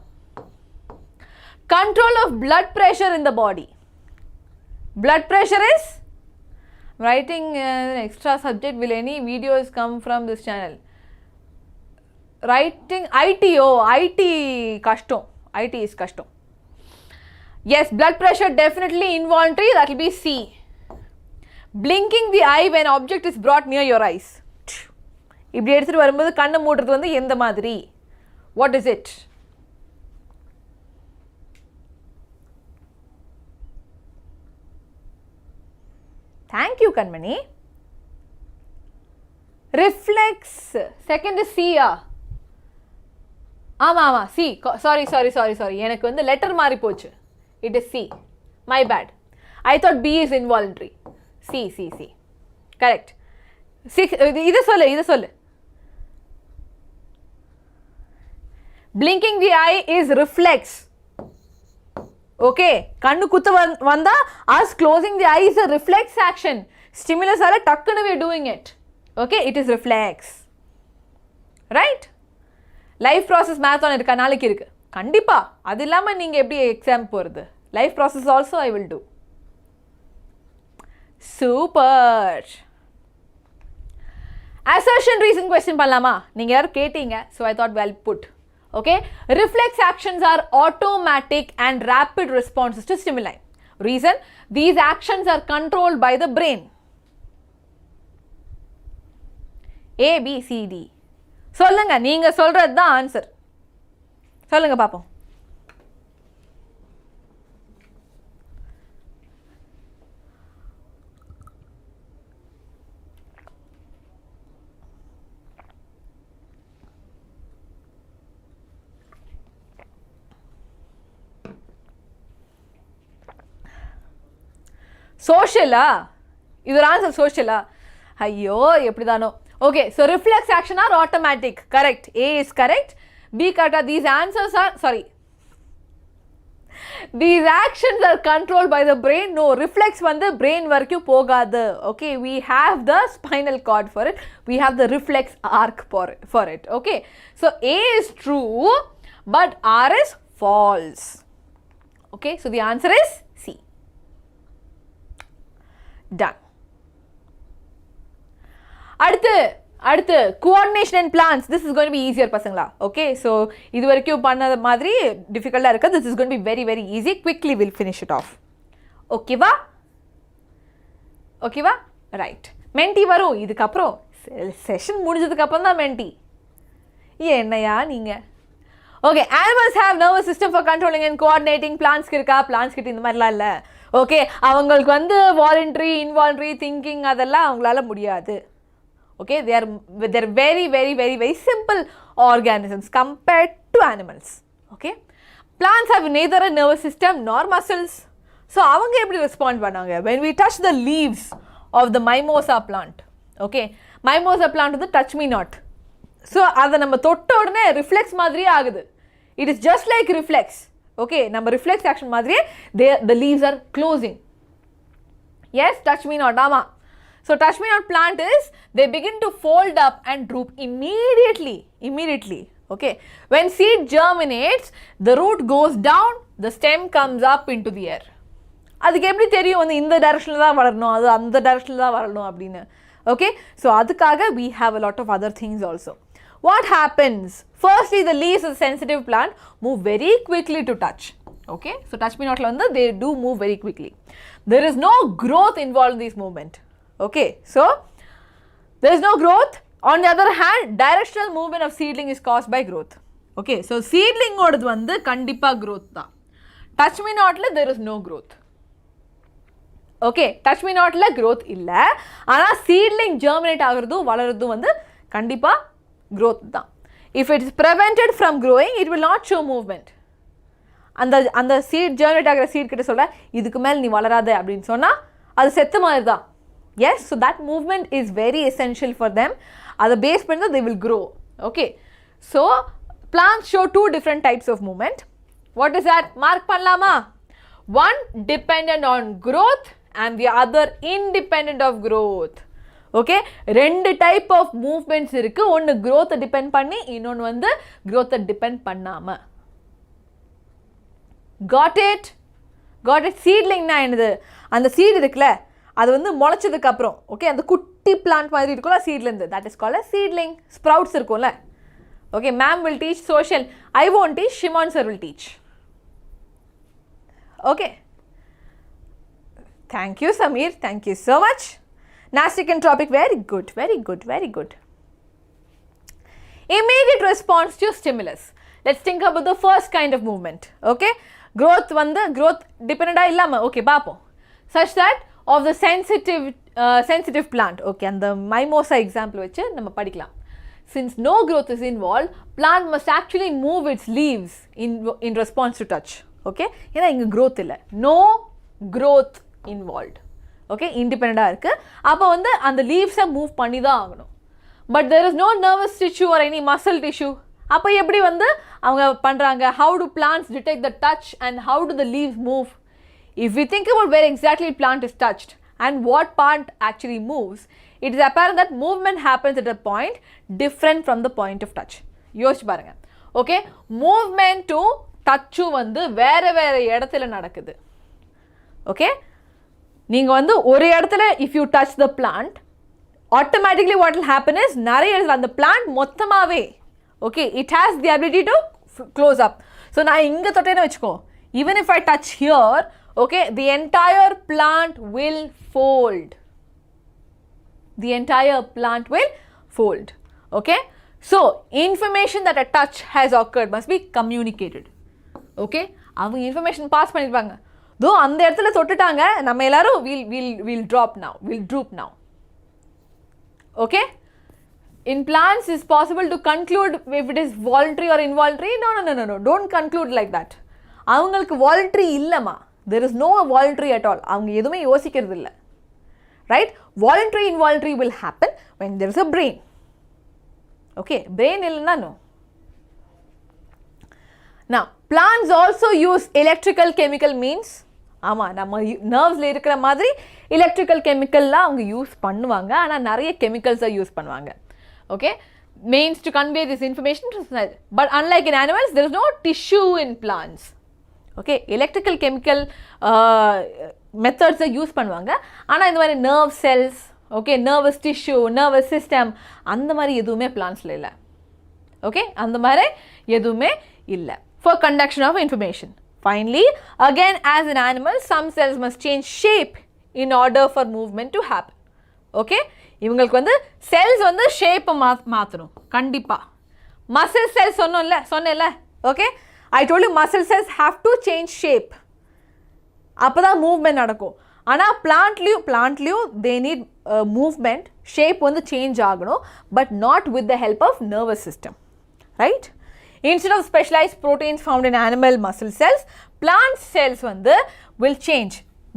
Control of blood pressure in the body. Blood pressure is writing extra subject. Will any videos come from this channel? Writing IT கஷ்டம். ஐடி இஸ் கஷ்டம். Yes, blood pressure definitely involuntary, that will be C. Blinking the eye when object is brought near your eyes. இப்படி எடுத்துட்டு வரும்போது கண்ணை மூடுறது வந்து எந்த மாதிரி? What is it? Thank you, Kanmani. Reflex. Second is C. ஆமாம், C. Sorry. எனக்கு வந்து லெட்டர் மாறி போச்சு. It is C. My bad. I thought B is involuntary. C. Correct. இதை சொல்லு. Blinking the eye is reflex. Okay. கண்ணு குத்து வந்தா us closing the eye is a reflex action. Stimulus ஆல டக்குன்னு we are doing it. Okay. It is reflex. Right? Life process marathon இருக்கா? நாளைக்கு இருக்கு. கண்டிப்பா. அது இல்லாமல் நீங்கள் எப்படி எக்ஸாம் போகிறது? Life process also I will do. Super. Assertion reason question பண்ணலாமா? நீங்கள் யாரும் கேட்டீங்க, so I thought well put. Okay, reflex actions are automatic and rapid responses to stimuli. Reason, these actions are controlled by the brain. A, B, C, D. சொல்லுங்க, நீங்க சொல்றது தான் answer. சொல்லுங்க பாப்போம். சோஷியலா? இது ஒரு ஆன்சர் சோஷியலா? ஐயோ எப்படிதானோ. Okay, so reflex action are automatic. Correct. A is correct. B கரெக்டா? These answers are sorry. These actions are controlled by the brain. No, reflex வந்து brain வரைக்கும் போகாது. Okay, we have the spinal cord for it. We have the reflex arc for it. Okay, so A is true, but R is false. Okay, so the answer is C. Done. அடுத்து coordination and plans. This is going to be easier பசங்களா. Okay, so இது வரைக்கும் பண்ணத மாதிரி difficult இருக்கு. This is going to be very very easy. Quickly we'll finish it off. Okay வா? Okay வா? Right. Menti வரும் இதுக்கு அப்புறம். செஷன் முடிஞ்சதுக்கு அப்புறம் தான் menti. என்னையா நீங்க? Okay, animals have nervous system for controlling and coordinating. Plants இருக்கா? Plants கிட்ட இந்த மாதிரிலாம் இல்ல. Okay, அவங்களுக்கு வந்து voluntary, involuntary thinking அதெல்லாம் அவங்களால முடியாது. Okay, they are very very very very simple organisms compared to animals. Okay, plants have neither a nervous system nor muscles. So avanga eppadi respond pannanga when we touch the leaves of the mimosa plant. Okay, mimosa plant is touch me not. So adha நம்ம தொட்ட உடனே reflex மாதிரியே ஆகுது. It is just like reflex. Okay, நம்ம reflex action மாதிரியே the leaves are closing. Yes, touch me not. ஆமா. So touch me not plant is they begin to fold up and droop immediately. Okay, when seed germinates, the root goes down, the stem comes up into the air. அதுக்கு எப்படி தெரியும் வந்து இந்த டைரக்ஷன்ல தான் வளரணும், அது அந்த டைரக்ஷன்ல தான் வரணும் அப்படினு. Okay, so அதுக்காக we have a lot of other things also. What happens? Firstly, the leaves of the sensitive plant move very quickly to touch. Okay, so touch me notல வந்து they do move very quickly. There is no growth involved in this movement. Okay, so there is no growth. On the other hand, directional movement of seedling is caused by growth. Okay, so seedling ஓடது வந்து கண்டிப்பா growth தான். Touch me notல there is no growth. Okay, touch me notல growth இல்ல, ஆனா seedling germinate ஆகுறதும் வளரதும் வந்து கண்டிப்பா growth தான். If it is prevented from growing, it will not show movement. அந்த seed germinate ஆகுற seed கிட்ட சொல்ல இதுக்கு மேல நீ வளராத அப்படினு சொன்னா அது செத்த மாதிரி தான். Yes, so that movement is very essential for them. Other base பண்ணா they will grow. Okay, so plants show two different types of movement. What is that? Mark பண்ணலாமா? One dependent on growth and the other independent of growth. Okay, ரெண்டு type of movements இருக்கு. ஒன்னு growth depend பண்ணி, இன்னொன்னு வந்து growth depend பண்ணாம. Got it? Got it? Seedling na என்னது? அந்த seed இருக்குல, அது வந்து முளைச்சதுக்கு அப்புறம், ஓகே, அந்த குட்டி பிளான்ட் மாதிரி இருக்கும்ல சீட்ல இருந்து, that is called a seedling. Sprouts இருக்கும்ல. Okay, ma'am will teach social. I won't teach, Shimon sir will teach. Okay. Thank you Samir, thank you so much. Nastic and tropic, very good, very good, very good. Immediate response to stimulus. Let's think about the first kind of movement. Okay, growth வந்து growth dependent இல்லாம, okay, பாப்போம். Such that of the sensitive plant. Okay, and the mimosa example வச்சு நம்ம படிக்கலாம். Since no growth is involved, plant must actually move its leaves in response to touch. Okay, ஏன்னா இங்க growth இல்ல, no growth involved. Okay, independent இருக்கு, அப்போ வந்து அந்த leaves move பண்ணி தான் ஆகணும். But there is no nervous tissue or any muscle tissue. அப்போ எப்படி வந்து அவங்க பண்றாங்க? How do plants detect the touch and how do the leaves move? If we think about where exactly plant is touched and what part actually moves, it is apparent that movement happens at a point different from the point of touch. யோசிச்சு பாருங்க. Okay, movement to touch வந்து வேற வேற இடத்துல நடக்குது. Okay, நீங்க வந்து ஒரு இடத்துல if you touch the plant, automatically what will happen is நிறைய இடத்துல அந்த plant மொத்தமாவே, okay, it has the ability to close up. So நான் இங்க தொட்டேன்னு வெச்சுக்கோ, even if I touch here, okay, the entire plant will fold. The entire plant will fold. Okay, so information that a touch has occurred must be communicated. Okay, அவங்க information pass பண்ணிருப்பாங்க. தோ அந்த இடத்துல தொட்டுட்டாங்க, நம்ம எல்லாரும் will droop now. Okay, in plants is possible to conclude if it is voluntary or involuntary. No, don't conclude like that. அவங்களுக்கு voluntary இல்லமா, there is no voluntary at all. அவங்க எதுவுமே யோசிக்கிறது இல்லை, right? Voluntary involuntary will happen when there is a brain. Okay, brain இல்லைன்னா no. Now plants also use electrical chemical means. ஆமா, நம்ம நர்வ்ஸ்ல இருக்கிற மாதிரி electrical chemicalலாம் அவங்க யூஸ் பண்ணுவாங்க, ஆனா நிறைய chemicals யூஸ் பண்ணுவாங்க. Okay, means to convey this information to society. But unlike in animals, there is no tissue in plants. Okay, electrical chemical methods use பண்ணுவாங்க, ஆனா இந்த மாதிரி nerve cells, okay, nervous tissue, nervous system அந்த மாதிரி எதுவுமே பிளான்ட்ஸ்ல இல்லை. Okay, அந்த மாதிரி எதுவுமே இல்லை for conduction of information. Finally, again as in animals, some cells must change shape in order for movement to happen. Okay, இவங்களுக்கு வந்து cells வந்து shape மாத்தணும் கண்டிப்பா. muscle cells சொன்னேன்ல, okay, I told you muscle cells have to change shape, அப்பதான் movement நடக்கும். ஆனா plantலயும் they need movement, shape வந்து change ஆகணும், but not with the help of nervous system, right? Instead of specialized proteins found in animal muscle cells, plant cells வந்து will change.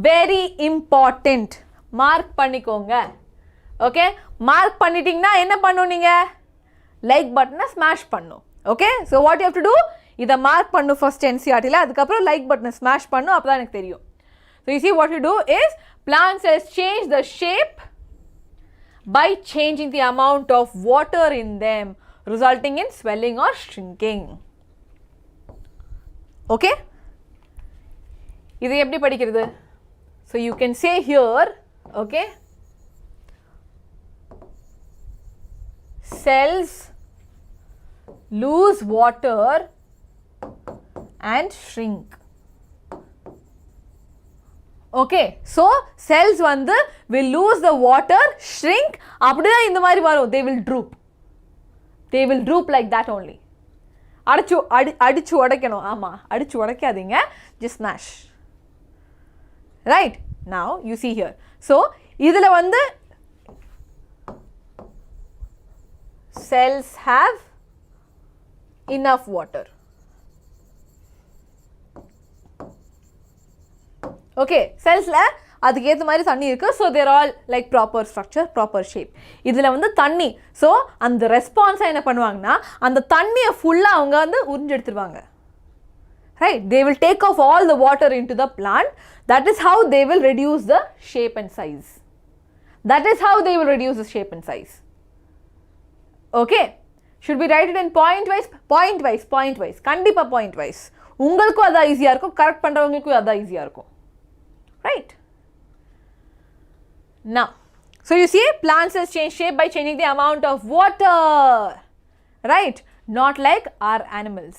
Very important, mark பண்ணிக்கோங்க. Okay, mark பண்ணிட்டீங்கன்னா என்ன பண்ணணும், நீங்க like பட்டனை smash பண்ணணும். Okay, so what you have to do, இதை mark பண்ணணும் first NCERTல, அதுக்கப்புறம் லைக் பட்டனை ஸ்மாஷ் பண்ணணும், அப்பதான் எனக்கு தெரியும். So you see what you do is plant cells change the shape by changing the amount of water in them, resulting in swelling or shrinking. Okay, இது எப்படி படிக்கிறது? So you can say here, okay, cells lose water and shrink. Okay, so cells வந்து will lose the water, shrink, அப்படிதான் இந்த மாதிரி வரும், they will droop. They will droop like that only. அடிச்சு உடைக்கணும், ஆமா, அடிச்சு உடைக்காதீங்க, just smash. Right, now you see here. So இதுல வந்து cells have enough water. Okay, cellsல அதுக்கு ஏற்ற மாதிரி தண்ணி இருக்கு, so they're all like proper structure, proper shape. இதுல வந்து தண்ணி, so அந்த ரெஸ்பான்ஸை என்ன பண்ணுவாங்கன்னா அந்த தண்ணியை ஃபுல்லா அவங்க வந்து உறிஞ்சு எடுத்துருவாங்க. Right, they will take off all the water into the plant. That is how they will reduce the shape and size. That is how they will reduce the shape and size. Okay, should we write it in point wise? கண்டிப்பா point wise. உங்களுக்கும் அதான் ஈஸியா இருக்கும், correct பண்றவங்களுக்கும் அதான் ஈஸியா இருக்கும். Right, now so you see plants cells change shape by changing the amount of water, right? Not like our animals.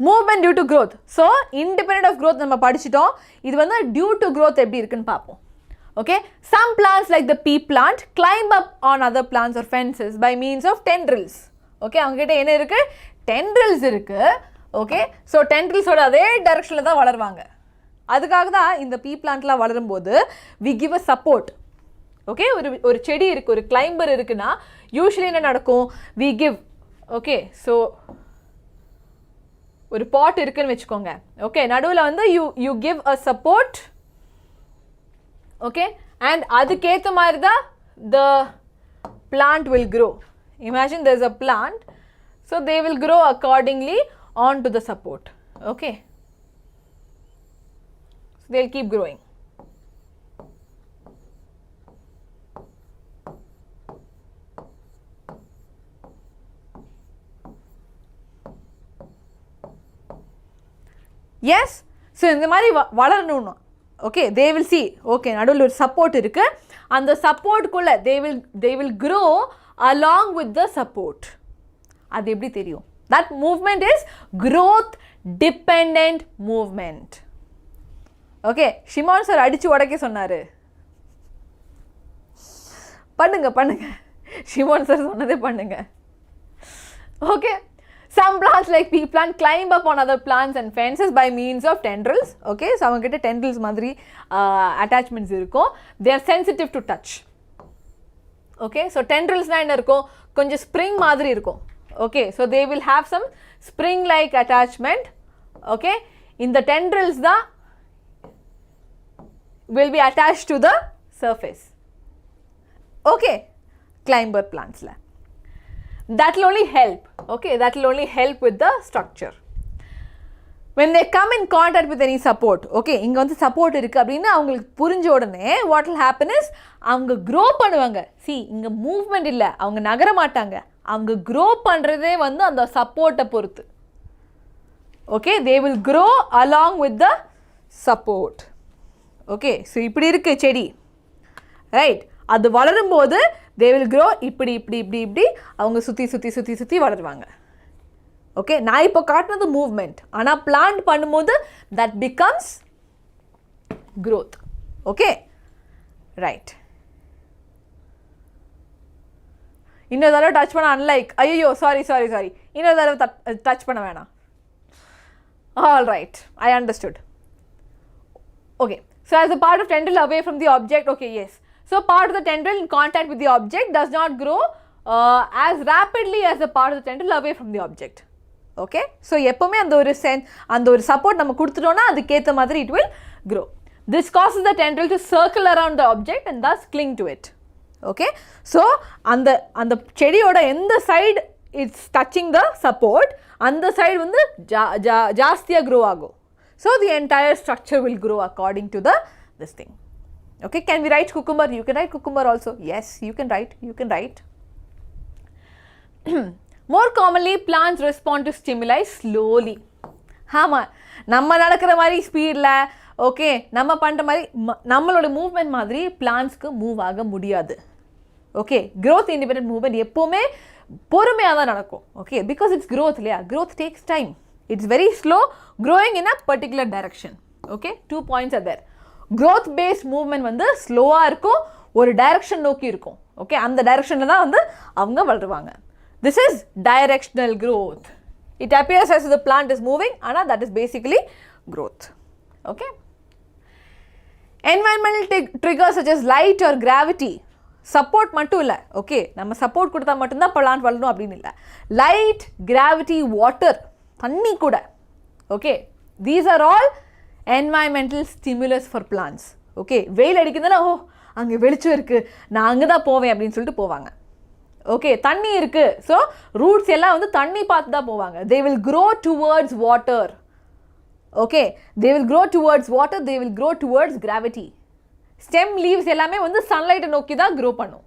Movement due to growth. So independent of growth நம்ம படிச்சிட்டோம், இது வந்து due to growth எப்படி இருக்குன்னு பார்ப்போம். Okay, some plants like the pea plant climb up on other plants or fences by means of tendrils. Okay, அவங்க கிட்ட என்ன இருக்கு, tendrils இருக்கு. Okay, so tendrils ஓட அதே டைரக்ஷன்ல தான் வளருவாங்க. அதுக்காக தான் இந்த பீ பிளான்ட்லாம் வளரும்போது we give a support. Okay, ஒரு செடி இருக்கு, ஒரு கிளைம்பர் இருக்குன்னா யூசுவலி என்ன நடக்கும், we give, okay, so ஒரு பாட் இருக்குன்னு வெச்சுக்கோங்க. Okay, நடுவுல வந்து you give a support. Okay, and அதுக்கேத்த மாதிரி தான் the plant will grow. Imagine there is a plant, so they will grow accordingly onto the support. Okay, so they'll keep growing. Yes, so இந்த மாதிரி வளரணும். Okay, they will see, okay, நடுவுல ஒரு support இருக்கு, அந்த support குள்ள they will grow along with the support. அது எப்படி தெரியும், That movement is growth dependent movement. Okay, Shimon sir அடிச்சு உடைக்க சொன்னாரு. பண்ணுங்க. Shimon sir சொன்னதே பண்ணுங்க. Okay. Some plants like pea plant climb up on other plants and fences by means of tendrils. Okay, so அவங்க கிட்ட tendrils மாதிரி attachments இருக்கும். They are sensitive to touch. Okay, so tendrils na என்ன இருக்கும், கொஞ்சம் spring மாதிரி இருக்கும். Okay, so they will have some spring like attachment. Okay, in the tendrils da will be attached to the surface. Okay, climber plants la. That will only help. Okay, that will only help with the structure. When they come in contact with any support, okay, இங்க வந்து support இருக்கு அப்படினா அவங்களுக்கு புரிஞ்ச உடனே what will happen is அவங்க grow பண்ணுவாங்க. See, இங்க movement இல்ல, அவங்க நகர மாட்டாங்க, அவங்க grow பண்றதே வந்து அந்த support பொறுத்து. Okay, they will grow along with the support. Okay, so இப்படி இருக்கு செடி, right? அது வளரும் போது they will grow இப்படி அவங்க சுத்தி வளருவாங்க. Okay, நான் இப்போ காட்டுனது movement, ஆனா plant பண்ணும்போது that becomes growth. Okay, right. இன்னொரு தடவை டச் பண்ண unlike, ஐயோ சாரி இன்னொரு தடவை டச் பண்ண வேணாம். All right, I understood. Okay, so as a part of tendril away from the object, okay, yes. So part of the tendril in contact with the object does not grow as rapidly as the part of the tendril away from the object. Okay, so எப்பவுமே அந்த ஒரு support நம்ம கொடுத்துட்டோம்னா அதுக்கு ஏத்த மாதிரி it will grow. This causes the tendril to circle around the object and thus cling to it. Okay, so அந்த செடியோட எந்த side it's touching the support, அந்த side வந்து ஜாஸ்தியா grow ஆகும். So the entire structure will grow according to this thing. Okay, can we write cucumber? You can write cucumber also. Yes, you can write. More commonly, plants respond to stimuli slowly. ஆமா, நம்ம நடக்கிற மாதிரி ஸ்பீட்ல, okay, நம்ம பண்ற மாதிரி நம்மளோட movement மாதிரி பிளான்ட்ஸ்க்கு மூவ் ஆக முடியாது. ஓகே, growth independent movement எப்பவுமே பொறுமையா தான் நடக்கும். ஓகே, because it's growth இல்லையா, growth takes time. It's very slow growing in a particular direction. Okay, 2 points are there. Growth based movement வந்து ஸ்லோவா இருக்கும், ஒரு டைரக்ஷன் நோக்கி இருக்கும். ஓகே, அந்த டைரக்ஷன்ல தான் வந்து அவங்க வளருவாங்க. This is directional growth. It appears as if the plant is moving, ஆனா that is basically growth. Okay, environmental triggers such as light or gravity, support மட்டும் இல்ல. ஓகே, நம்ம சப்போர்ட் கொடுத்தா மட்டும் தான் plant வளரும் அப்படின்னு இல்ல. Light, gravity, water, தண்ணி கூட. Okay, these are all environmental stimulus for plants. Okay, வெயில் அடிக்குதுன்னா ஓ அங்கே வெளிச்சம் இருக்கு, நான் அங்கே தான் போவேன் அப்படின்னு சொல்லிட்டு போவாங்க. ஓகே, தண்ணி இருக்கு, ஸோ ரூட்ஸ் எல்லாம் வந்து தண்ணி பார்த்து தான் போவாங்க. they will grow towards water. Okay, they will grow towards water, they will grow towards gravity. stem leaves எல்லாமே வந்து சன்லைட்டை நோக்கி தான் grow பண்ணும்.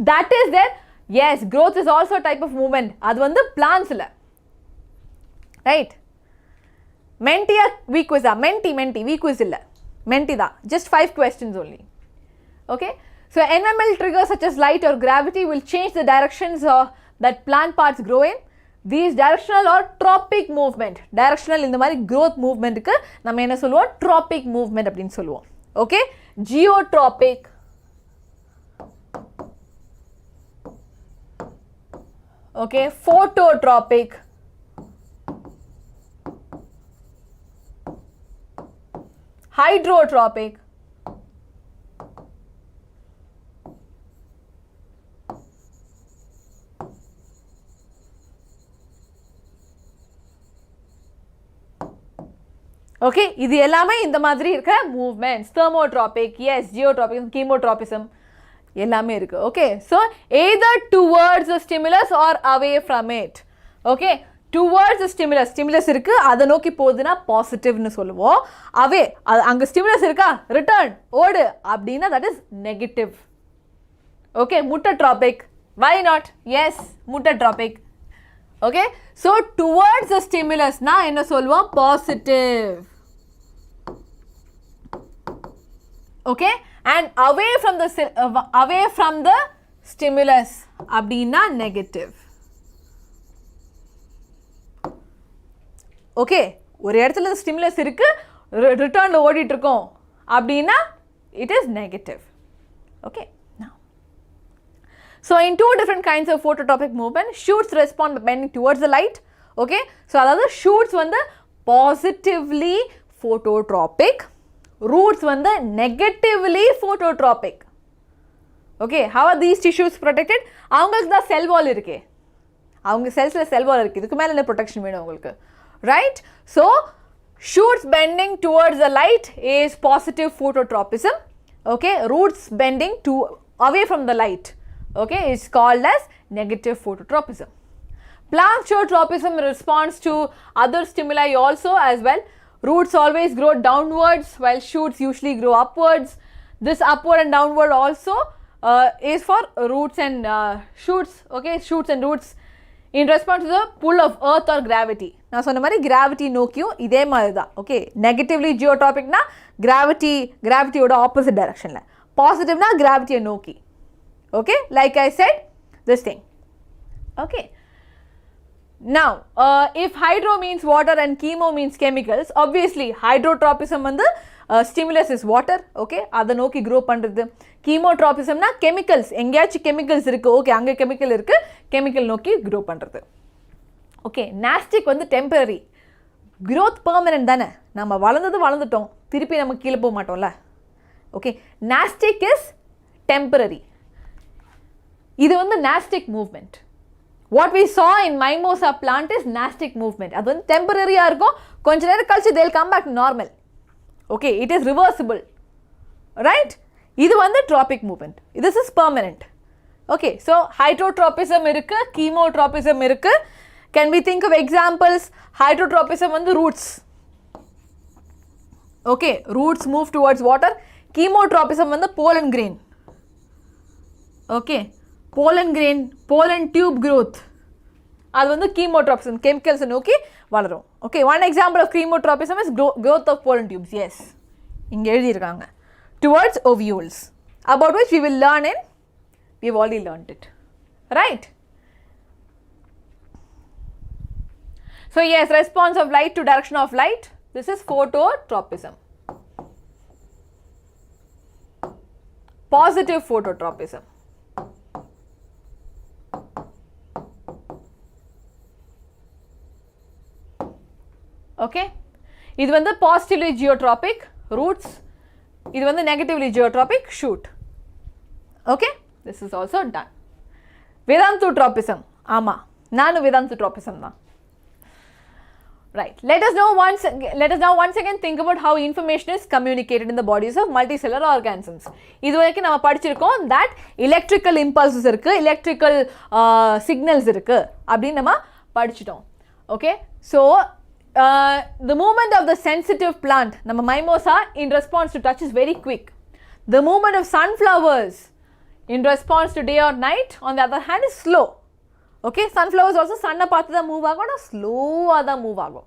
that is there. yes, growth is also a type of movement. அது வந்து plants இல்ல, right? Menti or weak quiz? Menti, weak quiz illa. Menti da. Just 5 questions only. Okay. So environmental triggers such as light or gravity will change the directions that plant parts grow in. These directional or tropic movement. Directional இந்த மாதிரி growth movement க்கு நம்ம என்ன சொல்லுவோம், tropic movement அப்படின்னு சொல்லுவோம். Okay. Geotropic. Okay. Phototropic. Hydrotropic. Okay, இது எல்லாமே இந்த மாதிரி இருக்க movements. Thermotropic, yes, geotropic, chemotropism எல்லாமே இருக்கு. Okay, so either towards the stimulus or away from it. Okay, towards the stimulus, stimulus இருக்கு, அதை நோக்கி போகுதுன்னா பாசிட்டிவ்னு சொல்லுவோம். அவே அங்க ஸ்டிமுலஸ் இருக்கா, ரிட்டர்ன் ஓடு அப்படின்னா that is negative. Okay, mutatropic. Why not? Yes, mutatropic. Okay, so towards the stimulus na enna solluvom, positive. Okay, and away from the stimulus அப்படின்னா negative. ஓகே ஒரு இடத்துல ஸ்டிமுலஸ் இருக்கு ரிட்டர்ன்ல ஓடிட்டு இருக்கோம் அப்படின்னா it is negative. Okay, now so in two different kinds of phototropic movement, shoots respond by bending towards the light. Okay, so அதாவது shoots வந்து positively phototropic, roots வந்து negatively phototropic. Okay, how are these tissues protected? அவங்களுக்கு தான் செல் வால் இருக்கே, அவங்க செல்ஸ்ல செல் வால் இருக்கு, இதுக்கு மேல என்ன ப்ரொடெக்ஷன் வேணும் உங்களுக்கு, right? So shoots bending towards the light is positive phototropism. Okay, roots bending to away from the light, okay, is called as negative phototropism. Plants show tropism in response to other stimuli also as well. Roots always grow downwards while shoots usually grow upwards. This upward and downward also is for roots and shoots. Okay, shoots and roots in response to the pull of earth or gravity. நான் சொன்ன மாதிரி gravity நோக்கியும் இதே மாதிரி தான். Okay, negatively ஜியோட்ராபிக்னா கிராவிட்டியோட opposite டைரக்ஷன்ல, பாசிட்டிவ்னா கிராவிட்டியை நோக்கி. Okay, like I set this thing. Okay, now if hydro means water and chemo means chemicals, obviously hydrotropism வந்து stimulus is water. ஓகே, அதை நோக்கி grow பண்றது. chemotropismனா chemicals, எங்கேயாச்சும் chemicals இருக்கு, ஓகே அங்கே chemical இருக்கு, chemical நோக்கி grow பண்றது. ஓகே, nastic வந்து temporary, growth permanent தானே, நம்ம வளர்ந்துட்டோம், திருப்பி நம்ம கீழே போக மாட்டோம்ல. ஓகே, nastic is temporary, இது வந்து nastic movement. What we saw in mimosa plant is nastic movement. அது வந்து டெம்பரரியாக இருக்கும், கொஞ்ச நேரம் கழிச்சு they'll come back to normal. Okay, it is reversible, right? இது வந்து tropic movement, this is permanent. Okay, so hydrotropism இருக்கு, chemotropism இருக்கு. Can we think of examples? Hydrotropism வந்து roots. Okay, roots move towards water. Chemotropism வந்து pollen grain. Okay, pollen grain, pollen tube growth, அது வந்து chemotropism, chemicals நோக்கி வளரும். Okay, one example of chemotropism is growth of pollen tubes. Yes, இங்க எழுதியிருக்காங்க, towards ovules, about which we will learn in, we've already learned it, right? So yes, response of light to direction of light, this is phototropism, positive phototropism. Okay, இது வந்து positively geotropic roots, இது வந்து negatively geotropic shoot. Okay, this is also done. Vedantu tropism, ஆமா நானும் Vedantu tropism தான். Right, let us now once again think about how information is communicated in the bodies of multicellular organisms. இது வரைக்கும் நம்ம படிச்சிருக்கோம் that electrical impulses இருக்கு, electrical signals இருக்கு அப்படின்னு நம்ம படிச்சிட்டோம். Okay, so the movement of the sensitive plant, நம்ம mimosa, in response to touch is very quick. The movement of sunflowers in response to day or night, on the other hand, is slow. Okay, sunflowers also sunna பார்த்து தான் move ஆகும், ஸ்லோவாக தான் move ஆகும்,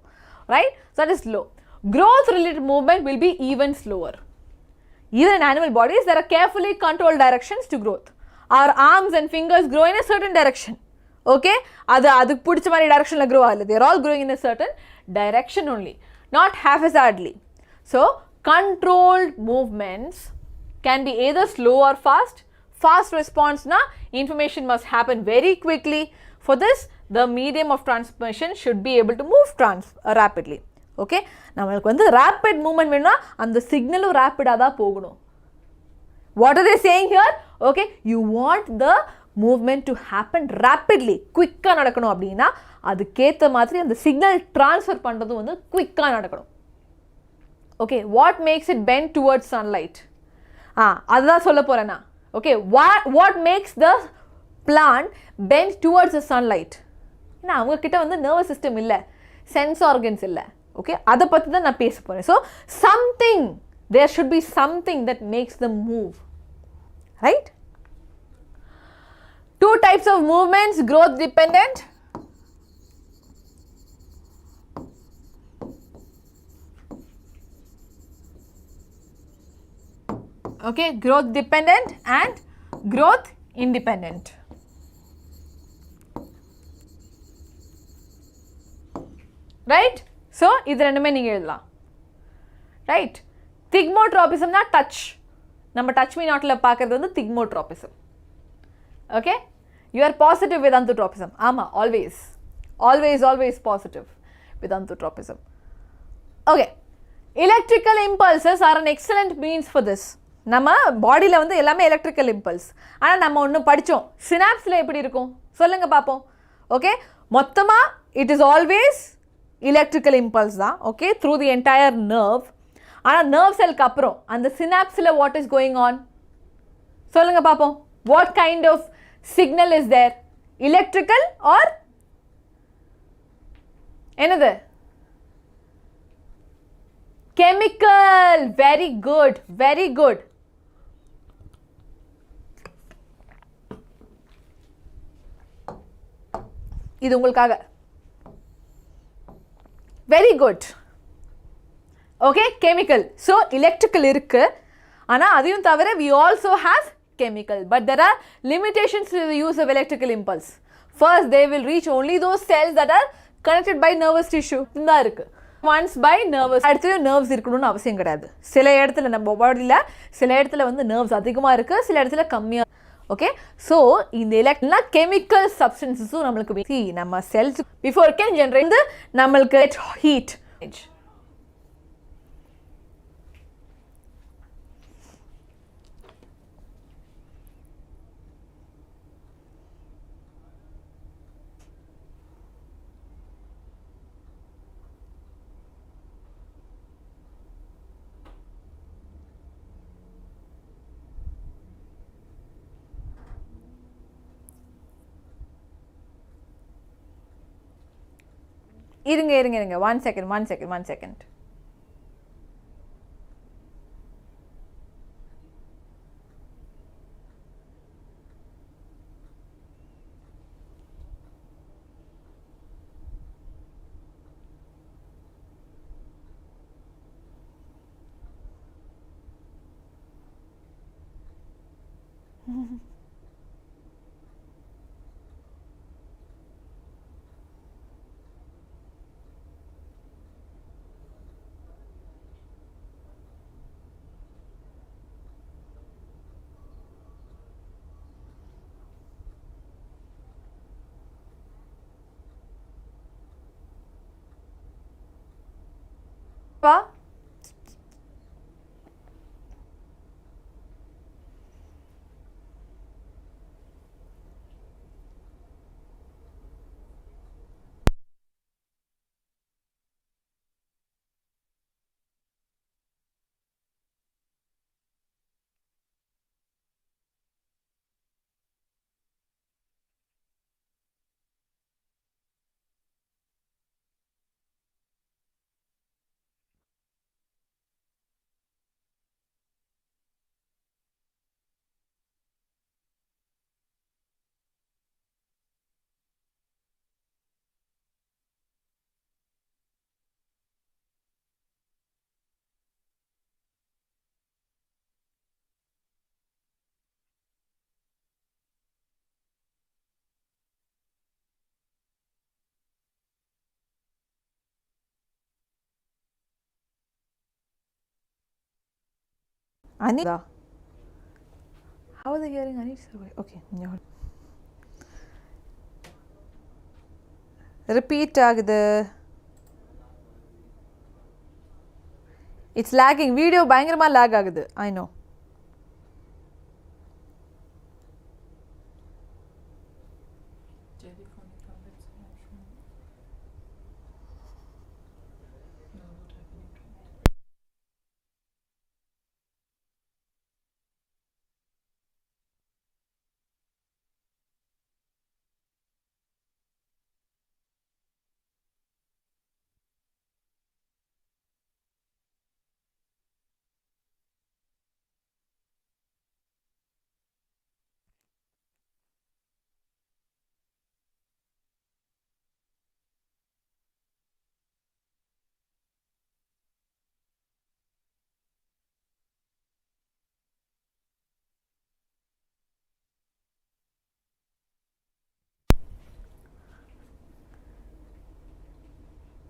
right? So that is slow. Growth related movement will be even slower. Even in animal bodies, there are carefully controlled directions to growth. Our arms and fingers grow in a certain direction. Okay, அதுக்கு பிடிச்ச மாதிரி directionல grow ஆகல, they are all growing in a certain direction only, not haphazardly. So controlled movements can be either slow or fast. Fast response na information must happen very quickly. For this, the medium of transmission should be able to move rapidly. Okay, நம்மளுக்கு வந்து rapid movement வேணும்னா அந்த சிக்னலும் rapid தான் போகணும். What are they saying here? Okay, you want the movement to happen rapidly, quick-ஆ நடக்கணும் அப்படின்னா அதுக்கேற்ற மாதிரி அந்த சிக்னல் ட்ரான்ஸ்ஃபர் பண்ணுறதும் வந்து குயிக்காக நடக்கணும். Okay, what makes it bend towards sunlight, அதுதான் சொல்ல போகிறேன்னா. Okay, what makes the plant bend towards the sunlight? ஏன்னா அவங்கக்கிட்ட வந்து நர்வஸ் சிஸ்டம் இல்லை, சென்ஸ் ஆர்கன்ஸ் இல்லை. ஓகே, அதை பற்றி தான் நான் பேச போகிறேன். So something, there should be something that makes the move, right? Two types of movements, growth dependent okay, growth dependent and growth independent. Right? So இது ரெண்டுமே நீங்கள் எழுதலாம். ரைட். திக்மோட்ராபிசம்னா டச். நம்ம டச் மீ நாட்டில் பார்க்குறது வந்து திக்மோட்ராபிசம். ஓகே. யூ ஆர் பாசிட்டிவ் விதாந்துட்ராபிசம். ஆமாம், ஆல்வேஸ் ஆல்வேஸ் ஆல்வேஸ் பாசிட்டிவ் விதாந்துட்ராபிசம். Okay. Electrical impulses are an excellent means for this. நம்ம பாடியில் வந்து எல்லாமே எலக்ட்ரிக்கல் இம்பல்ஸ். ஆனால் நம்ம ஒன்று படித்தோம், சினாப்ஸில் எப்படி இருக்கும் சொல்லுங்கள் பார்ப்போம். ஓகே. மொத்தமாக it is always electrical impulse தான். Okay, through the entire nerve. ஆனால் நர்வ் செல்க்கு அப்புறம் அந்த சினாப்ஸில் வாட் இஸ் கோயிங் ஆன் சொல்லுங்க பார்ப்போம். What kind of signal is there? Electrical or என்னது? Chemical. Very good, very good. இது உங்களுக்காக. Very good. Okay, chemical. So electrical இருக்கு, ஆனால் அதையும் தவிர we also have chemical, but there are limitations to the use of electrical impulse. First, they will reach only those cells that are connected by nervous tissue. தான் இருக்கு. Once by nervous. இடத்துல nerves இருக்கணும்னு அவசியம் கிடையாது. சில இடத்துல நம்ம பாடியில் சில இடத்துல வந்து nerves அதிகமாக இருக்குது, சில இடத்துல கம்மியாக. ஓகே. ஸோ இந்த எலக்ட்ரிக்னா கெமிக்கல் சப்ஸ்டன்சஸும் நம்மளுக்கு நம்ம செல்ஸ் பிஃபோர் கேன் ஜென்ரேட் வந்து நம்மளுக்கு ஹீட். இருங்க இருங்க இருங்க, ஒன் செகண்ட். வா. Anita. How are they hearing Anita? Okay. Repeat ஆகுது. It's lagging. Video பயங்கரமா lag ஆகுது. I know.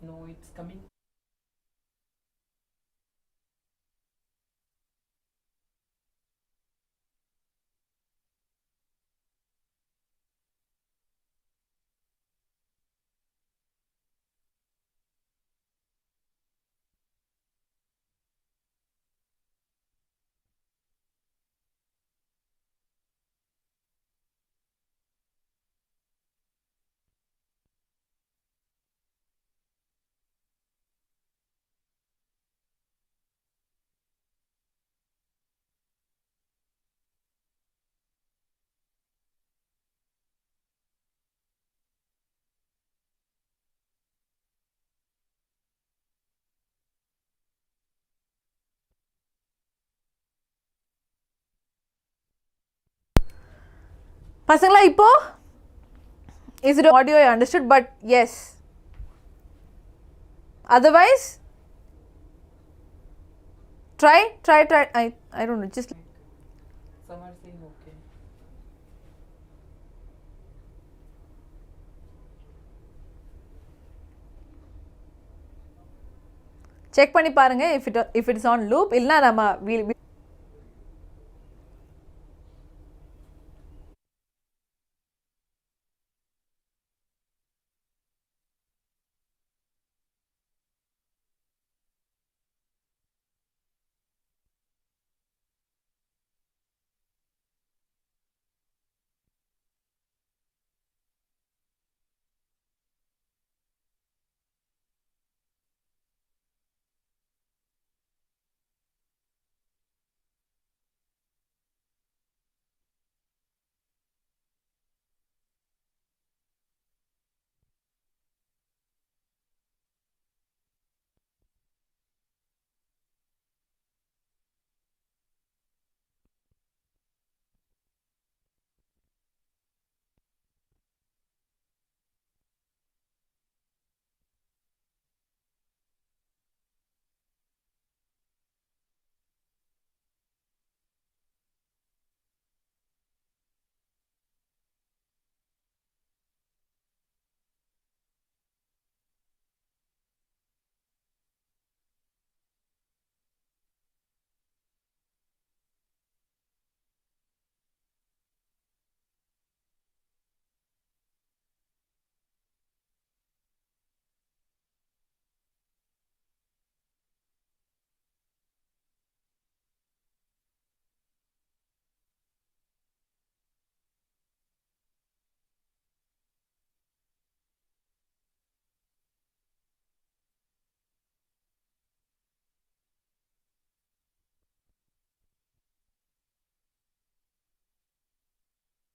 No, it's coming. பசங்களா இப்போ is it audio I understood but yes otherwise try I don't know just some are saying okay. check பண்ணி பாருங்க if it is on loop இல்லனா நம்ம